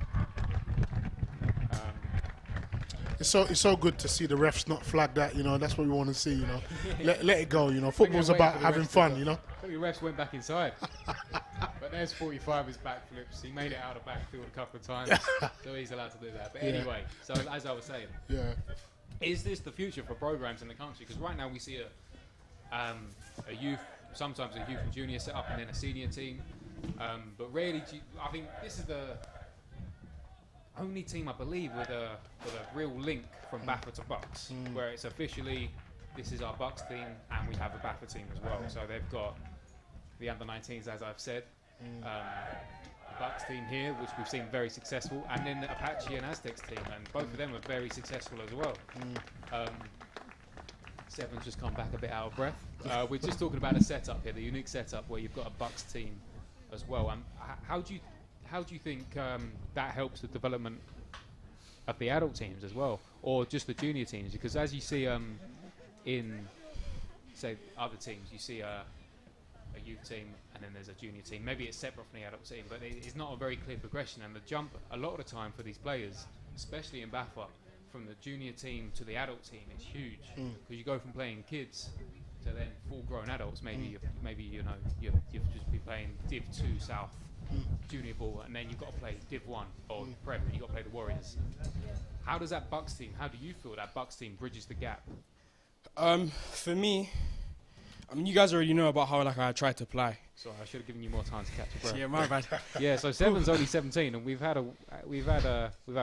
C: It's so good to see the refs not flag that. You know, that's what we want to see. You know, let it go. You know, football's about having fun. You know.
A: I think the refs went back inside. But there's 45 his backflips. He made it out of backfield a couple of times, so he's allowed to do that. But anyway, so as I was saying, is this the future for programs in the country? Because right now we see a youth, sometimes a youth and junior set up, and then a senior team. But really, I think this is the only team, I believe, with a real link from Baffa to Bucks, where it's officially, this is our Bucks team, and we have a Baffa team as well. So they've got the under-19s, as I've said, the Bucks team here, which we've seen very successful, and then the Apache and Aztecs team, and both of them are very successful as well. Seven's just come back a bit out of breath. We're just talking about a setup here, the unique setup where you've got a Bucks team as well. How do you think that helps the development of the adult teams as well, or just the junior teams? Because as you see in, say, other teams, you see a youth team and then there's a junior team. Maybe it's separate from the adult team, but it's not a very clear progression. And the jump, a lot of the time for these players, especially in Baffa, from the junior team to the adult team, it's huge, because you go from playing kids to then full-grown adults. Maybe you've just been playing Div 2 South junior ball, and then you've got to play Div 1 or Prep, and you've got to play the Warriors. How does that Bucks team? How do you feel that Bucks team bridges the gap?
E: For me, I mean, you guys already know about how I tried to apply.
A: Sorry, I should have given you more time to catch your breath.
E: Yeah, my bad.
A: Yeah, so Seven's only 17, and we've had a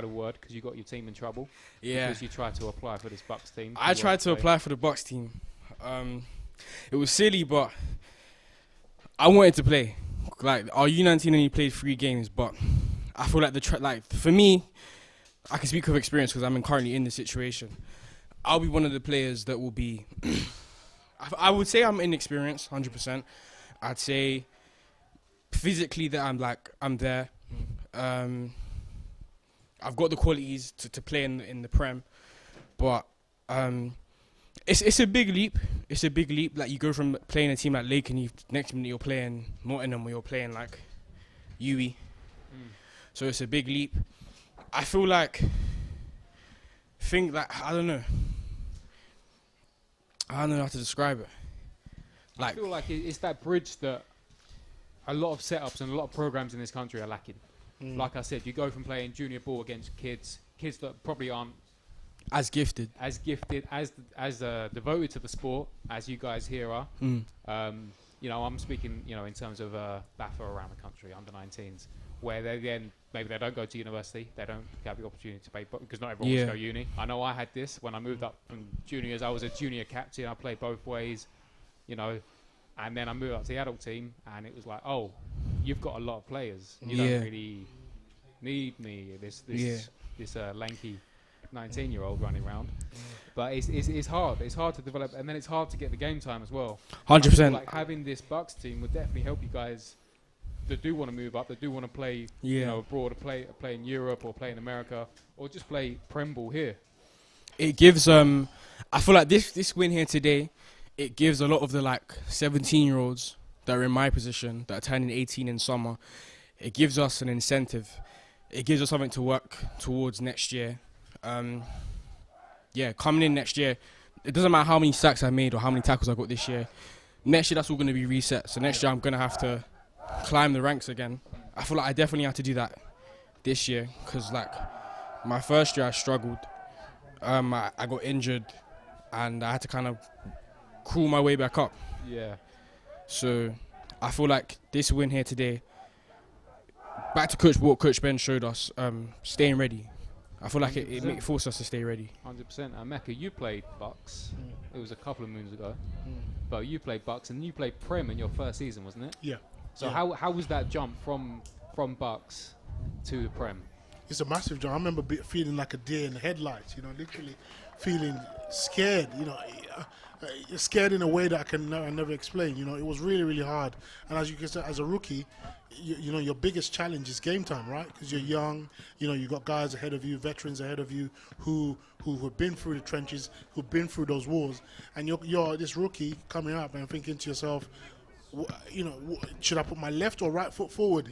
A: word because you got your team in trouble.
E: Yeah,
A: because you tried to apply for this Bucks team.
E: I tried to apply for the Bucks team. It was silly, but I wanted to play. Like, our U19 only played 3 games, but I feel like for me, I can speak of experience because I'm currently in the situation. I'll be one of the players that will be. I would say I'm inexperienced, 100%. I'd say physically that I'm there. I've got the qualities to play in the Prem, but it's a big leap. It's a big leap. Like, you go from playing a team like Lake, and next minute you're playing Nottingham, or you're playing like UE. So it's a big leap. I feel like I don't know how to describe it.
A: I feel like it's that bridge that a lot of setups and a lot of programs in this country are lacking. Like I said, you go from playing junior ball against kids that probably aren't
E: as gifted, as
A: devoted to the sport as you guys here are. I'm speaking, in terms of BAFA around the country, under 19s, where maybe they don't go to university, they don't have the opportunity to play, because not everyone wants to go uni. I know I had this when I moved up from juniors. I was a junior captain. I played both ways, and then I moved up to the adult team, and it was like, oh, you've got a lot of players. You don't really need me. This lanky 19-year-old running around. But it's hard. It's hard to develop, and then it's hard to get the game time as well.
E: 100%.
A: Like having this Bucks team would definitely help you guys that do want to move up, that do want to play, abroad, or play in Europe, or play in America, or just play Prem ball here.
E: It gives I feel like this win here today, it gives a lot of the 17-year-olds that are in my position, that are turning 18 in summer, it gives us an incentive. It gives us something to work towards next year. Coming in next year, it doesn't matter how many sacks I made or how many tackles I got this year. Next year, that's all going to be reset. So next year, I'm going to have to climb the ranks again. I feel like I definitely have to do that this year, because my first year I struggled. I got injured, and I had to kind of crawl my way back up.
A: Yeah.
E: So I feel like this win here today, back to what Coach Ben showed us, staying ready. I feel like it forced us to stay ready.
A: 100%. Mecca, you played Bucks. It was a couple of moons ago. But you played Bucks, and you played Prem in your first season, wasn't it?
C: Yeah.
A: So how was that jump from Bucks to the Prem?
C: It's a massive jump. I remember feeling like a deer in the headlights, literally feeling scared, scared in a way that I never explain. It was really, really hard. And as you can say, as a rookie, your biggest challenge is game time, right? Because you're young, you've got guys ahead of you, veterans ahead of you who have been through the trenches, who've been through those wars, and you're this rookie coming up and thinking to yourself, should I put my left or right foot forward?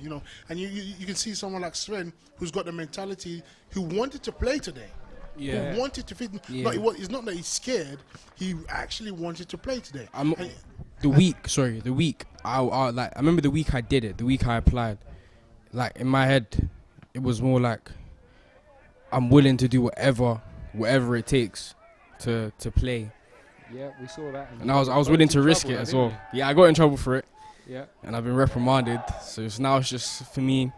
C: And you can see someone like Sven, who's got the mentality, who wanted to play today.
E: Yeah.
C: Who wanted to fit.
E: Yeah.
C: It's not that he's scared. He actually wanted to play today.
E: The week, I remember the week I did it, the week I applied. In my head, it was more like, I'm willing to do whatever it takes to play.
A: Yeah, we saw that.
E: And I was willing to risk it as well. Yeah, I got in trouble for it.
A: Yeah. And
E: I've been reprimanded. So now it's just, for me,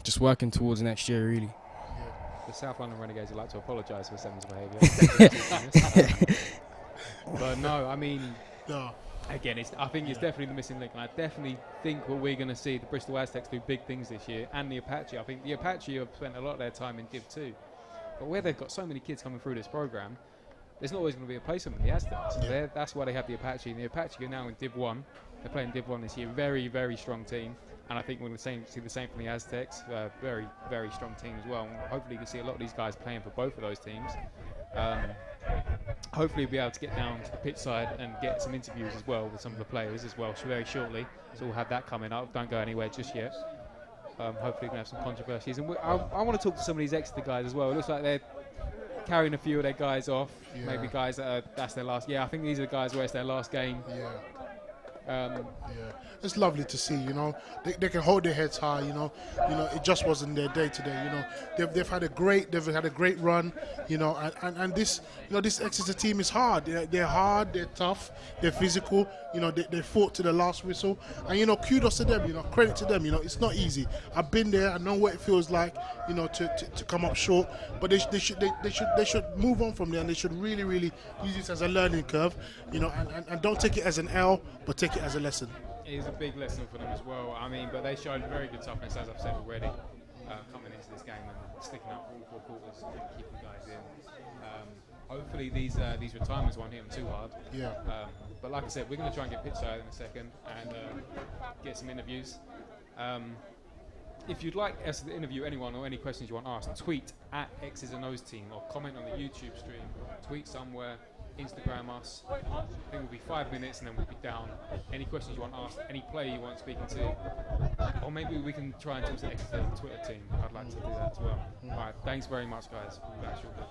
E: just working towards next year, really.
A: The South London Renegades would like to apologise for Seven's behaviour. But no, I mean, again, I think it's definitely the missing link. And I definitely think what we're going to see, the Bristol Aztecs do big things this year, and the Apache. I think the Apache have spent a lot of their time in Div 2. But where they've got so many kids coming through this programme, there's not always going to be a place for them in the Aztecs. Yeah. That's why they have the Apache. And the Apache are now in Div 1. They're playing Div 1 this year. Very, very strong team. And I think we're going to see the same from the Aztecs. Very, very strong team as well. And hopefully you can see a lot of these guys playing for both of those teams. Hopefully we'll be able to get down to the pitch side and get some interviews as well with some of the players as well very shortly. So we'll have that coming up. Don't go anywhere just yet. Hopefully we're going to have some controversies. And I want to talk to some of these Exeter guys as well. It looks like they're carrying a few of their guys off. Yeah. Maybe guys that's their last. Yeah, I think these are the guys where it's their last game. Yeah.
C: It's lovely to see. They can hold their heads high. It just wasn't their day today. They've had a great run. And this Exeter team is hard. They're hard. They're tough. They're physical. They fought to the last whistle. And kudos to them. Credit to them. It's not easy. I've been there. I know what it feels like. To come up short. But they should move on from there, and they should really, really use this as a learning curve. And don't take it as an L, but take it as a lesson.
A: It is a big lesson for them as well. I mean, but they showed very good toughness, as I've said already, coming into this game and sticking out for all 4 quarters and keeping guys in. Hopefully these retirements won't hit them too hard.
C: Yeah.
A: But like I said, we're going to try and get pitch side in a second and get some interviews. If you'd like us to interview anyone or any questions you want asked, tweet at X's and O's team or comment on the YouTube stream. Tweet somewhere. Instagram us. I think we'll be 5 minutes and then we'll be down. Any questions you want asked, any player you want speaking to, or maybe we can try and talk to the Exeter Twitter team. I'd like to do that as well. All right, thanks very much, guys. We'll be back shortly.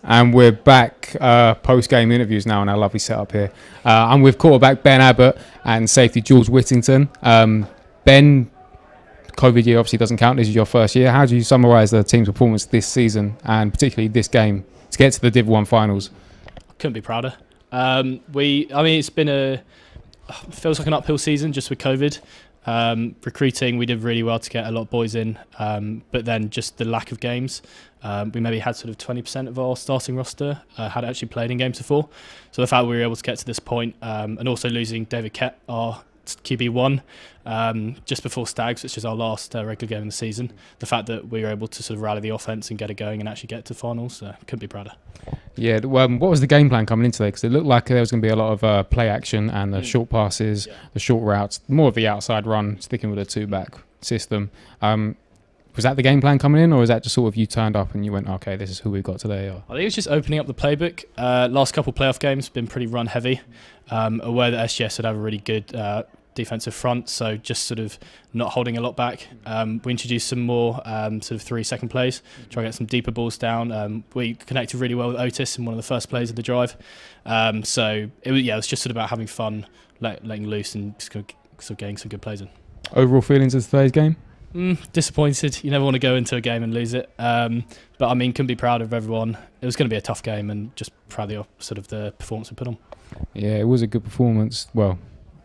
A: And we're back post-game interviews now in our lovely setup here. I'm with quarterback Ben Abbott and safety George Whittington. Ben, COVID year obviously doesn't count. This is your first year. How do you summarise the team's performance this season and particularly this game to get to the Div 1 finals?
F: Couldn't be prouder. It's been feels like an uphill season just with COVID. Recruiting, we did really well to get a lot of boys in, but then just the lack of games. We maybe had sort of 20% of our starting roster had actually played in games before. So the fact we were able to get to this point, and also losing David Kett, our QB1, just before Stags, which is our last regular game in the season. The fact that we were able to sort of rally the offense and get it going and actually get to finals, couldn't be prouder.
A: Yeah, what was the game plan coming into today? Because it looked like there was going to be a lot of play action and the short passes, the short routes, more of the outside run, sticking with a two-back system. Was that the game plan coming in, or was that just sort of you turned up and you went, okay, this is who we've got today? Or?
F: I think it was just opening up the playbook. Last couple of playoff games been pretty run heavy. Aware that SGS would have a really good defensive front, so just sort of not holding a lot back. We introduced some more sort of 3-second plays, try to get some deeper balls down. We connected really well with Otis in one of the first plays of the drive. So it was just sort of about having fun, letting loose, and just sort of getting some good plays in.
A: Overall feelings of today's game?
F: Disappointed. You never want to go into a game and lose it. But I mean, couldn't be proud of everyone. It was going to be a tough game, and just proud of the performance we put on.
A: Yeah, it was a good performance. Well,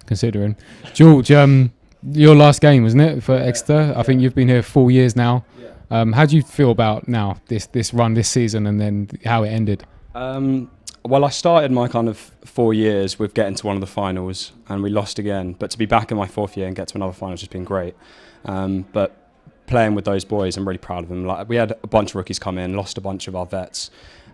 A: considering. George, your last game, wasn't it, for Exeter? I think you've been here 4 years now. How do you feel about now this run this season and then how it ended?
G: Well, I started my kind of 4 years with getting to one of the finals, and we lost again. But to be back in my 4th year and get to another final has just been great. But playing with those boys, I'm really proud of them. Like, we had a bunch of rookies come in, lost a bunch of our vets,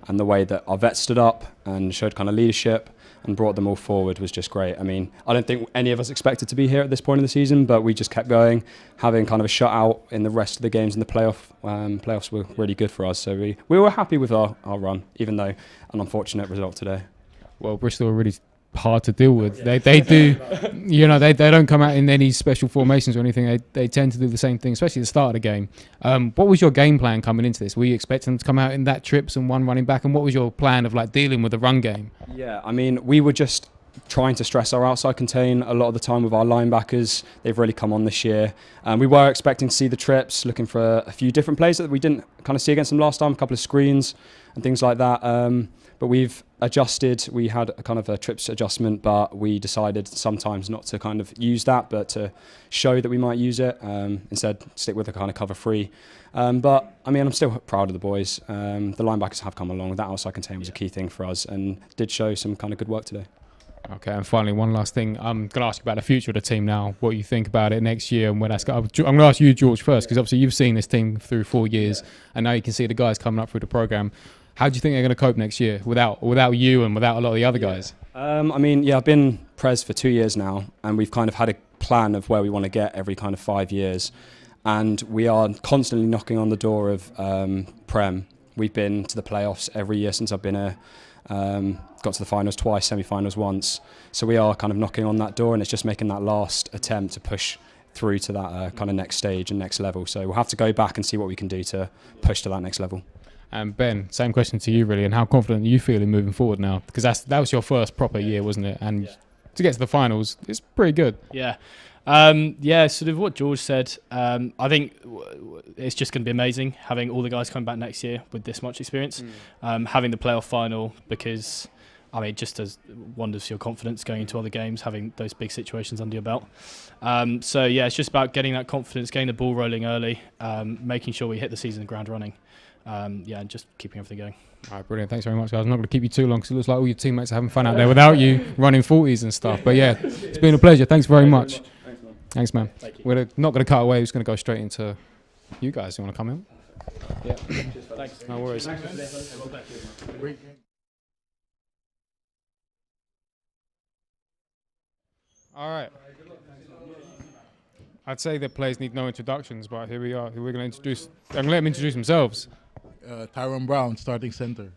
G: and the way that our vets stood up and showed kind of leadership and brought them all forward was just great. I mean, I don't think any of us expected to be here at this point in the season, but we just kept going, having kind of a shutout in the rest of the games in the playoffs were really good for us. So we were happy with our run, even though an unfortunate result today.
A: Well, Bristol are really hard to deal with. They do, they don't come out in any special formations or anything. They tend to do the same thing, especially at the start of the game. What was your game plan coming into this? Were you expecting them to come out in that trips and one running back? And what was your plan of like dealing with the run game?
G: Yeah, I mean, we were just trying to stress our outside contain a lot of the time with our linebackers. They've really come on this year. We were expecting to see the trips, looking for a few different plays that we didn't kind of see against them last time, a couple of screens and things like that. But we've adjusted. We had a kind of a trips adjustment, but we decided sometimes not to kind of use that, but to show that we might use it. Instead, stick with a kind of cover 3. But I mean, I'm still proud of the boys. The linebackers have come along. That outside contain was a key thing for us and did show some kind of good work today.
A: Okay, and finally, one last thing. I'm going to ask you about the future of the team now, what you think about it next year and where that's going. I'm going to ask you, George, first, because obviously you've seen this team through 4 years, and now you can see the guys coming up through the programme. How do you think they're going to cope next year without you and without a lot of the other guys?
G: I mean, I've been Pres for 2 years now, and we've kind of had a plan of where we want to get every kind of 5 years. And we are constantly knocking on the door of Prem. We've been to the playoffs every year since I've been here. Got to the finals twice, semi-finals once. So we are kind of knocking on that door, and it's just making that last attempt to push through to that kind of next stage and next level. So we'll have to go back and see what we can do to push to that next level.
A: And Ben, same question to you really, and how confident are you feeling moving forward now? Because that was your first proper year, wasn't it? And to get to the finals, it's pretty good.
F: Yeah. Sort of what George said. I think it's just going to be amazing having all the guys coming back next year with this much experience. Having the playoff final, because I mean, it just does wonders for your confidence going into other games, having those big situations under your belt. It's just about getting that confidence, getting the ball rolling early, making sure we hit the season ground running. And just keeping everything going.
A: All right, brilliant. Thanks very much, guys. I'm not going to keep you too long because it looks like all your teammates are having fun out there without you running 40s and stuff. But yeah, it's been a pleasure. Thanks very much. Thanks, man. We're not going to cut away. We're just going to go straight into you guys. You want to come in? Yeah.
F: Thanks.
A: No worries. All right. I'd say the players need no introductions, but here we are. We're going to introduce. I'm going to let them introduce themselves.
H: Tyrone Brown, starting center.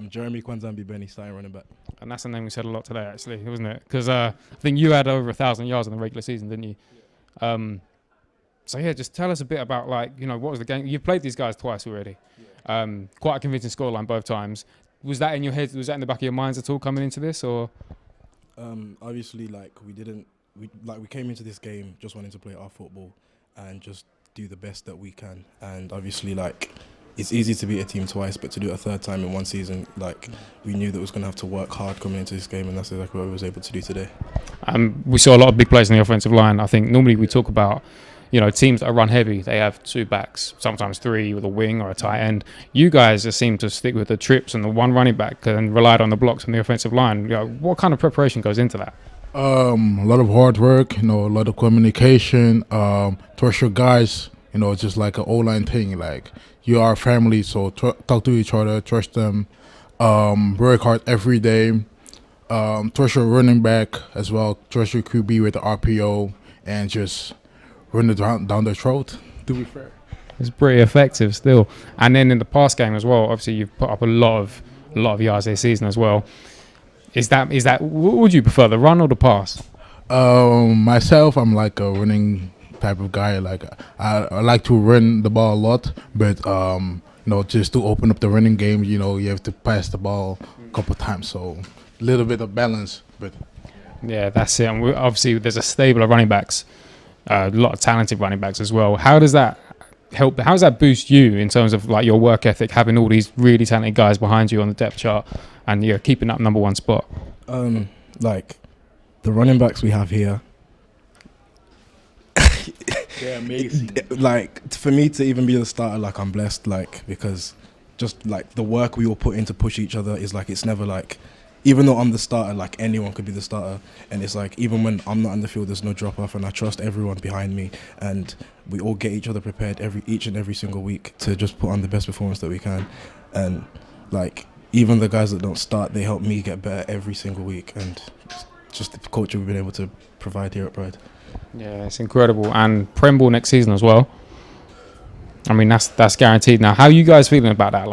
H: Jeremy Kwanzambi Benny, starting running back.
A: And that's the name we said a lot today, actually, wasn't it? Because I think you had over 1,000 yards in the regular season, didn't you? So yeah, just tell us a bit about what was the game? You've played these guys twice already. Quite a convincing scoreline both times. Was that in your head? Was that in the back of your minds at all coming into this, or?
H: Obviously, we came into this game just wanting to play our football and just do the best that we can. And obviously, it's easy to beat a team twice, but to do it a third time in one season, we knew that we was going to have to work hard coming into this game, and that's exactly what we was able to do today.
A: We saw a lot of big players in the offensive line. I think normally we talk about, teams that are run heavy, they have 2 backs, sometimes 3 with a wing or a tight end. You guys just seem to stick with the trips and the 1 running back and relied on the blocks on the offensive line. What kind of preparation goes into that?
H: A lot of hard work, a lot of communication. Trust your guys, just like an O-line thing. You are family, so talk to each other, trust them. Work hard every day. Trust your running back as well. Trust your QB with the RPO, and just run it down their throat. To be fair,
A: it's pretty effective still. And then in the pass game as well, obviously you've put up a lot of yards this season as well. Is that what would you prefer, the run or the pass?
H: Myself, I'm like a running type of guy. I like to run the ball a lot, but just to open up the running game, you have to pass the ball a couple of times. So a little bit of balance, but
A: yeah, that's it. And obviously there's a stable of running backs. A lot of talented running backs as well. How does that help? How does that boost you in terms of your work ethic, having all these really talented guys behind you on the depth chart and you're keeping that number 1 spot?
H: The running backs we have here, they're amazing. For me to even be the starter, I'm blessed, because just the work we all put in to push each other is it's never even though I'm the starter, anyone could be the starter, and it's even when I'm not on the field, there's no drop off, and I trust everyone behind me, and we all get each other prepared each and every single week to just put on the best performance that we can, and even the guys that don't start, they help me get better every single week, and just the culture we've been able to provide here at Pride.
A: Yeah, it's incredible, and Prem Ball next season as well. I mean, that's guaranteed now. How are you guys feeling about that?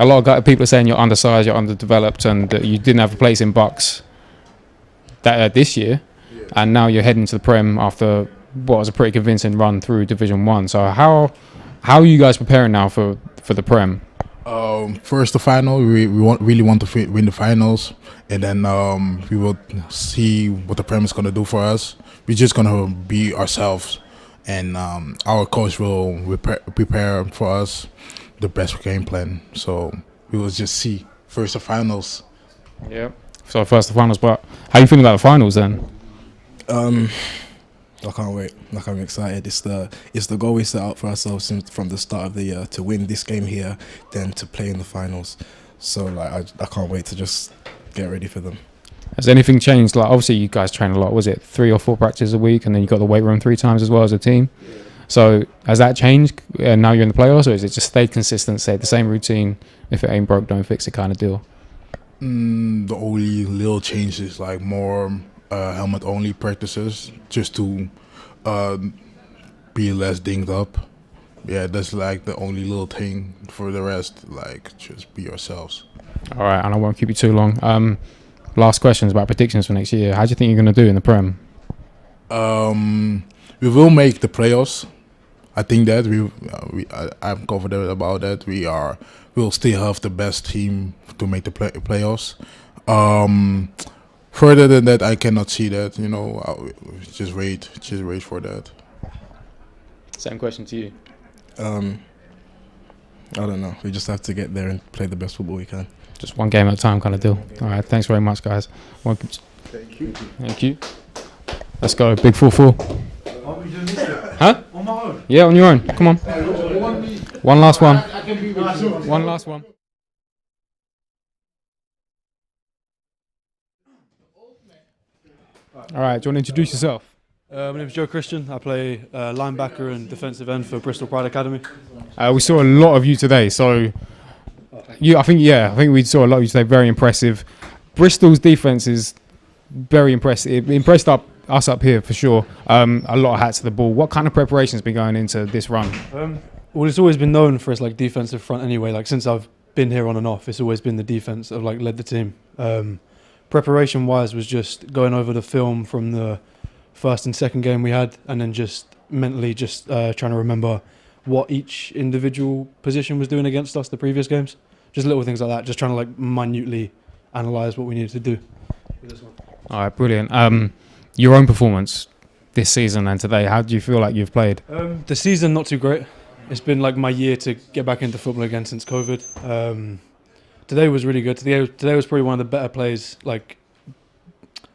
A: A lot of people are saying you're undersized, you're underdeveloped, and you didn't have a place in Bucks this year, and now you're heading to the Prem after what was a pretty convincing run through Division 1. So how are you guys preparing now for the Prem?
H: First, the final. We really want to win the finals, and then we will see what the Prem is going to do for us. We're just going to be ourselves, and our coach will prepare for us the best game plan. So we will just see first the finals.
A: Yeah. So first the finals, but how are you feeling about the finals then?
H: I can't wait. I'm excited. It's the goal we set out for ourselves from the start of the year, to win this game here, then to play in the finals. So I can't wait to just get ready for them.
A: Has anything changed? Obviously you guys train a lot. Was it 3 or 4 practices a week, and then you got the weight room 3 times as well as a team? Yeah. So has that changed? Now you're in the playoffs, or is it just stayed consistent, say the same routine? If it ain't broke, don't fix it kind of deal?
H: The only little changes, more helmet only practices, just to be less dinged up. Yeah, that's the only little thing. For the rest, just be yourselves.
A: All right, and I won't keep you too long. Last questions about predictions for next year. How do you think you're going to do in the Prem?
H: We will make the playoffs. I think that I'm confident about that. We'll still have the best team to make the playoffs. Further than that, I cannot see that. Just wait for that.
A: Same question to you.
H: I don't know. We just have to get there and play the best football we can.
A: Just one game at a time kind of deal. All right, thanks very much, guys. Thank you. Let's go. Big 4-4. Huh? On my own? Yeah, on your own. Come on. One last one. One last one. All right, do you want to introduce yourself?
I: My name is Joe Christian. I play linebacker and defensive end for Bristol Pride Academy.
A: We saw a lot of you today, so I think we saw a lot of you today. Very impressive. Bristol's defense is very impressive. It impressed us up here for sure. A lot of hats to the ball. What kind of preparation has been going into this run?
I: Well, it's always been known for its defensive front anyway. Since I've been here on and off, it's always been the defense that have led the team. Preparation wise was just going over the film from the first and second game we had, and then just mentally trying to remember what each individual position was doing against us the previous games. Just little things like that, just trying to like minutely analyse what we needed to do with this one.
A: All right, brilliant. Your own performance this season and today, how do you feel like you've played?
I: The season, not too great. It's been like my year to get back into football again since COVID. Today was really good. Today was probably one of the better plays, like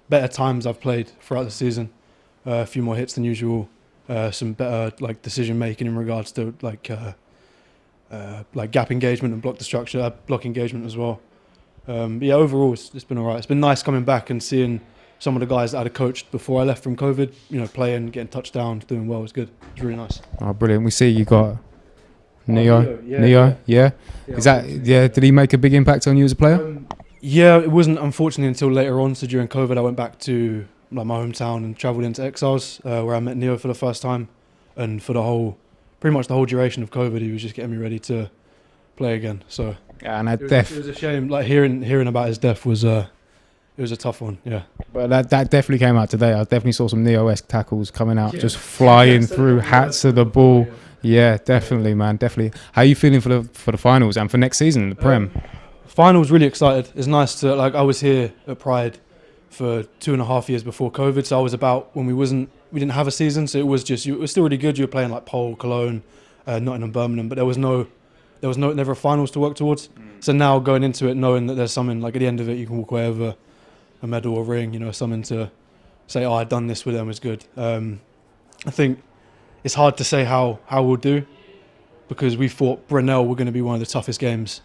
I: better times I've played throughout the season. A few more hits than usual. Some better like decision making in regards to like gap engagement and block engagement as well. But yeah, overall it's been alright. It's been nice coming back and seeing some of the guys that I'd coached before I left from COVID, playing, getting touchdowns, doing well. It's good. It's really nice.
A: Oh, brilliant. We see you got Neo.
I: Yeah.
A: Is that, did he make a big impact on you as a player?
I: Yeah, it wasn't unfortunately until later on. So during COVID, I went back to like my hometown and travelled into Exiles, where I met Neo for the first time. And for pretty much the whole duration of COVID, he was just getting me ready to play again. So
A: Yeah, and
I: it was a shame. Like hearing about his death was it was a tough one. Yeah.
A: But that definitely came out today. I definitely saw some Neo-esque tackles coming out, just flying through, hats to the ball. Yeah, definitely, man, definitely. How are you feeling for the finals and for next season, the Prem?
I: Finals, really excited. It's nice to I was here at Pride for 2.5 years before COVID, so I was about when we didn't have a season, so it was still really good. You were playing like Pole, Cologne, Nottingham, Birmingham, but there was never a finals to work towards. So now going into it, knowing that there's something like at the end of it, you can walk away with a medal or ring, something to say, I've done this with them is good. I think it's hard to say how we'll do because we thought Brunel were going to be one of the toughest games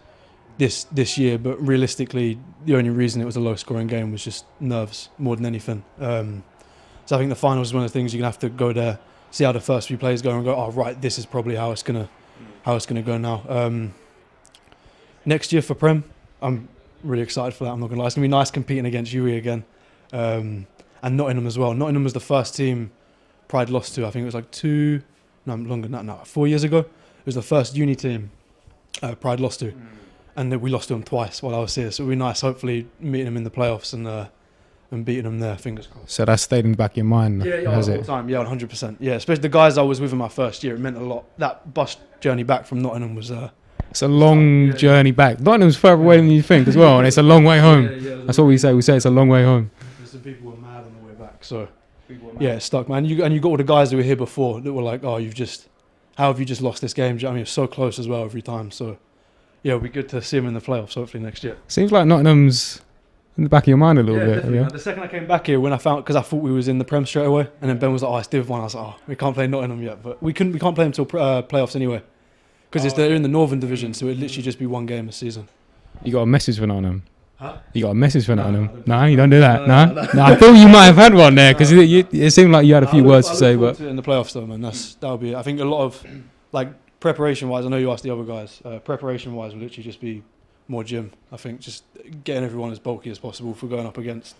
I: this year, but realistically, the only reason it was a low-scoring game was just nerves more than anything. So I think the finals is one of the things you're going to have to go there, see how the first few plays go and go, oh, right, this is probably how it's going to go now. Next year for Prem, I'm really excited for that. I'm not going to lie. It's going to be nice competing against Yui again. And Nottingham as well. Nottingham was the first team Pride lost to. I think it was like 4 years ago. It was the first uni team Pride lost to. And then we lost to them twice while I was here. So it'll be nice, hopefully, meeting them in the playoffs and beating them there, fingers crossed.
A: So that stayed in the back of your mind, has
I: all
A: it?
I: the time. Yeah, 100%. Yeah, especially the guys I was with in my first year, it meant a lot. That bus journey back from Nottingham was...
A: It's a long journey back. Nottingham's further away than you think as well, and it's a long way home. That's what we say. We say it's a long way home.
I: Some people were mad on the way back, so yeah, it's stuck, man. You got all the guys who were here before that were like, "Oh, how have you just lost this game?" I mean, it's so close as well every time. So yeah, it'll be good to see them in the playoffs hopefully next year.
A: Seems like Nottingham's in the back of your mind a little bit.
I: Definitely.
A: Yeah.
I: The second I came back here, because I thought we was in the Prem straight away, and then Ben was like, "Oh, it's Div 1." I was like, "Oh, we can't play Nottingham yet," but we can't play them until playoffs anyway. Because they're in the Northern Division, so it'd literally just be one game a season.
A: You got a message for Nottingham?
I: Huh?
A: You got a message for Nottingham? No, you don't do that. No. I thought you might have had one there because it seemed like you had a few words to say. But
I: in the playoffs, though, man, that'll be. I think a lot of preparation-wise. I know you asked the other guys. Preparation-wise, will literally just be more gym. I think just getting everyone as bulky as possible for going up against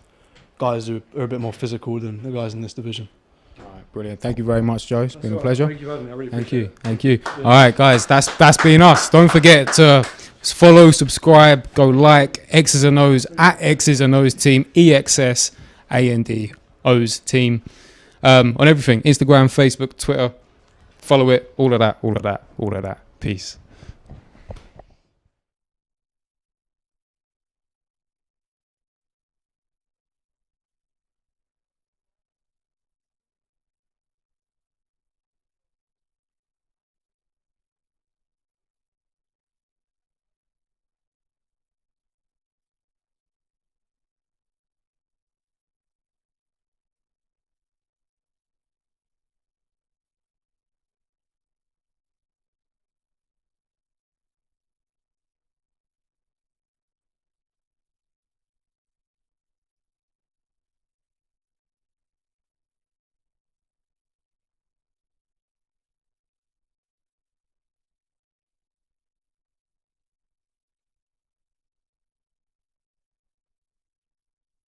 I: guys who are a bit more physical than the guys in this division.
A: All right, brilliant. Thank you very much, Joe. It's been a pleasure.
I: Thank you for having me. I really
A: Thank
I: appreciate
A: you.
I: it.
A: All right, guys, that's been us. Don't forget to follow, subscribe, go like X's and O's at X's and O's team, EXSANDO's team, on everything: Instagram, Facebook, Twitter. Follow it. All of that. Peace.